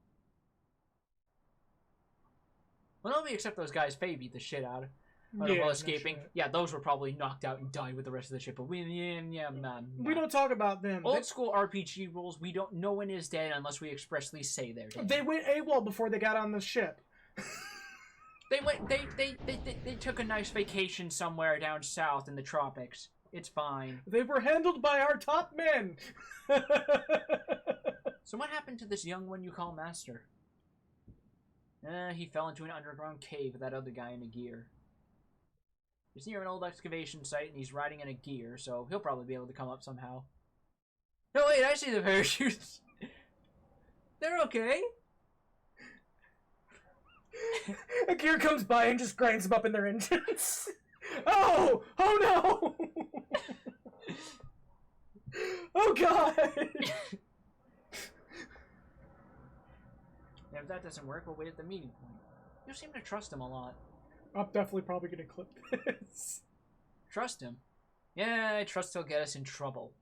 Well, nobody except those guys Faye beat the shit out of while escaping. No shit. Yeah, those were probably knocked out and died with the rest of the ship. But man. We don't talk about them. Old school RPG rules. We don't. No one is dead unless we expressly say they're dead. They went AWOL before they got on the ship. They went. They took a nice vacation somewhere down south in the tropics. It's fine. They were handled by our top men. So what happened to this young one you call master? He fell into an underground cave with that other guy in a gear. He's near an old excavation site and he's riding in a gear, so he'll probably be able to come up somehow. No, wait, I see the parachutes. They're okay. A gear comes by and just grinds them up in their engines. Oh! Oh no! Oh god! And if that doesn't work, we'll wait at the meeting point. You seem to trust him a lot. I'm definitely probably gonna clip this. Trust him? Yeah, I trust he'll get us in trouble.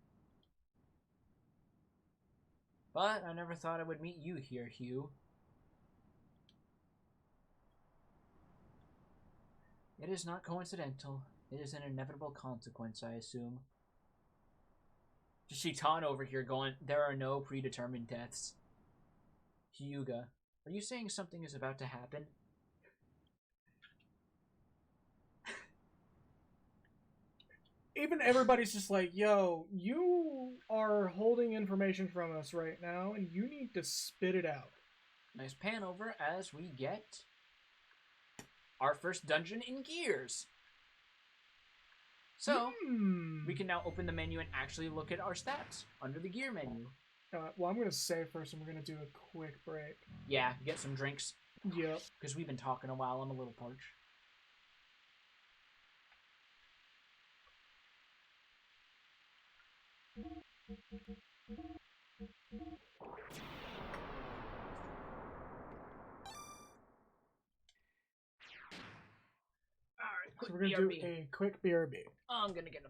But I never thought I would meet you here, Hugh. It is not coincidental. It is an inevitable consequence, I assume. Just see Tan over here going, there are no predetermined deaths. Hyuga, are you saying something is about to happen? Even everybody's just like, yo, you are holding information from us right now, and you need to spit it out. Nice pan over as we get our first dungeon in Gears. So, we can now open the menu and actually look at our stats under the gear menu. Well, I'm going to save first, and we're going to do a quick break. Yeah, get some drinks. Yep. Because we've been talking a while. I'm a little parched. Alright, So we're going to do a quick BRB. I'm gonna get a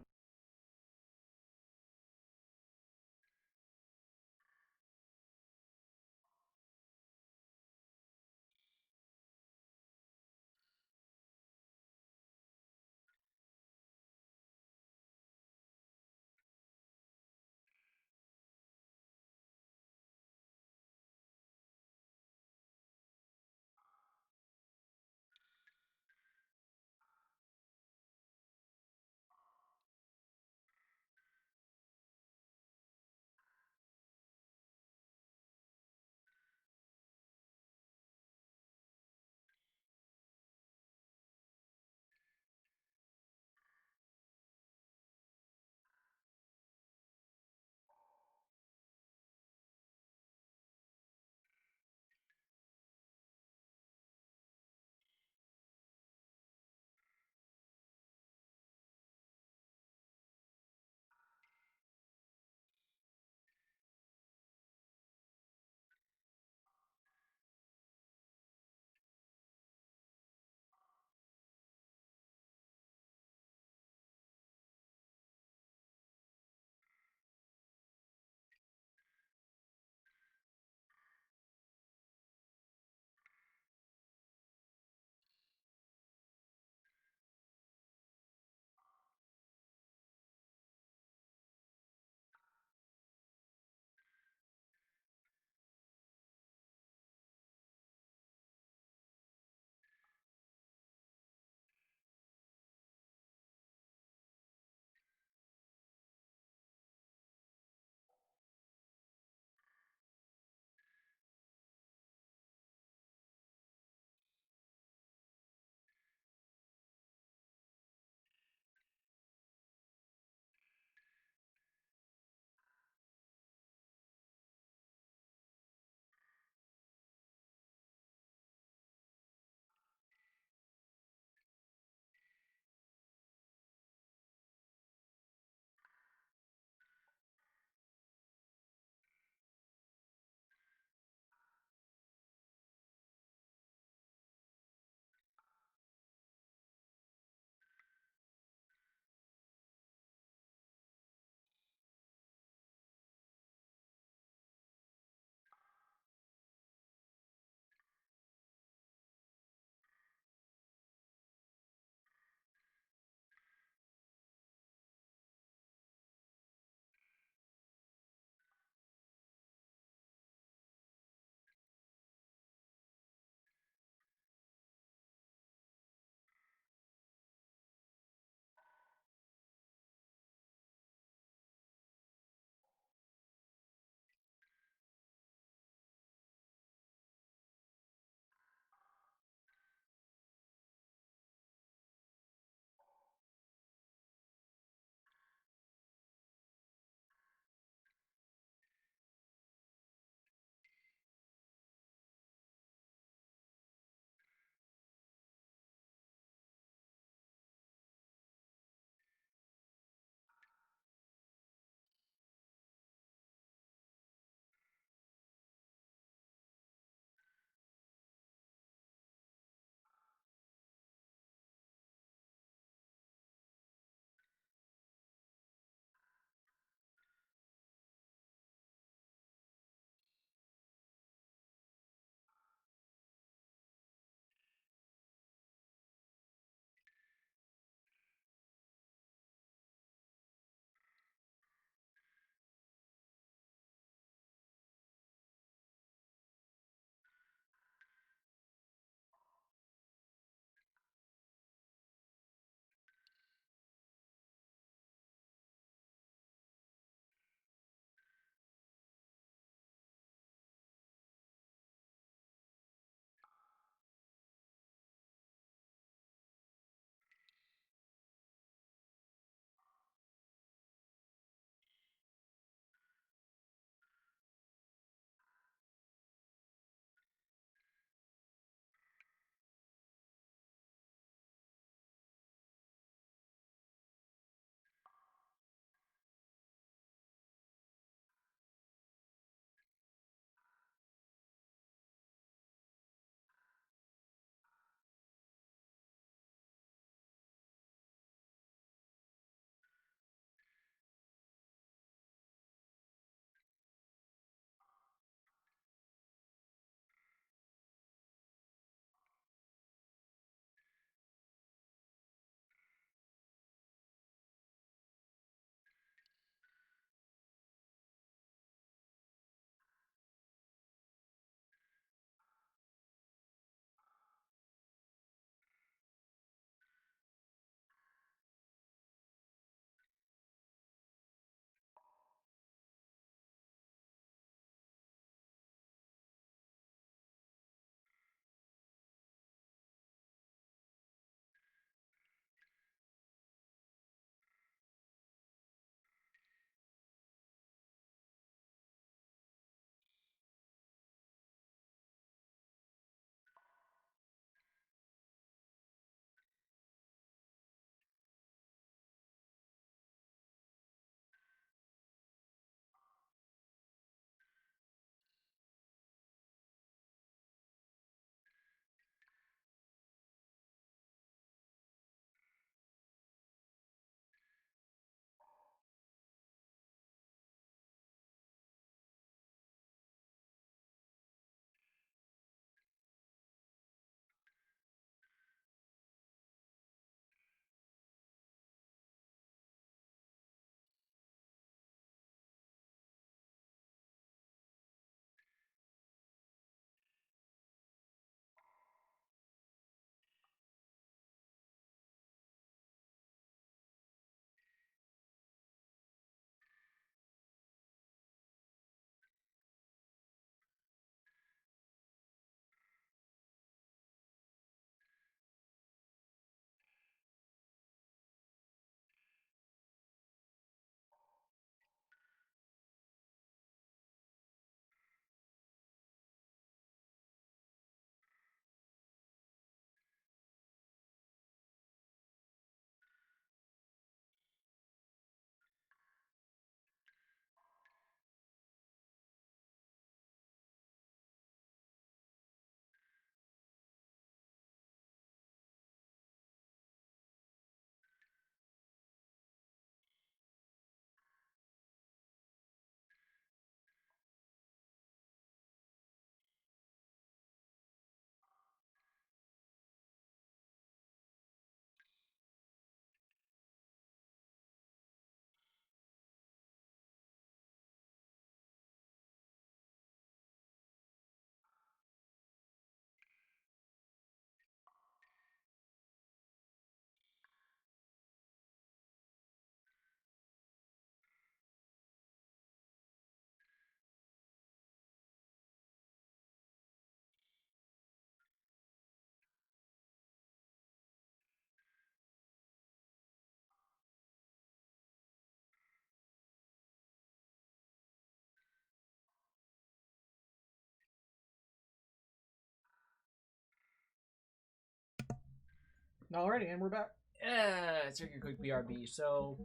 Alrighty, and we're back. It's a quick BRB. So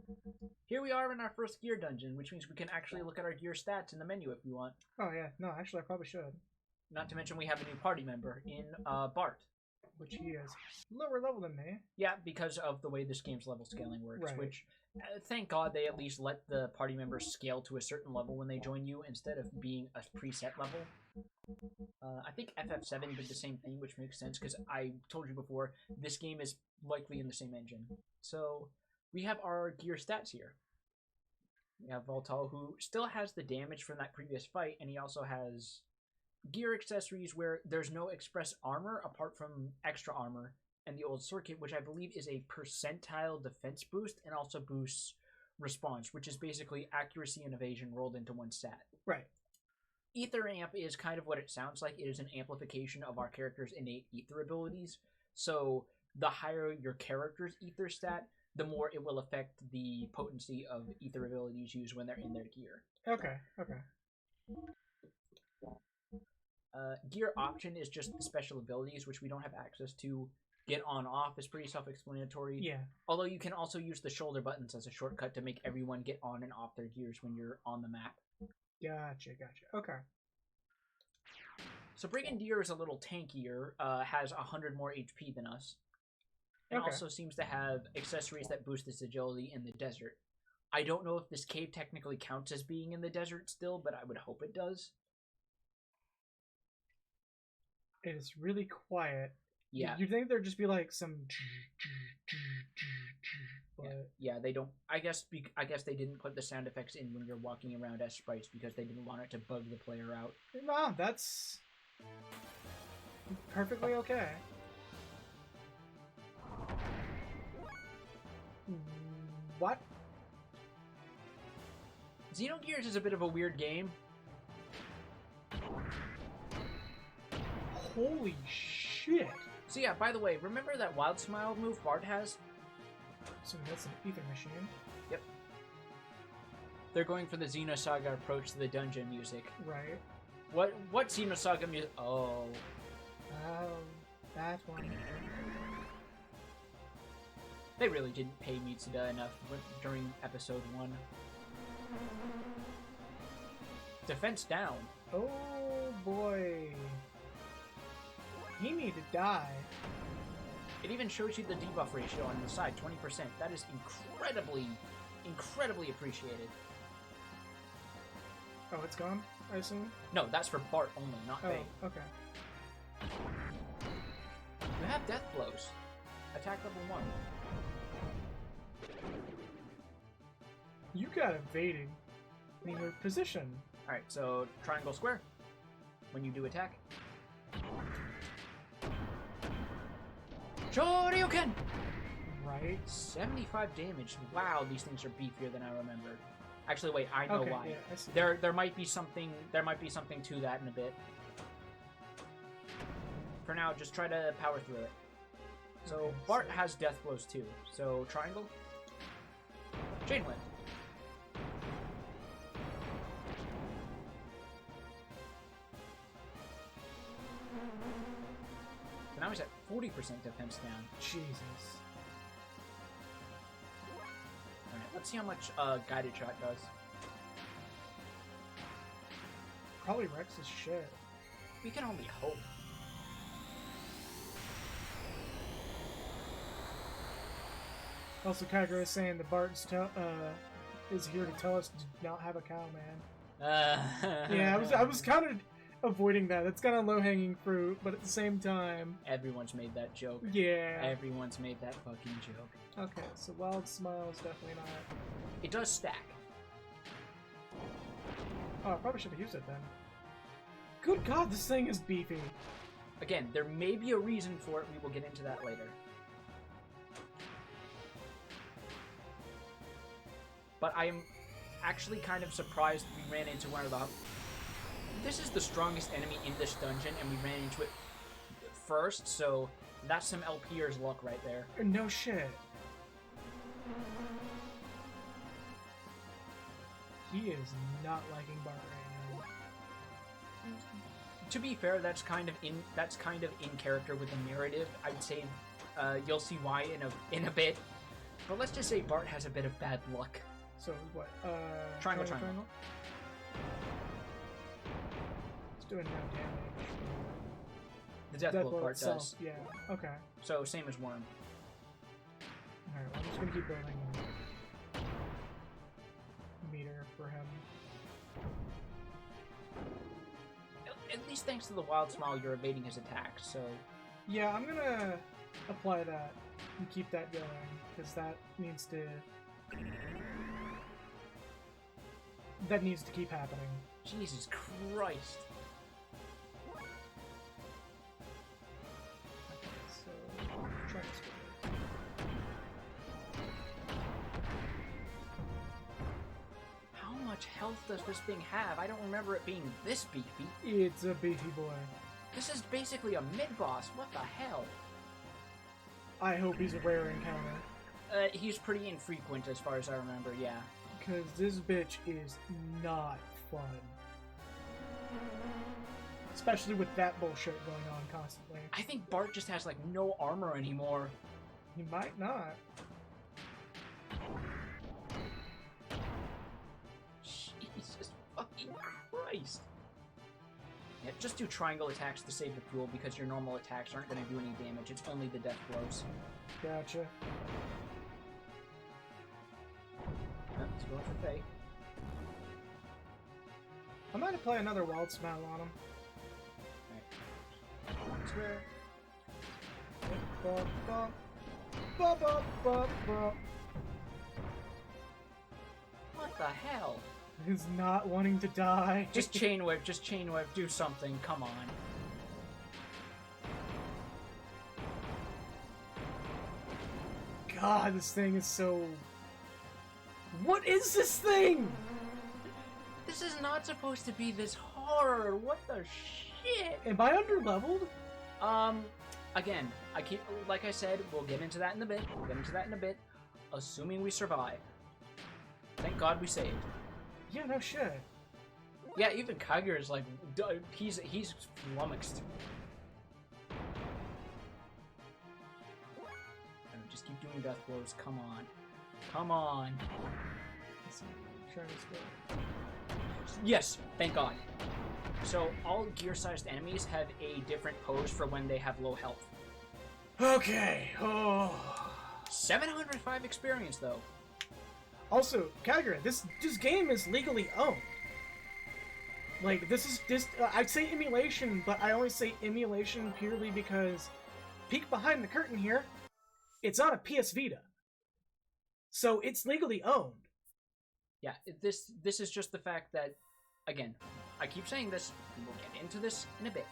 here we are in our first gear dungeon, which means we can actually look at our gear stats in the menu if we want. Oh yeah, no, actually I probably should. Not to mention we have a new party member in Bart. Which he is lower level than me. Yeah, because of the way this game's level scaling works, Right. which, thank God they at least let the party members scale to a certain level when they join you instead of being a preset level. I think FF7 did the same thing, which makes sense because I told you before, this game is likely in the same engine. So we have our gear stats here. We have Voltal, who still has the damage from that previous fight, and he also has gear accessories where there's no express armor apart from extra armor and the old circuit, which I believe is a percentile defense boost and also boosts response, which is basically accuracy and evasion rolled into one stat. Right. Ether Amp is kind of what it sounds like. It is an amplification of our character's innate ether abilities. So the higher your character's ether stat, the more it will affect the potency of ether abilities used when they're in their gear. Okay. Gear option is just the special abilities, which we don't have access to. Get on off is pretty self-explanatory. Yeah. Although you can also use the shoulder buttons as a shortcut to make everyone get on and off their gears when you're on the map. Gotcha. Okay. So Brigadier is a little tankier, has 100 more HP than us, and Okay. also seems to have accessories that boost its agility in the desert. I don't know if this cave technically counts as being in the desert still, but I would hope it does. It is really quiet. Yeah. You'd think there'd just be like some. But Yeah, they don't. I guess they didn't put the sound effects in when you're walking around as sprites because they didn't want it to bug the player out. no, that's perfectly okay. What? Xenogears is a bit of a weird game. Holy shit! So yeah, by the way, remember that Wild Smile move Bart has? So that's an ether machine. Yep. They're going for the Xenosaga approach to the dungeon music. Right. What Xenosaga music? Oh. That one. They really didn't pay Mitsuda enough during episode 1. Defense down. Oh boy. He need to die. It even shows you the debuff ratio on the side, 20%. That is incredibly appreciated. Oh, it's gone, I assume? No, that's for Bart only, not Oh, Faye. okay. You have death blows. Attack level 1. You got evading in your position. Alright, so triangle square. When you do attack. Shoryuken! Right. 75 damage. Wow, these things are beefier than I remembered. Actually, wait, I know Okay, why. yeah, I see. There might be something to that in a bit. For now, just try to power through it. So Okay, Bart so- has death blows too. So triangle. Chain whip. So now he's at 40% defense down. Jesus. Alright, let's see how much guided shot does. Probably wrecks his shit. We can only hope. Also, Kagura is saying the Bart's is here to tell us to not have a cow, man. Yeah, I was kind of avoiding that. It's kind of low-hanging fruit, but at the same time... Everyone's made that joke. Yeah. Everyone's made that fucking joke. Okay, so Wild Smile is definitely not... It does stack. Oh, I probably should have used it then. Good God, this thing is beefy. Again, there may be a reason for it. We will get into that later. But I am actually kind of surprised we ran into one of the... This is the strongest enemy in this dungeon, and we ran into it first, so that's some LPer's luck right there. No shit. He is not liking Bart right now. To be fair, that's kind of in character with the narrative. I'd say You'll see why in a bit. But let's just say Bart has a bit of bad luck. So what? Triangle. It's doing no damage. The death blow part itself, does. Yeah. Okay. So same as Worm. Alright, well, I'm just gonna keep building a meter for him. At least thanks to the Wild Smile, you're evading his attacks, so... Yeah, I'm gonna apply that and keep that going, because that needs to keep happening. Jesus Christ. So, try this one. How much health does this thing have? I don't remember it being this beefy. It's a beefy boy. This is basically a mid-boss. What the hell? I hope he's a rare encounter. He's pretty infrequent as far as I remember, yeah. Because this bitch is not fun. Especially with that bullshit going on constantly. I think Bart just has, like, no armor anymore. He might not. Jesus fucking Christ. Yeah, just do triangle attacks to save the fuel because your normal attacks aren't going to do any damage. It's only the death blows. Gotcha. Let's go for Faye. I might apply another Wild Smile on him. Right. Swear. Ba, ba, ba, ba, ba, ba. What the hell? He's not wanting to die. Just chain whip, do something, come on. God, this thing is so... What is this thing? This is not supposed to be this hard. What the shit? Am I underleveled? Again, like I said, we'll get into that in a bit. Assuming we survive. Thank God we saved. Yeah, no shit. Yeah, even Kaiger is like, he's flummoxed. Just keep doing death blows. Come on. Let's see, try this one. Yes, thank God. So all gear-sized enemies have a different pose for when they have low health. Okay. Oh. 705 experience though. Also, Kagura, this game is legally owned. Like, I'd say emulation, but I only say emulation purely because, peek behind the curtain here, it's on a PS Vita. So it's legally owned. Yeah, this is just the fact that, again, I keep saying this, we'll get into this in a bit.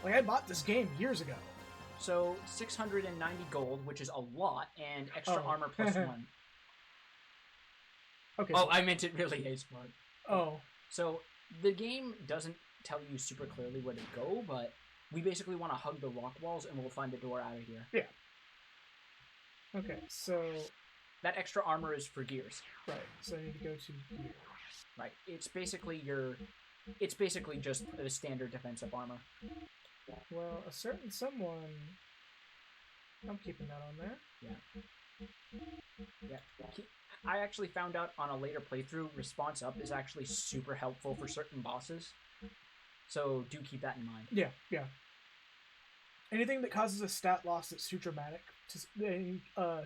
Like, I bought this game years ago. So, 690 gold, which is a lot, and extra armor plus 1. Okay. Oh, I meant it really A-smart. Oh. So, the game doesn't tell you super clearly where to go, but we basically want to hug the rock walls and we'll find the door out of here. Yeah. Okay, so... That extra armor is for gears. Right, so I need to go to gears. Right, it's basically just a standard defensive armor. Well, a certain someone... I'm keeping that on there. Yeah. I actually found out on a later playthrough, response up is actually super helpful for certain bosses. So do keep that in mind. Yeah. Anything that causes a stat loss that's too dramatic to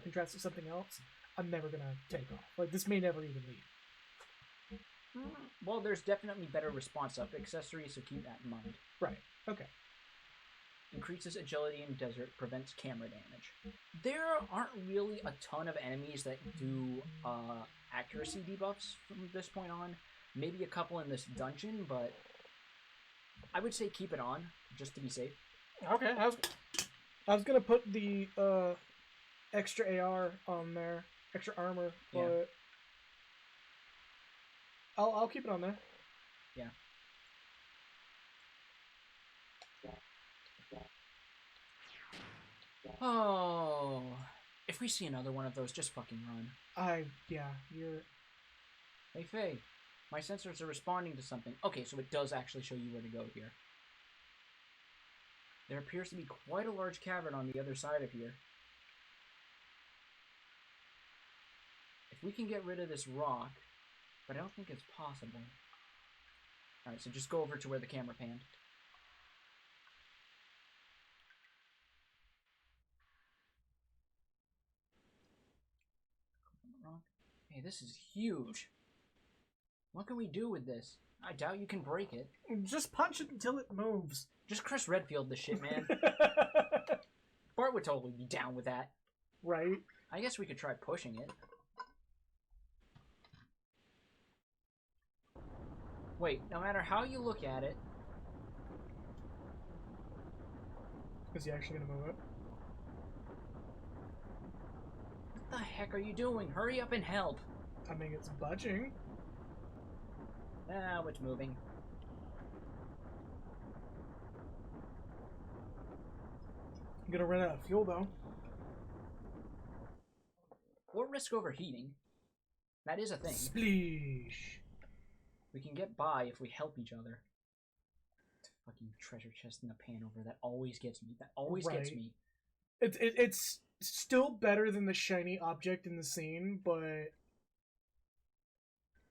contrast to something else, I'm never gonna take off. Like, this may never even leave. Well, there's definitely better response up accessories, so keep that in mind. Right, okay. Increases agility in desert, prevents camera damage. There aren't really a ton of enemies that do accuracy debuffs from this point on. Maybe a couple in this dungeon, but I would say keep it on, just to be safe. Okay, I was gonna put the extra AR on there, extra armor, but Yeah. I'll keep it on there. Yeah. Oh, if we see another one of those, just fucking run. You're... Hey, Faye, my sensors are responding to something. Okay, so it does actually show you where to go here. There appears to be quite a large cavern on the other side of here. If we can get rid of this rock, but I don't think it's possible. Alright, so just go over to where the camera panned. Hey, this is huge. What can we do with this? I doubt you can break it. Just punch it until it moves. Just Chris Redfield this shit, man. Bart would totally be down with that. Right? I guess we could try pushing it. Wait, no matter how you look at it... Is he actually gonna move it? What the heck are you doing? Hurry up and help. I mean, it's budging. Now it's moving. I'm gonna run out of fuel, though. Or risk overheating. That is a thing. Spleesh. We can get by if we help each other. Fucking treasure chest in the pan over. That always gets me. That always gets me. It's still better than the shiny object in the scene, but...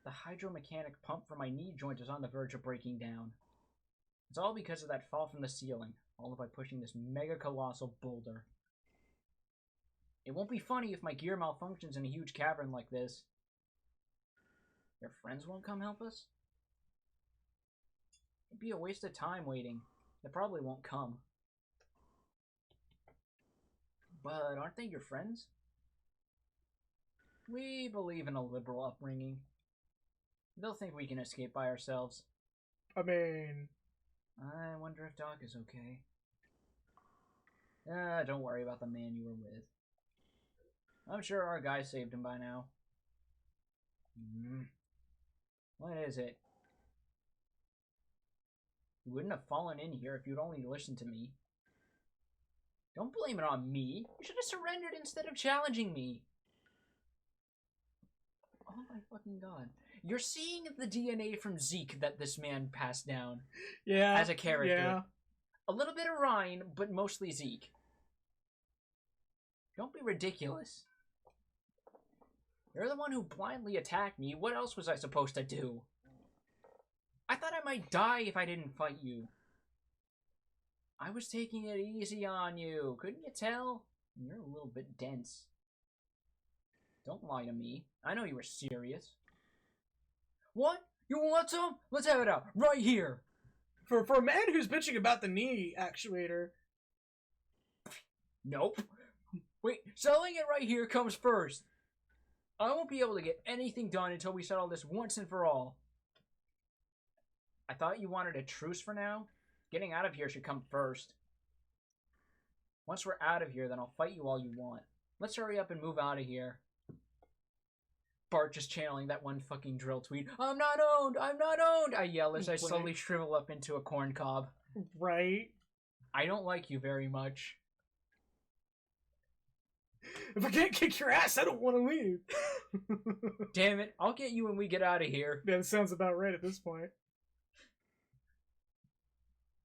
The hydromechanic pump for my knee joint is on the verge of breaking down. It's all because of that fall from the ceiling, all by pushing this mega colossal boulder. It won't be funny if my gear malfunctions in a huge cavern like this. Your friends won't come help us? It'd be a waste of time waiting. They probably won't come. But aren't they your friends? We believe in a liberal upbringing. They'll think we can escape by ourselves. I mean... I wonder if Doc is okay. Don't worry about the man you were with. I'm sure our guy saved him by now. What is it? You wouldn't have fallen in here if you'd only listened to me. Don't blame it on me. You should have surrendered instead of challenging me. Oh my fucking god. You're seeing the DNA from Zeke that this man passed down. Yeah. As a character. Yeah. A little bit of Ryan, but mostly Zeke. Don't be ridiculous. You're the one who blindly attacked me. What else was I supposed to do? I thought I might die if I didn't fight you. I was taking it easy on you. Couldn't you tell? You're a little bit dense. Don't lie to me. I know you were serious. What? You want some? Let's have it out. Right here. For a man who's bitching about the knee actuator. Nope. Wait, selling it right here comes first. I won't be able to get anything done until we settle this once and for all. I thought you wanted a truce for now? Getting out of here should come first. Once we're out of here, then I'll fight you all you want. Let's hurry up and move out of here. Bart just channeling that one fucking drill tweet. I'm not owned! I'm not owned! I yell as I slowly shrivel up into a corn cob. Right? I don't like you very much. If I can't kick your ass, I don't want to leave. Damn it, I'll get you when we get out of here. Yeah, that sounds about right at this point.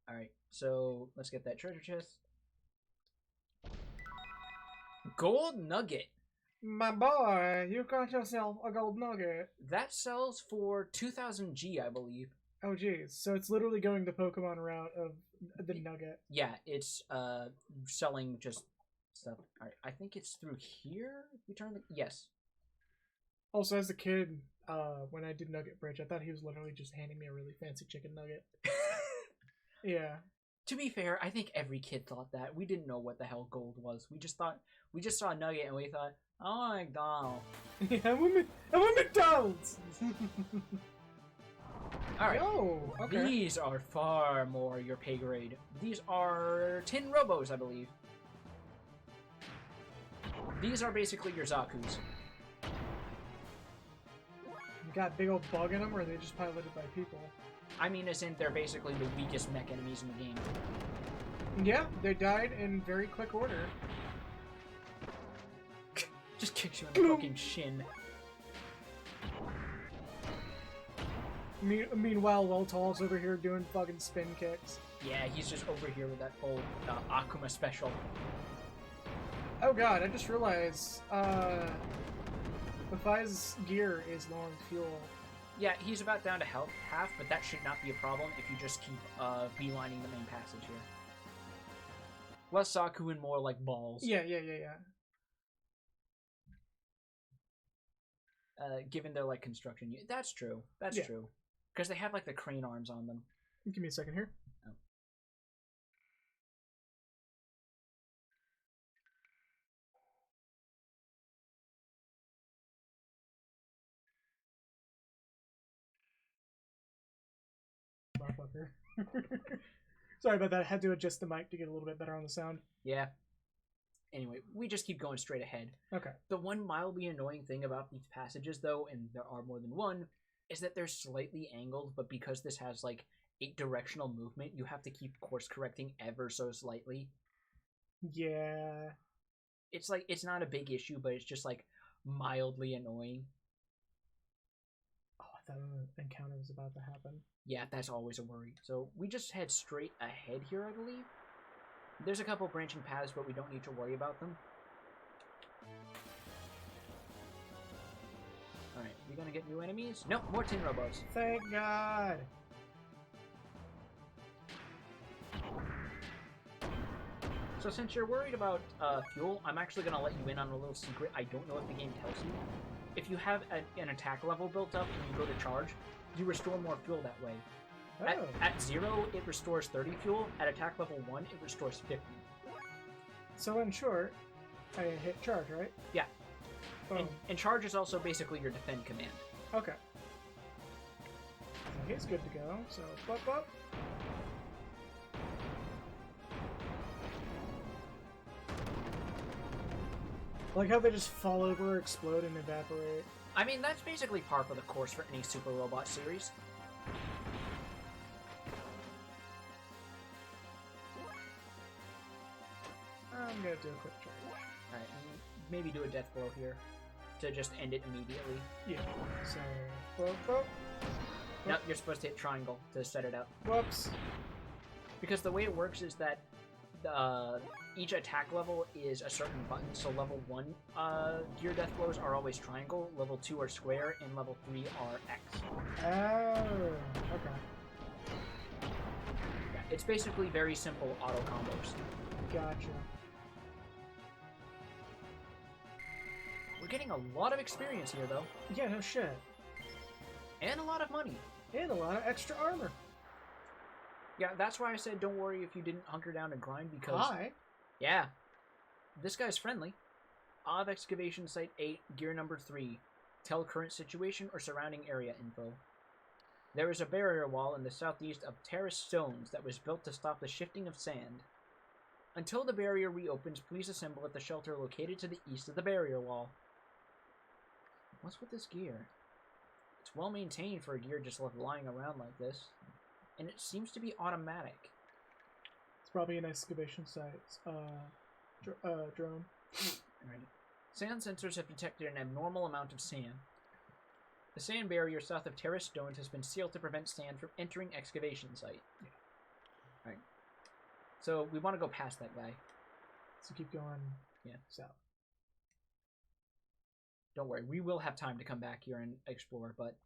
Alright, so let's get that treasure chest. Gold nugget. My boy, you got yourself a gold nugget. That sells for 2,000 G, I believe. Oh, geez. So it's literally going the Pokemon route of the nugget. Yeah, it's selling just stuff. Alright, I think it's through here? We turn the... Yes. Also, as a kid, when I did Nugget Bridge, I thought he was literally just handing me a really fancy chicken nugget. Yeah. To be fair, I think every kid thought that. We didn't know what the hell gold was. We just saw a nugget and we thought, oh my god. Yeah, I'm a McDonald's! Alright. Oh, okay. These are far more your pay grade. These are tin robos, I believe. These are basically your Zakus. You got a big old bug in them, or are they just piloted by people? I mean, as in, they're basically the weakest mech enemies in the game. Yeah, they died in very quick order. Just kicks you in the fucking shin. Meanwhile, Loltall's over here doing fucking spin kicks. Yeah, he's just over here with that old Akuma special. Oh god, I just realized, Mafai's gear is low on fuel. Yeah, he's about down to half, but that should not be a problem if you just keep beelining the main passage here. Less Saku and more like balls. Yeah. Given their like construction, that's true. That's true. Because they have like the crane arms on them. Give me a second here. Oh. Motherfucker. Sorry about that. I had to adjust the mic to get a little bit better on the sound. Yeah. Anyway, we just keep going straight ahead. Okay. The one mildly annoying thing about these passages, though, and there are more than one, is that they're slightly angled, but because this has, like, 8-directional movement, you have to keep course correcting ever so slightly. Yeah. It's like, it's not a big issue, but it's just, like, mildly annoying. Oh, I thought an encounter was about to happen. Yeah, that's always a worry. So we just head straight ahead here, I believe. There's a couple branching paths, but we don't need to worry about them. Alright, we gonna get new enemies? Nope, more tin robots. Thank God. So since you're worried about fuel, I'm actually gonna let you in on a little secret I don't know if the game tells you. If you have an attack level built up and you go to charge, you restore more fuel that way. Oh. At 0, it restores 30 fuel. At attack level 1, it restores 50. So in short, I hit charge, right? Yeah. Boom. And charge is also basically your defend command. Okay. So he's good to go. So, up. Like how they just fall over, explode, and evaporate. I mean, that's basically par for the course for any Super Robot series. I'm gonna do a quick charge. Alright, maybe do a death blow here to just end it immediately. Yeah. So, boop. No, you're supposed to hit triangle to set it up. Whoops. Because the way it works is that each attack level is a certain button. So level 1 gear death blows are always triangle, level 2 are square, and level 3 are X. Oh, okay. Yeah, it's basically very simple auto combos. Gotcha. We're getting a lot of experience here, though. Yeah, no shit. And a lot of money. And a lot of extra armor. Yeah, that's why I said don't worry if you didn't hunker down and grind, because... Hi. Yeah. This guy's friendly. Of Excavation Site 8, Gear Number 3. Tell current situation or surrounding area info. There is a barrier wall in the southeast of terraced stones that was built to stop the shifting of sand. Until the barrier reopens, please assemble at the shelter located to the east of the barrier wall. What's with this gear? It's well maintained for a gear just left lying around like this. And it seems to be automatic. It's probably an excavation site. Drone. Right. Sand sensors have detected an abnormal amount of sand. The sand barrier south of terraced stones has been sealed to prevent sand from entering excavation site. Yeah. Alright. So we want to go past that guy. So keep going. Yeah. South. Don't worry, we will have time to come back here and explore, but...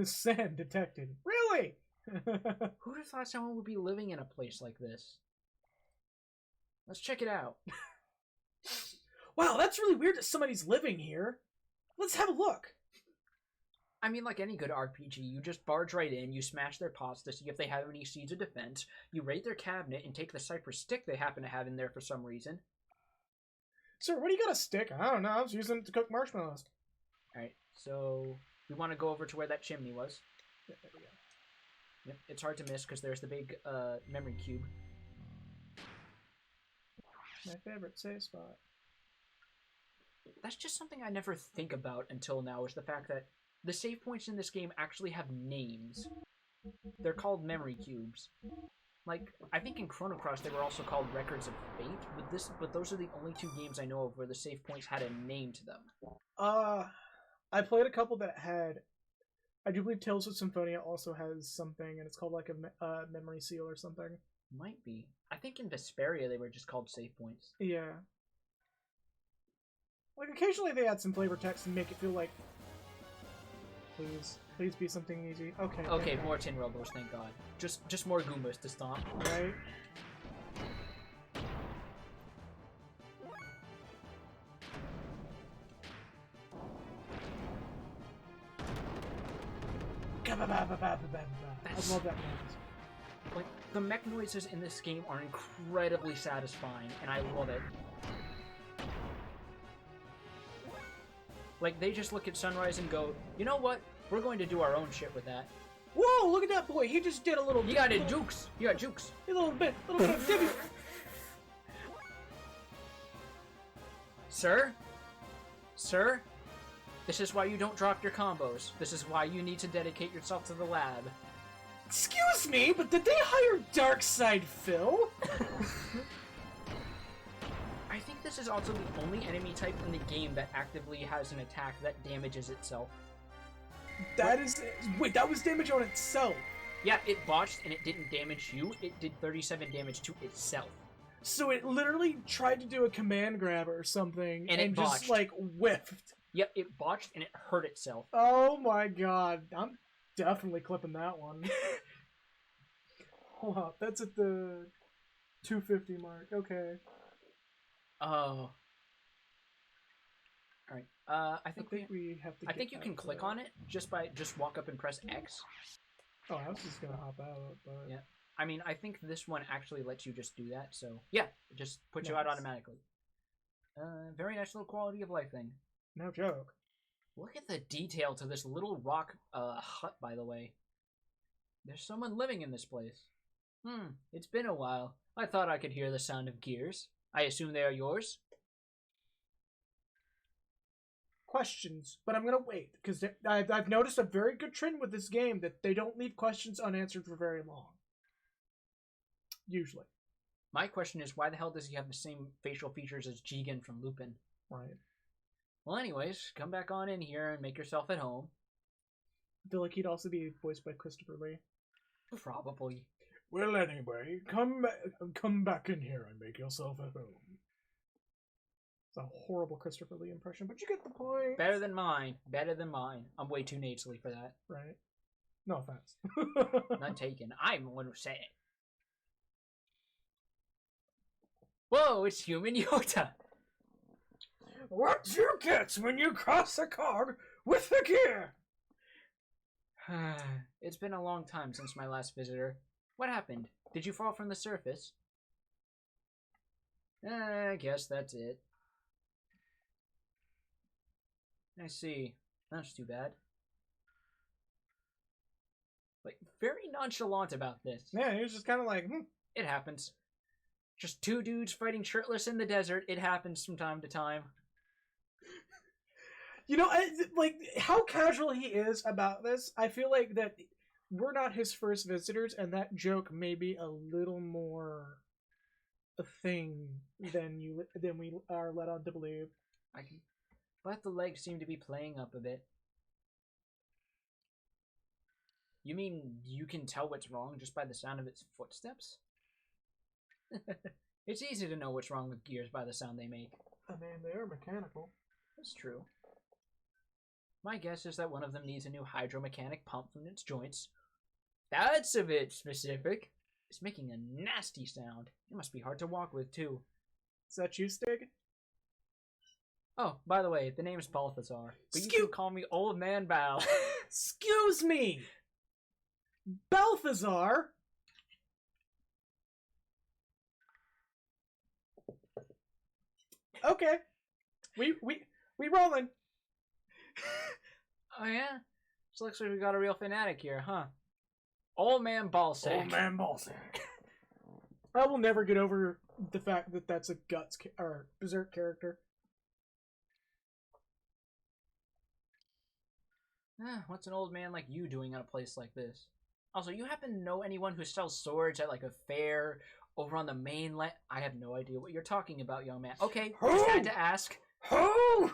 Sand detected. Really? Who'd have thought someone would be living in a place like this? Let's check it out. Wow, that's really weird that somebody's living here. Let's have a look. I mean, like any good RPG, you just barge right in, you smash their pots to see if they have any seeds of defense, you raid their cabinet and take the cypress stick they happen to have in there for some reason. Sir, what do you got a stick? I don't know, I was using it to cook marshmallows. Alright, so we want to go over to where that chimney was. Yeah, there we go. Yep, it's hard to miss because there's the big memory cube. My favorite save spot. That's just something I never think about until now, is the fact that the save points in this game actually have names. They're called memory cubes. Like, I think in Chrono Cross they were also called Records of Fate, but those are the only 2 games I know of where the save points had a name to them. I played a couple that had I do believe Tales of Symphonia also has something, and it's called like a memory seal or something. Might be. I think in Vesperia they were just called save points. Yeah. Like occasionally they add some flavor text and make it feel like, please be something easy. Okay. Okay, more Tin Robos, thank God. Just more Goombas to stomp. Right. I love that noise. Like, the mech noises in this game are incredibly satisfying, and I love it. Like, they just look at Sunrise and go, you know what? We're going to do our own shit with that. Whoa, look at that boy. He just did a little... You got it, jukes. You got jukes. A little bit of divvy. Sir? Sir? This is why you don't drop your combos. This is why you need to dedicate yourself to the lab. Excuse me, but did they hire Darkside Phil? I think this is also the only enemy type in the game that actively has an attack that damages itself. That is... Wait, that was damage on itself. Yeah, it botched and it didn't damage you. It did 37 damage to itself. So it literally tried to do a command grab or something And just, botched. like, whiffed. Yep, it botched and it hurt itself. Oh my god. I'm definitely clipping that one. Hold up. That's at the 250 mark. Okay. Oh. Alright. I think we have to I think you can click on it just walk up and press X. Oh, I was just gonna hop out, but... Yeah. I mean, I think this one actually lets you just do that, so... Yeah, it just puts you out Nice. automatically. Very nice little quality of life thing. No joke. Look at the detail to this little rock hut, by the way. There's someone living in this place. It's been a while. I thought I could hear the sound of gears. I assume they are yours? Questions, but I'm gonna wait, because I've noticed a very good trend with this game that they don't leave questions unanswered for very long. Usually. My question is, why the hell does he have the same facial features as Jigen from Lupin? Right. Well, anyways, come back on in here and make yourself at home. I feel like he'd also be voiced by Christopher Lee. Probably. Well, anyway, come back in here and make yourself at home. It's a horrible Christopher Lee impression, but you get the point. Better than mine. Better than mine. I'm way too nasally for that. Right. No offense. Not taken. I'm the one who said it. Whoa, it's human Yota. What you get when you cross a cog with the gear? It's been a long time since my last visitor. What happened? Did you fall from the surface? I guess that's it. I see. That's too bad. Like, very nonchalant about this. Yeah, he was just kind of like, It happens. Just two dudes fighting shirtless in the desert. It happens from time to time. You know, like, how casual he is about this, I feel like that we're not his first visitors, and that joke may be a little more a thing than we are led on to believe. But the legs seem to be playing up a bit. You mean you can tell what's wrong just by the sound of its footsteps? It's easy to know what's wrong with gears by the sound they make. I mean, they are mechanical. That's true. My guess is that one of them needs a new hydromechanic pump from its joints. That's a bit specific. It's making a nasty sound. It must be hard to walk with, too. Is that you, Stig? Oh, by the way, the name's Balthazar. But you can call me Old Man Bal. Excuse me! Balthazar? Okay. We rolling. Oh, yeah? So looks like we got a real fanatic here, huh? Old Man Ballsack. Old Man Ballsack. I will never get over the fact that that's a Guts or Berserk character. What's an old man like you doing at a place like this? Also, you happen to know anyone who sells swords at like a fair over on the mainland? I have no idea what you're talking about, young man. Okay, just had to ask. Oh!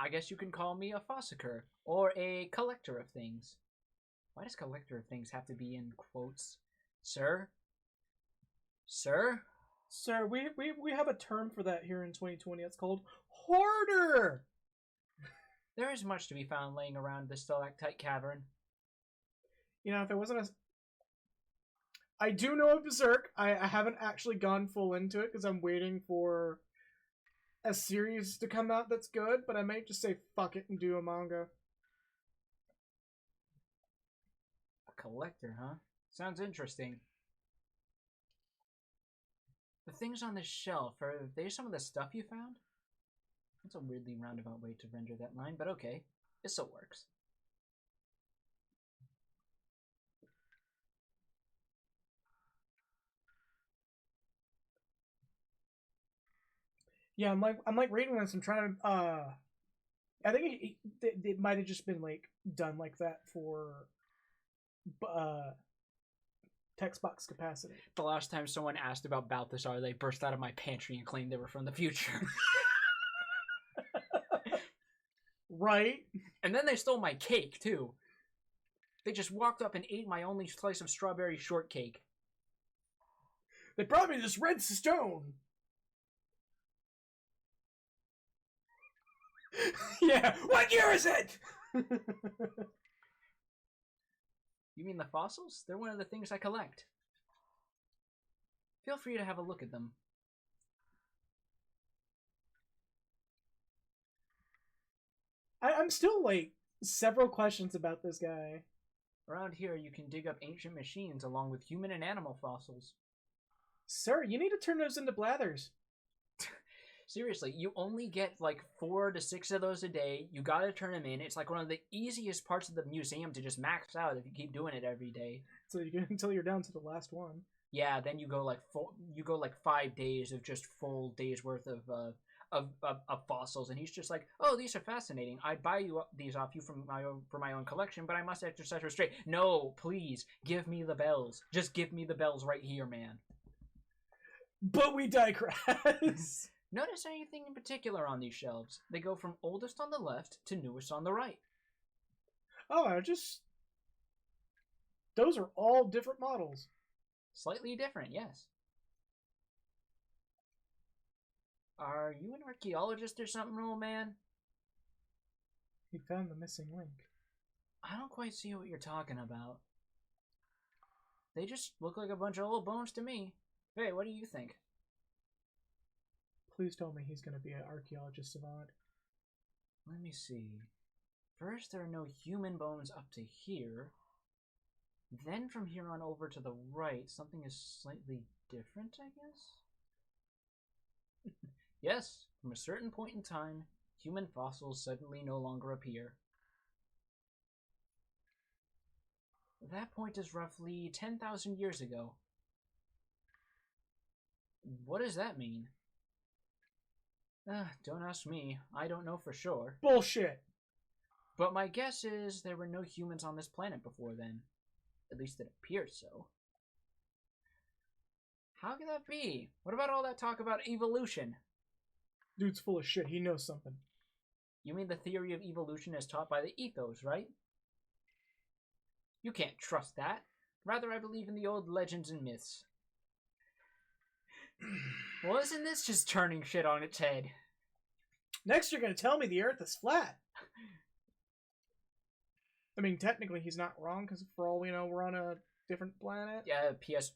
I guess you can call me a fossicker, or a collector of things. Why does collector of things have to be in quotes? Sir? Sir? Sir, we have a term for that here in 2020. It's called hoarder. There is much to be found laying around this stalactite cavern. You know, if it wasn't a... I do know of Berserk. I haven't actually gone full into it because I'm waiting for a series to come out that's good, but I might just say fuck it and do a manga. A collector, huh? Sounds interesting. The things on this shelf, are they some of the stuff you found? That's a weirdly roundabout way to render that line, but okay. It still works. Yeah, I'm like reading this. I'm trying to. I think it might have just been like done like that for, text box capacity. The last time someone asked about Balthazar, they burst out of my pantry and claimed they were from the future. Right? And then they stole my cake, too. They just walked up and ate my only slice of strawberry shortcake. They brought me this red stone. Yeah, what year is it? You mean the fossils? They're one of the things I collect. Feel free to have a look at them. I'm still, like, several questions about this guy. Around here, you can dig up ancient machines along with human and animal fossils. Sir, you need to turn those into blathers. Seriously, you only get like 4 to 6 of those a day. You gotta turn them in. It's like one of the easiest parts of the museum to just max out if you keep doing it every day. So you get until you're down to the last one. Yeah, then you go like 5 days of just full days worth of fossils, and he's just like, oh, these are fascinating. I'd buy these off you for my own collection, but I must exercise restraint. No, please give me the bells. Just give me the bells right here, man. But we digress. Notice anything in particular on these shelves? They go from oldest on the left to newest on the right. Oh, those are all different models. Slightly different, yes. Are you an archaeologist or something, old man? He found the missing link. I don't quite see what you're talking about. They just look like a bunch of old bones to me. Hey, what do you think? Please tell me he's going to be an archaeologist savant. Let me see. First, there are no human bones up to here. Then from here on over to the right, something is slightly different, I guess? Yes, from a certain point in time, human fossils suddenly no longer appear. That point is roughly 10,000 years ago. What does that mean? Don't ask me. I don't know for sure. Bullshit! But my guess is there were no humans on this planet before then. At least it appears so. How could that be? What about all that talk about evolution? Dude's full of shit. He knows something. You mean the theory of evolution as taught by the ethos, right? You can't trust that. Rather, I believe in the old legends and myths. Well, isn't this just turning shit on its head? Next, you're going to tell me the Earth is flat. I mean, technically, he's not wrong, because for all we know, we're on a different planet. Yeah,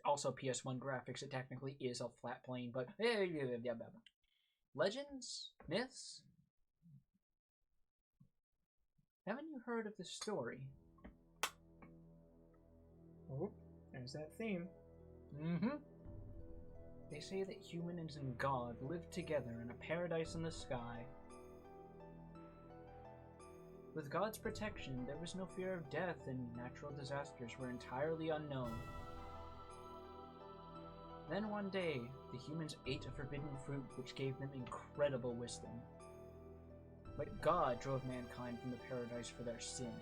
also PS1 graphics, it technically is a flat plane, but... Legends? Myths? Haven't you heard of this story? Oh, there's that theme. Mm-hmm. They say that humans and God lived together in a paradise in the sky. With God's protection, there was no fear of death, and natural disasters were entirely unknown. Then one day, the humans ate a forbidden fruit which gave them incredible wisdom. But God drove mankind from the paradise for their sin.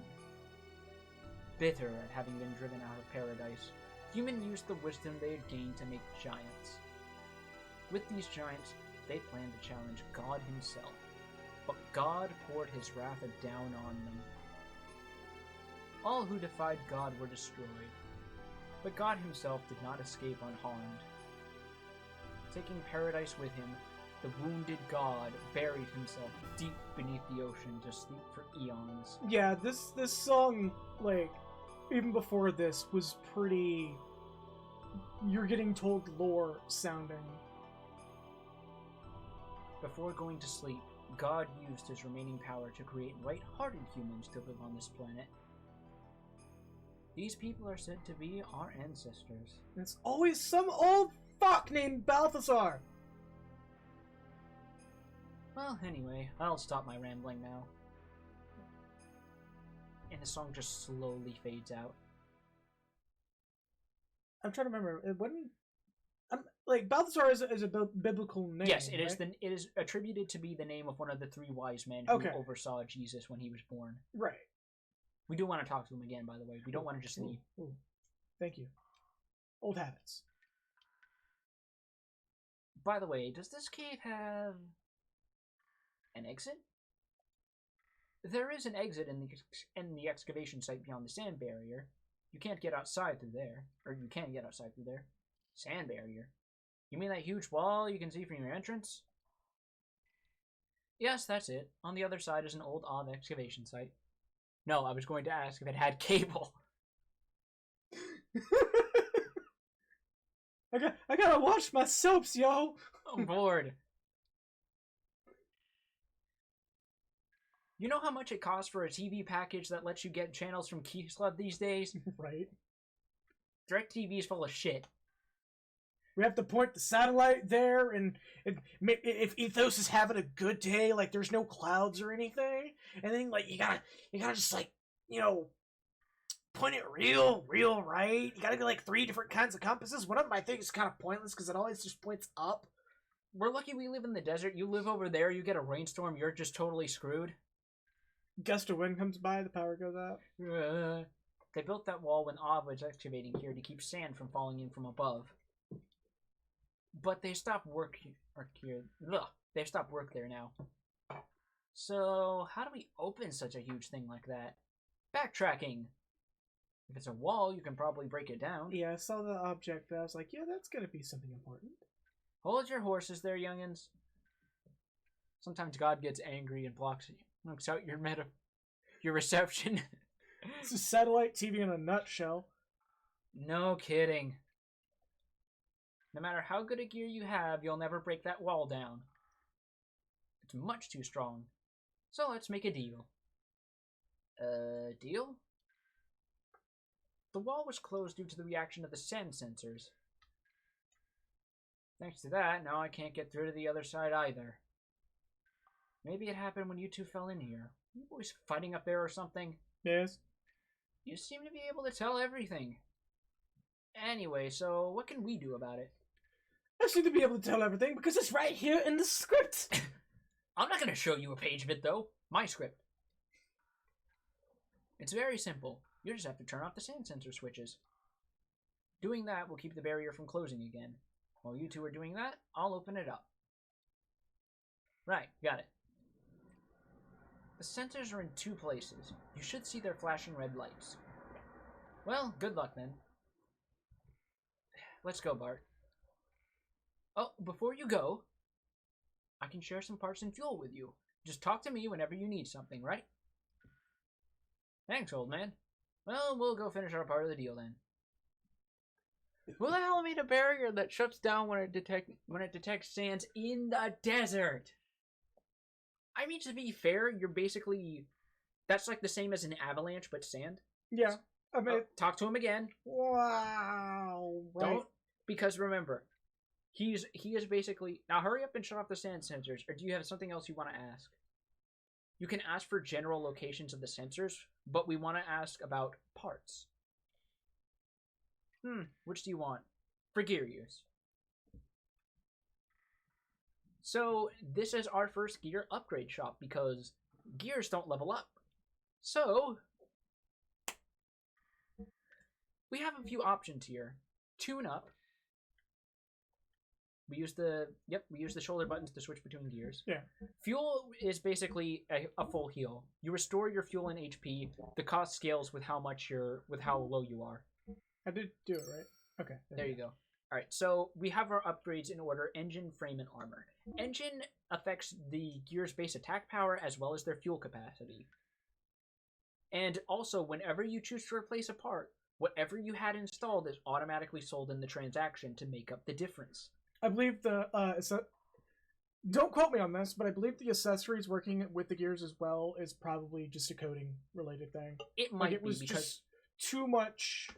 Bitter at having been driven out of paradise, humans used the wisdom they had gained to make giants. With these giants, they planned to challenge God himself. but God poured his wrath down on them. All who defied God were destroyed, but God himself did not escape unharmed. Taking paradise with him, the wounded God buried himself deep beneath the ocean to sleep for eons. Yeah, this song, like, even before this, was pretty... You're getting told lore sounding. Before going to sleep, God used his remaining power to create right-hearted humans to live on this planet. These people are said to be our ancestors. It's always some old fuck named Balthazar! Well, anyway, I'll stop my rambling now. And the song just slowly fades out. I'm trying to remember. It wasn't... like, Balthazar is a biblical name, Yes, it right? it is attributed to be the name of one of the three wise men who oversaw Jesus when he was born. Right. We do want to talk to him again, by the way. We don't want to just leave. Ooh. Thank you. Old habits. By the way, does this cave have an exit? There is an exit in the excavation site beyond the sand barrier. You can't get outside through there. Or you can get outside through there. Sand barrier? You mean that huge wall you can see from your entrance? Yes, that's it. On the other side is an old excavation site. No, I was going to ask if it had cable. I gotta watch my soaps, yo! I'm bored. You know how much it costs for a TV package that lets you get channels from Keyslut these days? Right. DirecTV is full of shit. We have to point the satellite there, and if Ethos is having a good day, like there's no clouds or anything, and then like you gotta just like, you know, point it real right. You gotta get like 3 different kinds of compasses. One of them I think is kind of pointless because it always just points up. We're lucky we live in the desert. You live over there, you get a rainstorm, you're just totally screwed. Gust of wind comes by, the power goes out. They built that wall when Av was excavating here to keep sand from falling in from above. But they stopped work here. They've stopped work there now. So, how do we open such a huge thing like that? Backtracking. If it's a wall, you can probably break it down. Yeah, I saw the object, and I was like, yeah, that's gonna be something important. Hold your horses there, youngins. Sometimes God gets angry and blocks out your reception. It's a satellite TV in a nutshell. No kidding. No matter how good a gear you have, you'll never break that wall down. It's much too strong. So let's make a deal. Deal? The wall was closed due to the reaction of the sand sensors. Thanks to that, now I can't get through to the other side either. Maybe it happened when you two fell in here. You boys fighting up there or something? Yes. You seem to be able to tell everything. Anyway, so what can we do about it? I seem to be able to tell everything because it's right here in the script. I'm not going to show you a page of it, though. My script. It's very simple. You just have to turn off the sand sensor switches. Doing that will keep the barrier from closing again. While you two are doing that, I'll open it up. Right, got it. The sensors are in 2 places. You should see their flashing red lights. Well, good luck then. Let's go, Bart. Oh, before you go, I can share some parts and fuel with you. Just talk to me whenever you need something, right? Thanks, old man. Well, we'll go finish our part of the deal then. Who the hell made a barrier that shuts down when it detects sands in the desert? I mean, to be fair, you're basically... That's like the same as an avalanche, but sand. Yeah. I mean... talk to him again. Wow. Right. Don't... Because remember, he is basically... Now hurry up and shut off the sand sensors, or do you have something else you want to ask? You can ask for general locations of the sensors, but we want to ask about parts. Which do you want? For gear use. So, this is our first gear upgrade shop, because gears don't level up. So, we have a few options here. Tune up, We use the shoulder buttons to switch between gears. Yeah. Fuel is basically a full heal. You restore your fuel and HP. The cost scales with how low you are. I did do it right. Okay. There you go. All right, so we have our upgrades in order: engine, frame, and armor. Engine affects the gear's base attack power as well as their fuel capacity. And also, whenever you choose to replace a part, whatever you had installed is automatically sold in the transaction to make up the difference. I believe don't quote me on this, but I believe the accessories working with the gears as well is probably just a coding related thing. It might it was be because just too much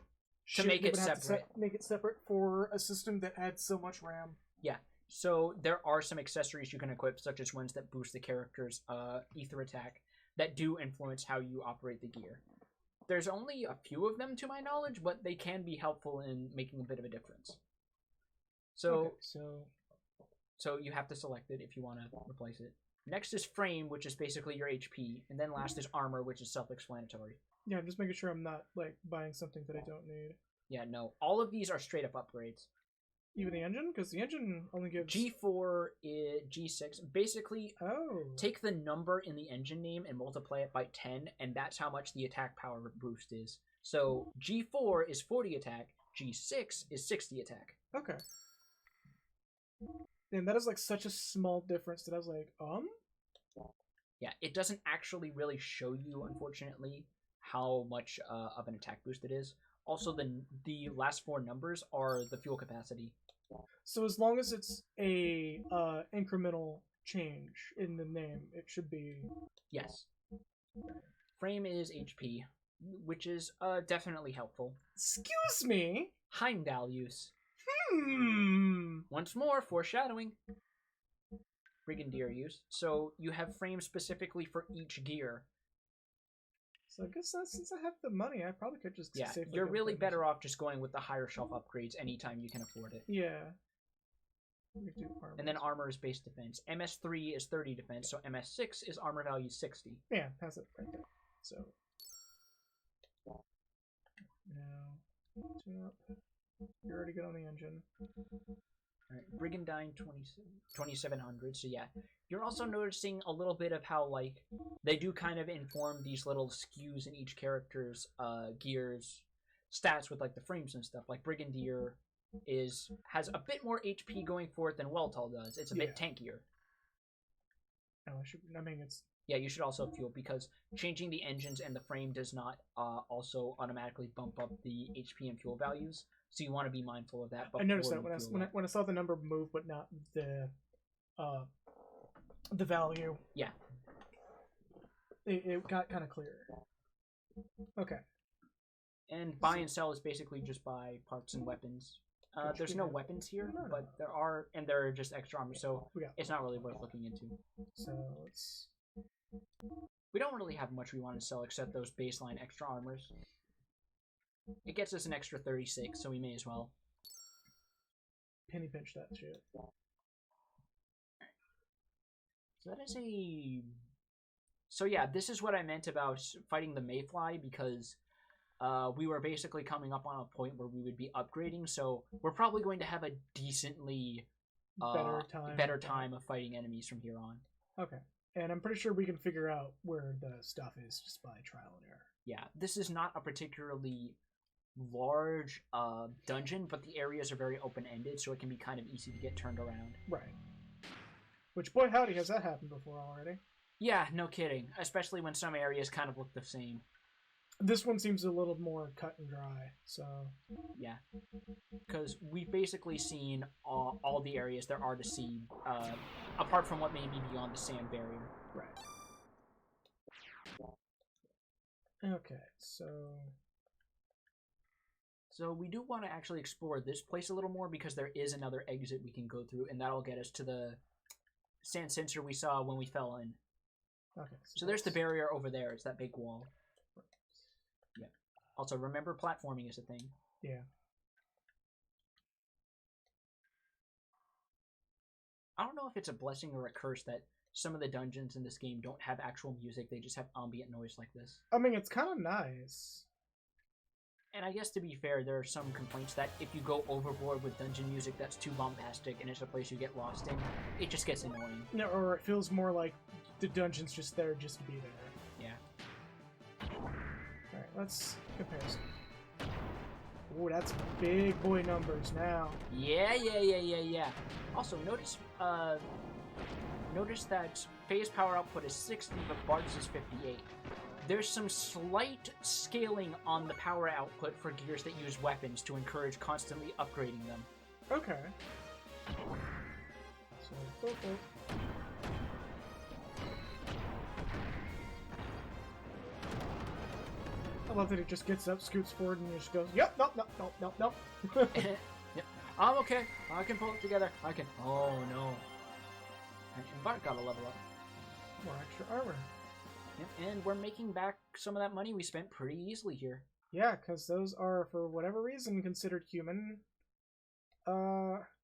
to make it separate. Make it separate for a system that had so much RAM. Yeah. So there are some accessories you can equip, such as ones that boost the character's ether attack, that do influence how you operate the gear. There's only a few of them to my knowledge, but they can be helpful in making a bit of a difference. So you have to select it if you want to replace it. Next is frame, which is basically your HP, and then last is armor, which is self-explanatory. Yeah, I'm just making sure I'm not like buying something that I don't need. Yeah, no. All of these are straight up upgrades. Even the engine? Because the engine only gives... G4, G6. Basically, take the number in the engine name and multiply it by 10, and that's how much the attack power boost is. So G4 is 40 attack, G6 is 60 attack. Okay. And that is like such a small difference that I was like, Yeah, it doesn't actually really show you, unfortunately, how much of an attack boost it is. Also, the last four numbers are the fuel capacity. So as long as it's a incremental change in the name, it should be... Yes. Frame is HP, which is definitely helpful. Excuse me? Heimdall use. Hmm. Once more, foreshadowing. Brigadier use. So you have frames specifically for each gear. So I guess since I have the money, I probably could just safely you're go really with better off just going with the higher shelf upgrades anytime you can afford it. Yeah. We do And then armor is base defense. MS3 is 30 defense, so MS6 is armor value 60. Yeah, has it right there. So now tune up. You're already good on the engine. Alright, Brigandine 2700, so yeah. You're also noticing a little bit of how, like, they do kind of inform these little skews in each character's gears stats with, like, the frames and stuff. Like, Brigadier has a bit more HP going for it than Weltall does. It's a bit tankier. Oh, it's... Yeah, you should also fuel, because changing the engines and the frame does not also automatically bump up the HP and fuel values. So you want to be mindful of that. I noticed that when I saw the number move, but not the value. Yeah. It got kind of clearer. Okay. And buy and sell is basically just buy parts and weapons. There's no weapons here, but there are, and there are just extra armor, so it's not really worth looking into. So let's... We don't really have much we want to sell except those baseline extra armors. It gets us an extra 36, so we may as well. Penny pinch that shit. So that is a... So yeah, this is what I meant about fighting the Mayfly, because we were basically coming up on a point where we would be upgrading, so we're probably going to have a decently better time of fighting enemies from here on. Okay. And I'm pretty sure we can figure out where the stuff is just by trial and error. Yeah, this is not a particularly large dungeon, but the areas are very open-ended, so it can be kind of easy to get turned around. Right. Which, boy howdy, has that happened before already. Yeah, no kidding. Especially when some areas kind of look the same. This one seems a little more cut and dry, so... Yeah. Because we've basically seen all the areas there are to see, apart from what may be beyond the sand barrier. Right. Okay, so... So we do want to actually explore this place a little more, because there is another exit we can go through, and that'll get us to the sand sensor we saw when we fell in. Okay. So there's the barrier over there. It's that big wall. Yeah. Also, remember, platforming is a thing. Yeah. I don't know if it's a blessing or a curse that some of the dungeons in this game don't have actual music. They just have ambient noise like this. I mean, it's kind of nice. And I guess to be fair, there are some complaints that if you go overboard with dungeon music that's too bombastic and it's a place you get lost in, it just gets annoying. No, or it feels more like the dungeon's just there just to be there. Yeah. Alright, let's comparison. Ooh, that's big boy numbers now. Yeah. Also, notice that Faye's power output is 60, but Bart's is 58. There's some slight scaling on the power output for gears that use weapons to encourage constantly upgrading them. Okay. So, go. I love that it just gets up, scoots forward, and just goes, yep, nope. Yep. I'm okay. I can pull it together. I can. Oh no. And Bart got a level up. More extra armor. Yep. And we're making back some of that money we spent pretty easily here. Yeah, because those are, for whatever reason, considered human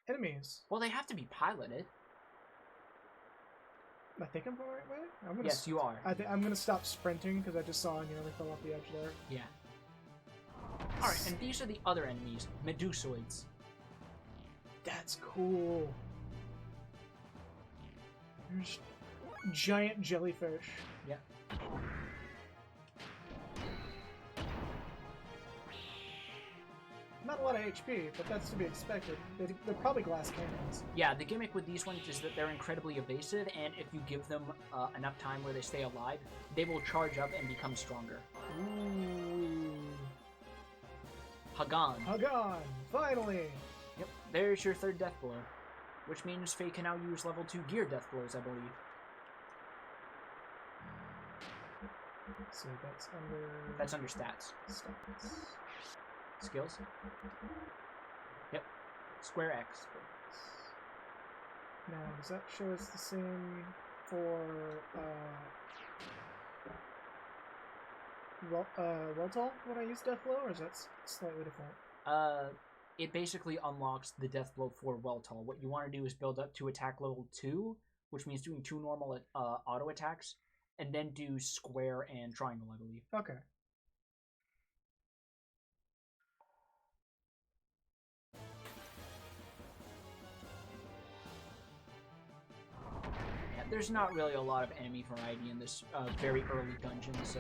enemies. Well, they have to be piloted. I think I'm going the right way? I'm gonna Yes, you are. I'm going to stop sprinting because I just saw I nearly fell off the edge there. Yeah. Alright, and these are the other enemies. Medusoids. That's cool. There's giant jellyfish. Yeah. Not a lot of HP, but that's to be expected. They're probably glass cannons. Yeah, the gimmick with these ones is that they're incredibly evasive, and if you give them enough time where they stay alive, they will charge up and become stronger. Ooh. Hagan. Hagan! Finally! Yep, there's your third death blow. Which means Faye can now use level 2 gear death blows, I believe. So that's under... That's under stats. Stats. Skills? Yep. Square X. Now, does that show us the same for, Weltall when I use Death Blow, or is that slightly different? It basically unlocks the death blow for Weltall. What you want to do is build up to attack level 2, which means doing 2 normal auto attacks, and then do square and triangle, I believe. Okay. Yeah, there's not really a lot of enemy variety in this very early dungeon, so...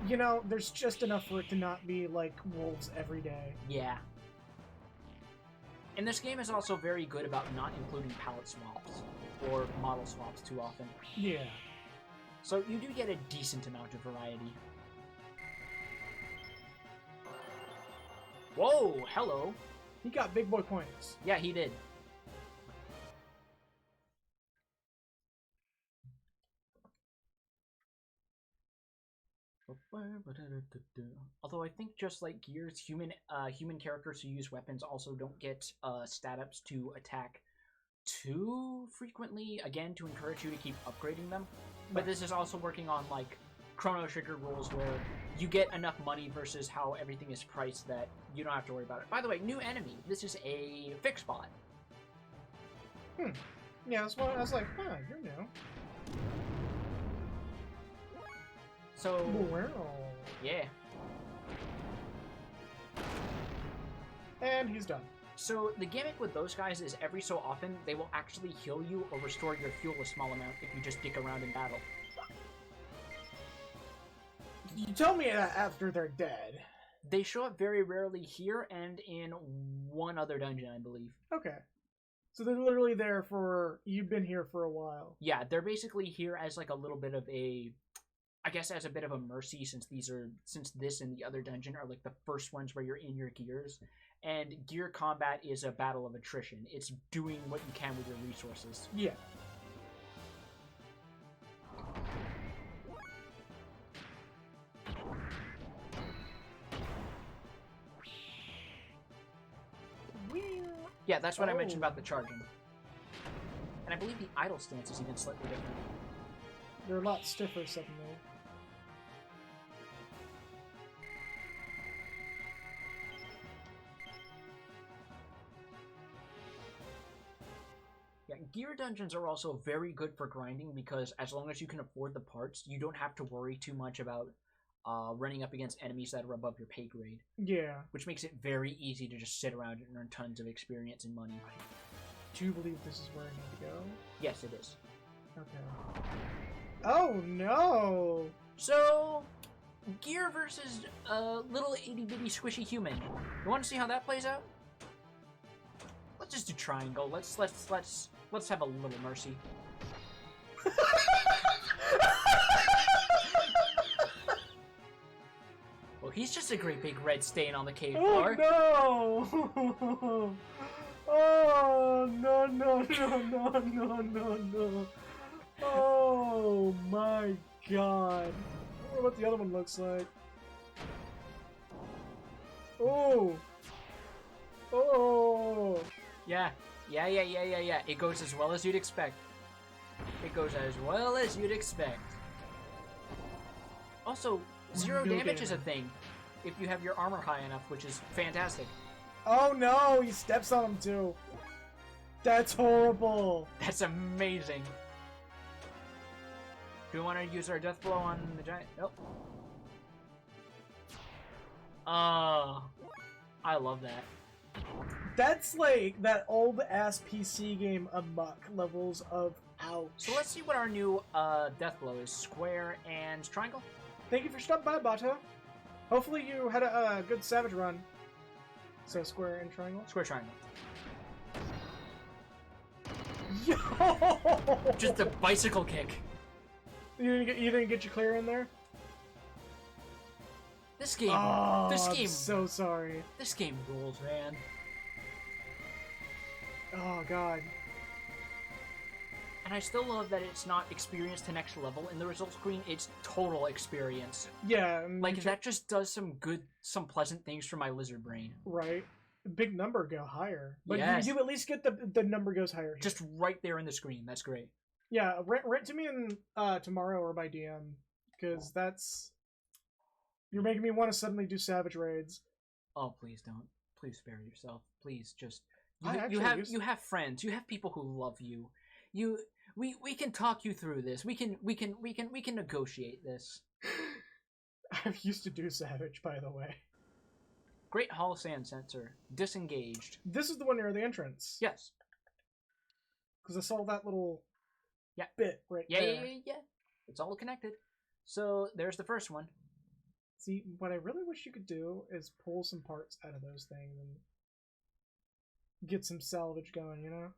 You know, there's just enough for it to not be like wolves every day. Yeah. And this game is also very good about not including palette swaps or model swaps too often. Yeah. So you do get a decent amount of variety. Whoa, hello. He got big boy points. Yeah, he did. Although I think just like Gears, human characters who use weapons also don't get stat ups to attack too frequently, again, to encourage you to keep upgrading them. But this is also working on like Chrono Trigger rules where you get enough money versus how everything is priced that you don't have to worry about it. By the way, new enemy. This is a fix bot. Yeah, that's why I was like, huh, you're new. So, Wow. yeah. And he's done. So the gimmick with those guys is every so often they will actually heal you or restore your fuel a small amount if you just dick around in battle. You tell me that after they're dead. They show up very rarely here and in one other dungeon, I believe. Okay. So they're literally there for... You've been here for a while. Yeah, they're basically here as like a little bit of a... I guess as a bit of a mercy since this and the other dungeon are like the first ones where you're in your gears. And gear combat is a battle of attrition. It's doing what you can with your resources. Yeah. Yeah, that's what I mentioned about the charging. And I believe the idle stance is even slightly different. They're a lot stiffer suddenly. Yeah, gear dungeons are also very good for grinding because as long as you can afford the parts, you don't have to worry too much about running up against enemies that are above your pay grade, Yeah. which makes it very easy to just sit around and earn tons of experience and money. Do you believe this is where I need to go? Yes, it is. Okay. Oh no! So, Gear versus a little itty bitty squishy human. You want to see how that plays out? Let's just do triangle. Let's have a little mercy. Well, he's just a great big red stain on the cave floor. Oh no! Oh no no no no no no no! Oh my god! I wonder what the other one looks like. Oh! Oh! Yeah. It goes as well as you'd expect. It goes as well as you'd expect. Also, 0 No damage is a damage. thing if you have your armor high enough, which is fantastic. Oh no! He steps on him too. That's horrible. That's amazing. Do we want to use our death blow on the giant? Nope. Oh, I love that. That's like that old ass PC game Amok levels of ouch. So let's see what our new death blow is. Square and triangle. Thank you for stopping by, Bato. Hopefully you had a good Savage run. So square and triangle. Square triangle. Yo! Just a bicycle kick. You didn't get your clear in there? This game. Oh, this I'm game. so sorry. This game rules, man. Oh god. And I still love that it's not experience to next level. In the result screen, it's total experience. Yeah. Like, that just does some pleasant things for my lizard brain. Right. Big number go higher. But Yes. you at least get the number goes higher. Here. Just right there in the screen. That's great. Yeah, rent to me in tomorrow or by DM, because that's you're making me want to suddenly do Savage raids. Oh, please don't. Please spare yourself. Please just. I You actually have used- you have friends. You have people who love you. We can talk you through this. We can negotiate this. I used to do Savage, by the way. Great Hall Sand Sensor. Disengaged. This is the one near the entrance. Yes. Because I saw that little Yeah. bit right Yeah, there. yeah. It's all connected. So there's the first one. See, what I really wish you could do is pull some parts out of those things and get some salvage going, you know?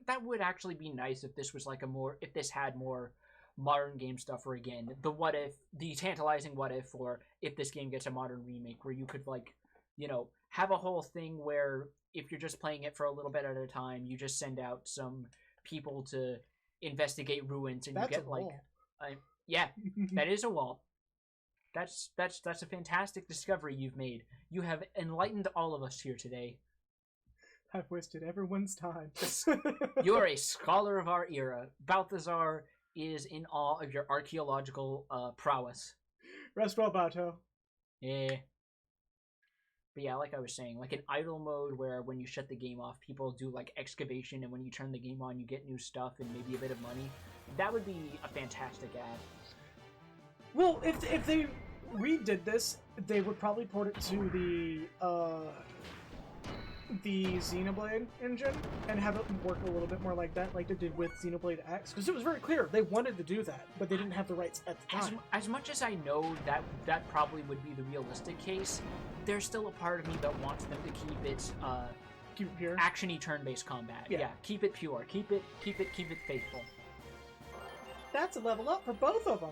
That would actually be nice if this was like if this had more modern game stuff, or again, the tantalizing what if, or if this game gets a modern remake where you could have a whole thing where if you're just playing it for a little bit at a time, you just send out some people to investigate ruins and That's you get a wall. yeah, that is a wall. That's a fantastic discovery you've made. You have enlightened all of us here today. I've wasted everyone's time. You're a scholar of our era. Balthazar is in awe of your archaeological prowess. Rest well, Bato. Yeah. But yeah, like I was saying, like an idle mode where when you shut the game off, people do like excavation, and when you turn the game on, you get new stuff and maybe a bit of money. That would be a fantastic ad. Well, if they redid this, they would probably port it to the Xenoblade engine and have it work a little bit more like that, like they did with Xenoblade X, because it was very clear they wanted to do that, but they didn't have the rights at the time. As much as I know that probably would be the realistic case, there's still a part of me that wants them to keep it Keep it pure. actiony turn-based combat. Yeah. Yeah, keep it pure. Keep it faithful. That's a level up for both of them.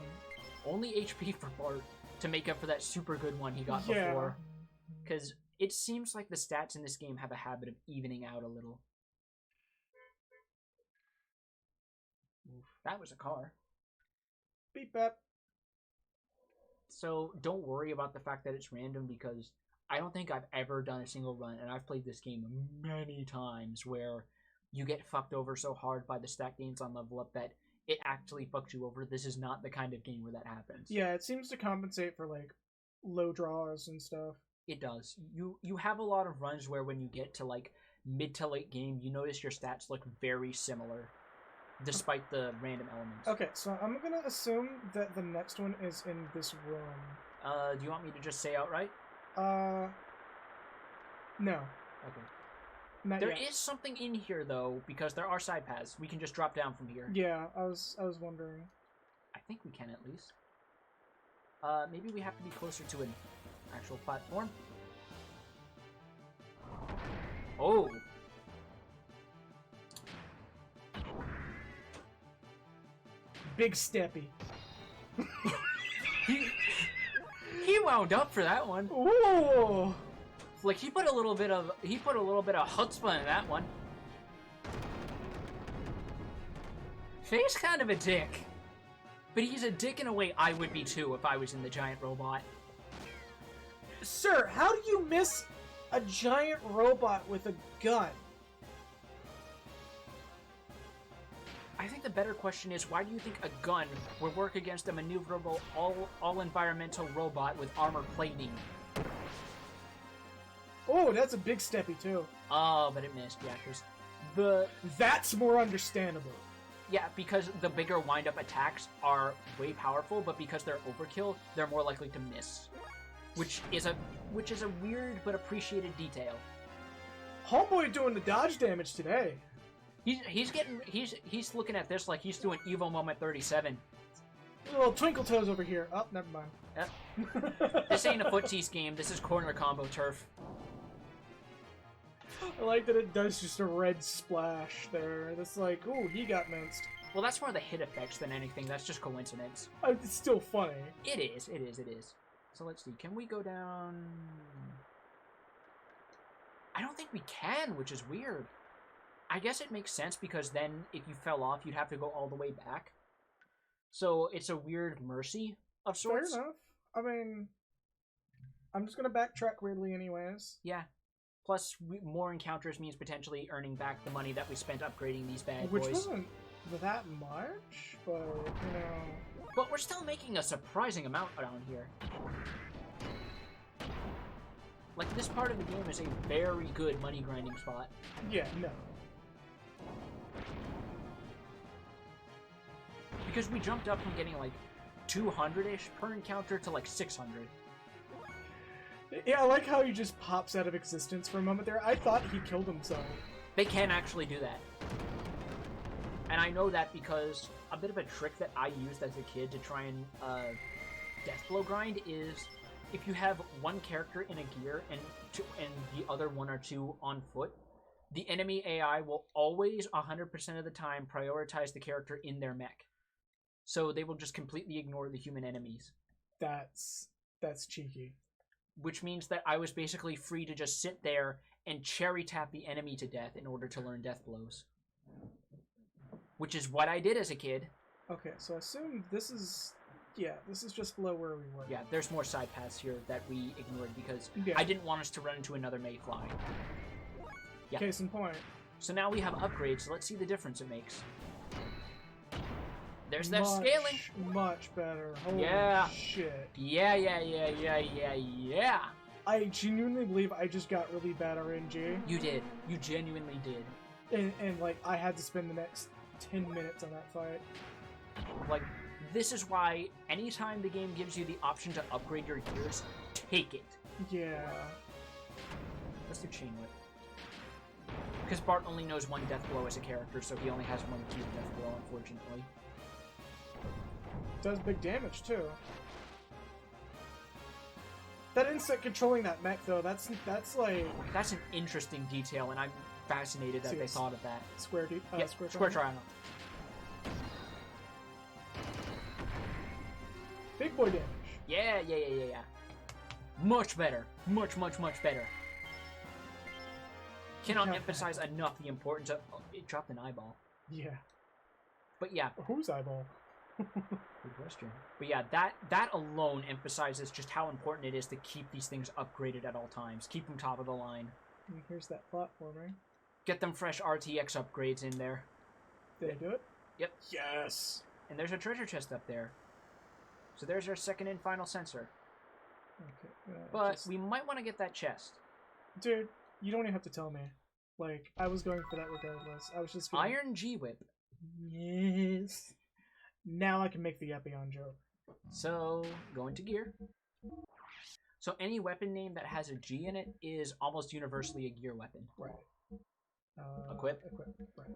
Only HP for Bart to make up for that super good one he got Yeah. before. Because it seems like the stats in this game have a habit of evening out a little. Oof, that was a car. Beep bap. So don't worry about the fact that it's random, because I don't think I've ever done a single run, and I've played this game many times, where you get fucked over so hard by the stat gains on level up that it actually fucks you over. This is not the kind of game where that happens. Yeah, it seems to compensate for like low draws and stuff. It does. You have a lot of runs where when you get to like mid to late game, you notice your stats look very similar. despite the random elements. Okay, so I'm gonna assume that the next one is in this room. Do you want me to just say outright? No. Okay. Not There yet. is something in here though, because there are side paths. We can just drop down from here. Yeah, I was wondering. I think we can at least. Maybe we have to be closer to an actual platform. Oh! Big steppy. He wound up for that one. Ooh! Like he put a little bit of chutzpah in that one. Faye's kind of a dick. But he's a dick in a way I would be too if I was in the giant robot. Sir, how do you miss a giant robot with a gun? I think the better question is, why do you think a gun would work against a maneuverable, all-environmental robot with armor plating? Oh, that's a big steppy too. Oh, but it missed, yeah, because That's more understandable. yeah, because the bigger wind-up attacks are way powerful, but because they're overkill, they're more likely to miss. Which is a weird but appreciated detail. Homeboy doing the dodge damage today. He's looking at this like he's doing Evo Moment 37. Little twinkle toes over here. Oh, never mind. Yep. This ain't a footsies game. This is corner combo turf. I like that it does just a red splash there. That's like, ooh, he got minced. Well, that's more the hit effects than anything. That's just coincidence. It's still funny. It is. So let's see. Can we go down? I don't think we can, which is weird. I guess it makes sense because then if you fell off, you'd have to go all the way back. So it's a weird mercy of sorts. Fair enough. I mean, I'm just gonna backtrack weirdly anyways. Yeah. Plus, more encounters means potentially earning back the money that we spent upgrading these bad Which boys. wasn't that much, but, you know... But we're still making a surprising amount around here. Like, this part of the game is a very good money grinding spot. Yeah, no. Because we jumped up from getting, like, 200-ish per encounter to, like, 600. Yeah, I like how he just pops out of existence for a moment there. I thought he killed himself. They can actually do that. And I know that because a bit of a trick that I used as a kid to try and deathblow grind is if you have one character in a gear and the other one or two on foot, the enemy AI will always 100% of the time prioritize the character in their mech. So they will just completely ignore the human enemies. That's cheeky. Which means that I was basically free to just sit there and cherry tap the enemy to death in order to learn death blows. Which is what I did as a kid. Okay, so I assume this is... Yeah, this is just below where we were. Yeah, there's more side paths here that we ignored because Yeah. I didn't want us to run into another Mayfly. Yeah. Case in point. So now we have upgrades, so let's see the difference it makes. There's that Much, scaling. Much better. Holy Yeah. shit. Yeah. I genuinely believe I just got really bad RNG. You did. You genuinely did. And like, I had to spend the next 10 minutes on that fight. Like, this is why anytime the game gives you the option to upgrade your gears, take it. Yeah. Let's do Chain Whip. Because Bart only knows one death blow as a character, so he only has one key death blow, unfortunately. Does big damage, too. That insect controlling that mech, though, that's like... That's an interesting detail, and I'm fascinated that they Serious. thought of that. Square Square triangle. Big boy damage. Yeah. Much better. Much better. Cannot Yeah. emphasize enough the importance of... Oh, it dropped an eyeball. Yeah. But yeah, Whose eyeball? good question. But yeah, that alone emphasizes just how important it is to keep these things upgraded at all times. Keep them top of the line. And here's that platforming. Get them fresh RTX upgrades in there. Did I do it? Yep. Yes! And there's a treasure chest up there. So there's our second and final sensor. Okay. But we might want to get that chest. Dude, you don't even have to tell me. Like, I was going for that regardless. I was just gonna... Iron G-Whip. Yes. Now I can make the Epion joke. So, going to gear. So any weapon name that has a G in it is almost universally a gear weapon. Right. Equip. Right.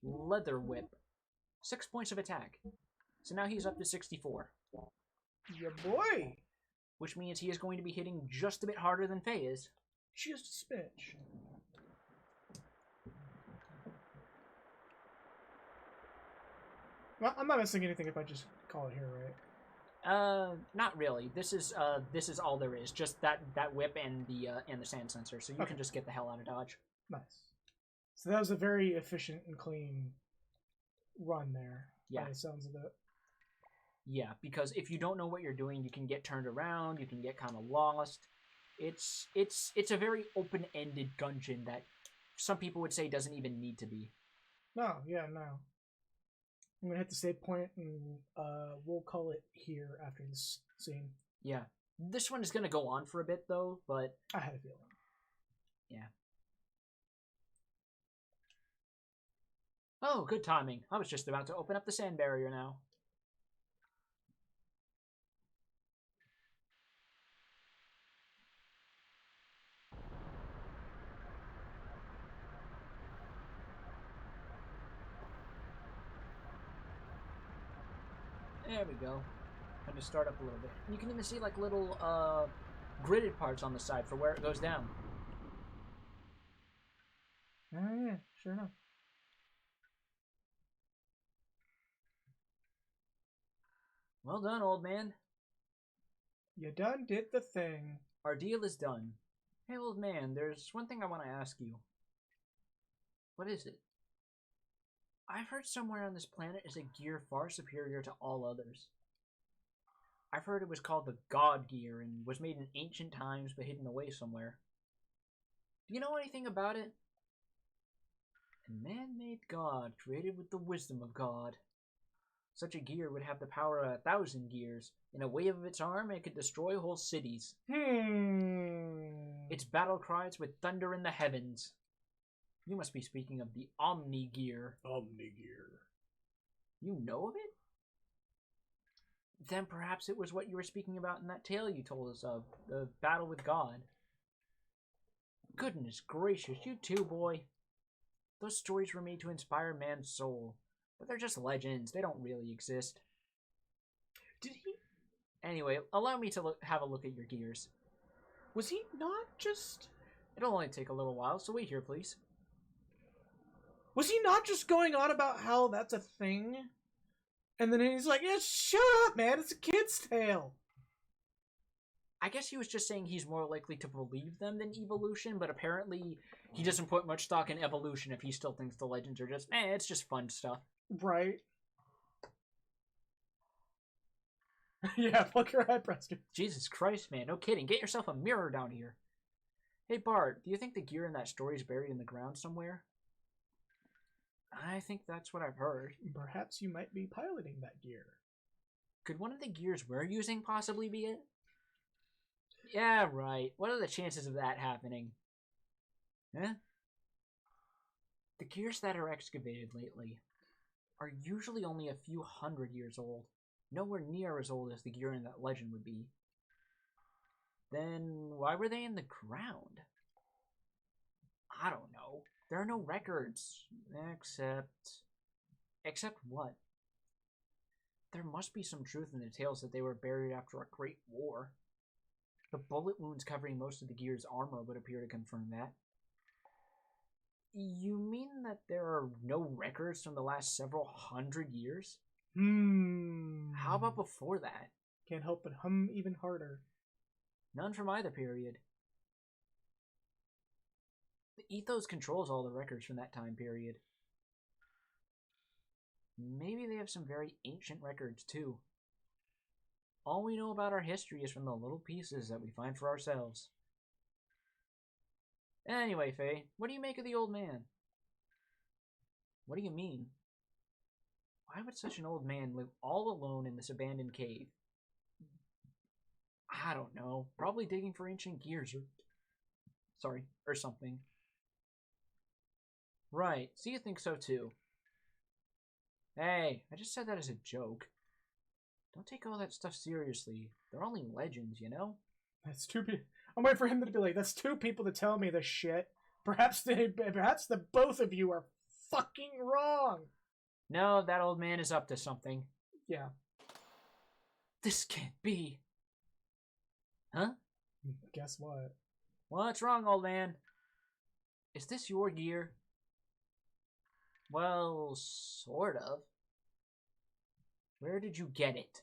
Leather Whip. 6 points of attack. So now he's up to 64. Yeah, boy. Which means he is going to be hitting just a bit harder than Faye is. Just a smidge. Well, I'm not missing anything if I just call it here, right? Not really. This is all there is. Just that whip and the sand sensor. So you can just get the hell out of Dodge. Nice. So that was a very efficient and clean run there. Yeah. By the sounds of it. Yeah, because if you don't know what you're doing, you can get turned around. You can get kind of lost. It's a very open-ended dungeon that some people would say doesn't even need to be. No, yeah, no. I'm gonna hit the save point, and we'll call it here after this scene. Yeah, this one is gonna go on for a bit though, but I had a feeling. Yeah. Oh, good timing. I was just about to open up the sand barrier now. There we go. Kind of start up a little bit. You can even see like little gridded parts on the side for where it goes down. Oh, yeah, sure enough. Well done, old man. You done did the thing. Our deal is done. Hey, old man, there's one thing I want to ask you. What is it? I've heard somewhere on this planet is a gear far superior to all others. I've heard it was called the God Gear and was made in ancient times but hidden away somewhere. Do you know anything about it? A man-made god created with the wisdom of God. Such a gear would have the power of 1,000 gears. In a wave of its arm, it could destroy whole cities. Its battle cries with thunder in the heavens. You must be speaking of the Omni Gear. Omni Gear. You know of it? Then perhaps it was what you were speaking about in that tale you told us of, the battle with God. Goodness gracious, you too, boy. Those stories were made to inspire man's soul, but they're just legends. They don't really exist. Did he? Anyway, allow me to have a look at your gears. Was he not just? It'll only take a little while, so wait here, please. Was he not just going on about how that's a thing? And then he's like, yeah, shut up, man. It's a kid's tale. I guess he was just saying he's more likely to believe them than evolution, but apparently he doesn't put much stock in evolution if he still thinks the legends are just, it's just fun stuff. Right. Yeah, pluck your eyebrows, dude. Jesus Christ, man. No kidding. Get yourself a mirror down here. Hey, Bart, do you think the gear in that story is buried in the ground somewhere? I think that's what I've heard. Perhaps you might be piloting that gear. Could one of the gears we're using possibly be it? Yeah, right. What are the chances of that happening? Huh? The gears that are excavated lately are usually only a few 100 years old. Nowhere near as old as the gear in that legend would be. Then why were they in the ground? I don't know. There are no records. Except what? There must be some truth in the tales that they were buried after a great war. The bullet wounds covering most of the gear's armor would appear to confirm that. You mean that there are no records from the last several 100 years? How about before that? Can't help but hum even harder. None from either period. The ethos controls all the records from that time period. Maybe they have some very ancient records, too. All we know about our history is from the little pieces that we find for ourselves. Anyway, Faye, what do you make of the old man? What do you mean? Why would such an old man live all alone in this abandoned cave? I don't know. Probably digging for ancient gears or something. Right, so you think so too. Hey, I just said that as a joke. Don't take all that stuff seriously. They're only legends, you know? That's two people. I'm waiting for him to be like, that's two people to tell me this shit. Perhaps the both of you are fucking wrong. No, that old man is up to something. Yeah. This can't be. Huh? Guess what? What's wrong, old man? Is this your gear? Well, sort of. Where did you get it?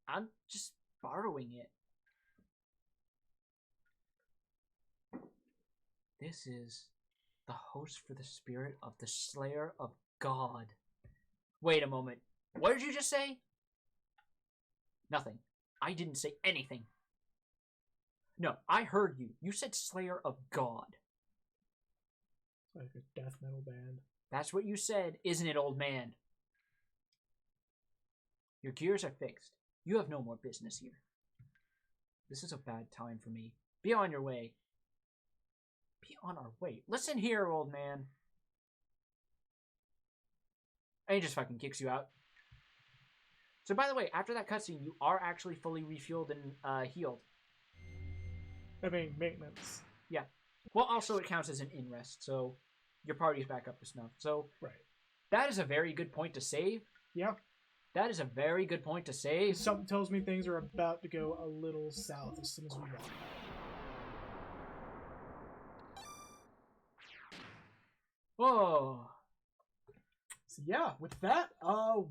I'm just borrowing it. This is the host for the spirit of the Slayer of God. Wait a moment. What did you just say? Nothing. I didn't say anything. No, I heard you. You said Slayer of God. Like a death metal band. That's what you said, isn't it, old man? Your gears are fixed. You have no more business here. This is a bad time for me. Be on your way. Be on our way. Listen here, old man. And he just fucking kicks you out. So, by the way, after that cutscene, you are actually fully refueled and healed. I mean, maintenance. Yeah. Well, also it counts as an in-rest, so your party's back up to snuff. So, Right. that is a very good point to save. Yeah. That is a very good point to save. Something tells me things are about to go a little south as soon as we walk. Oh. So yeah, with that,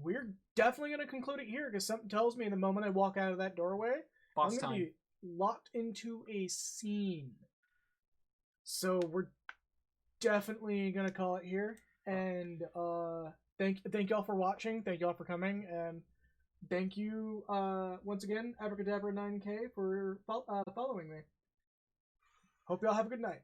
we're definitely gonna conclude it here because something tells me the moment I walk out of that doorway, Boss I'm gonna time. be locked into a scene. So we're definitely gonna call it here. And thank y'all for watching. Thank y'all for coming, and thank you once again, Abracadabra 9K, for following me. Hope y'all have a good night.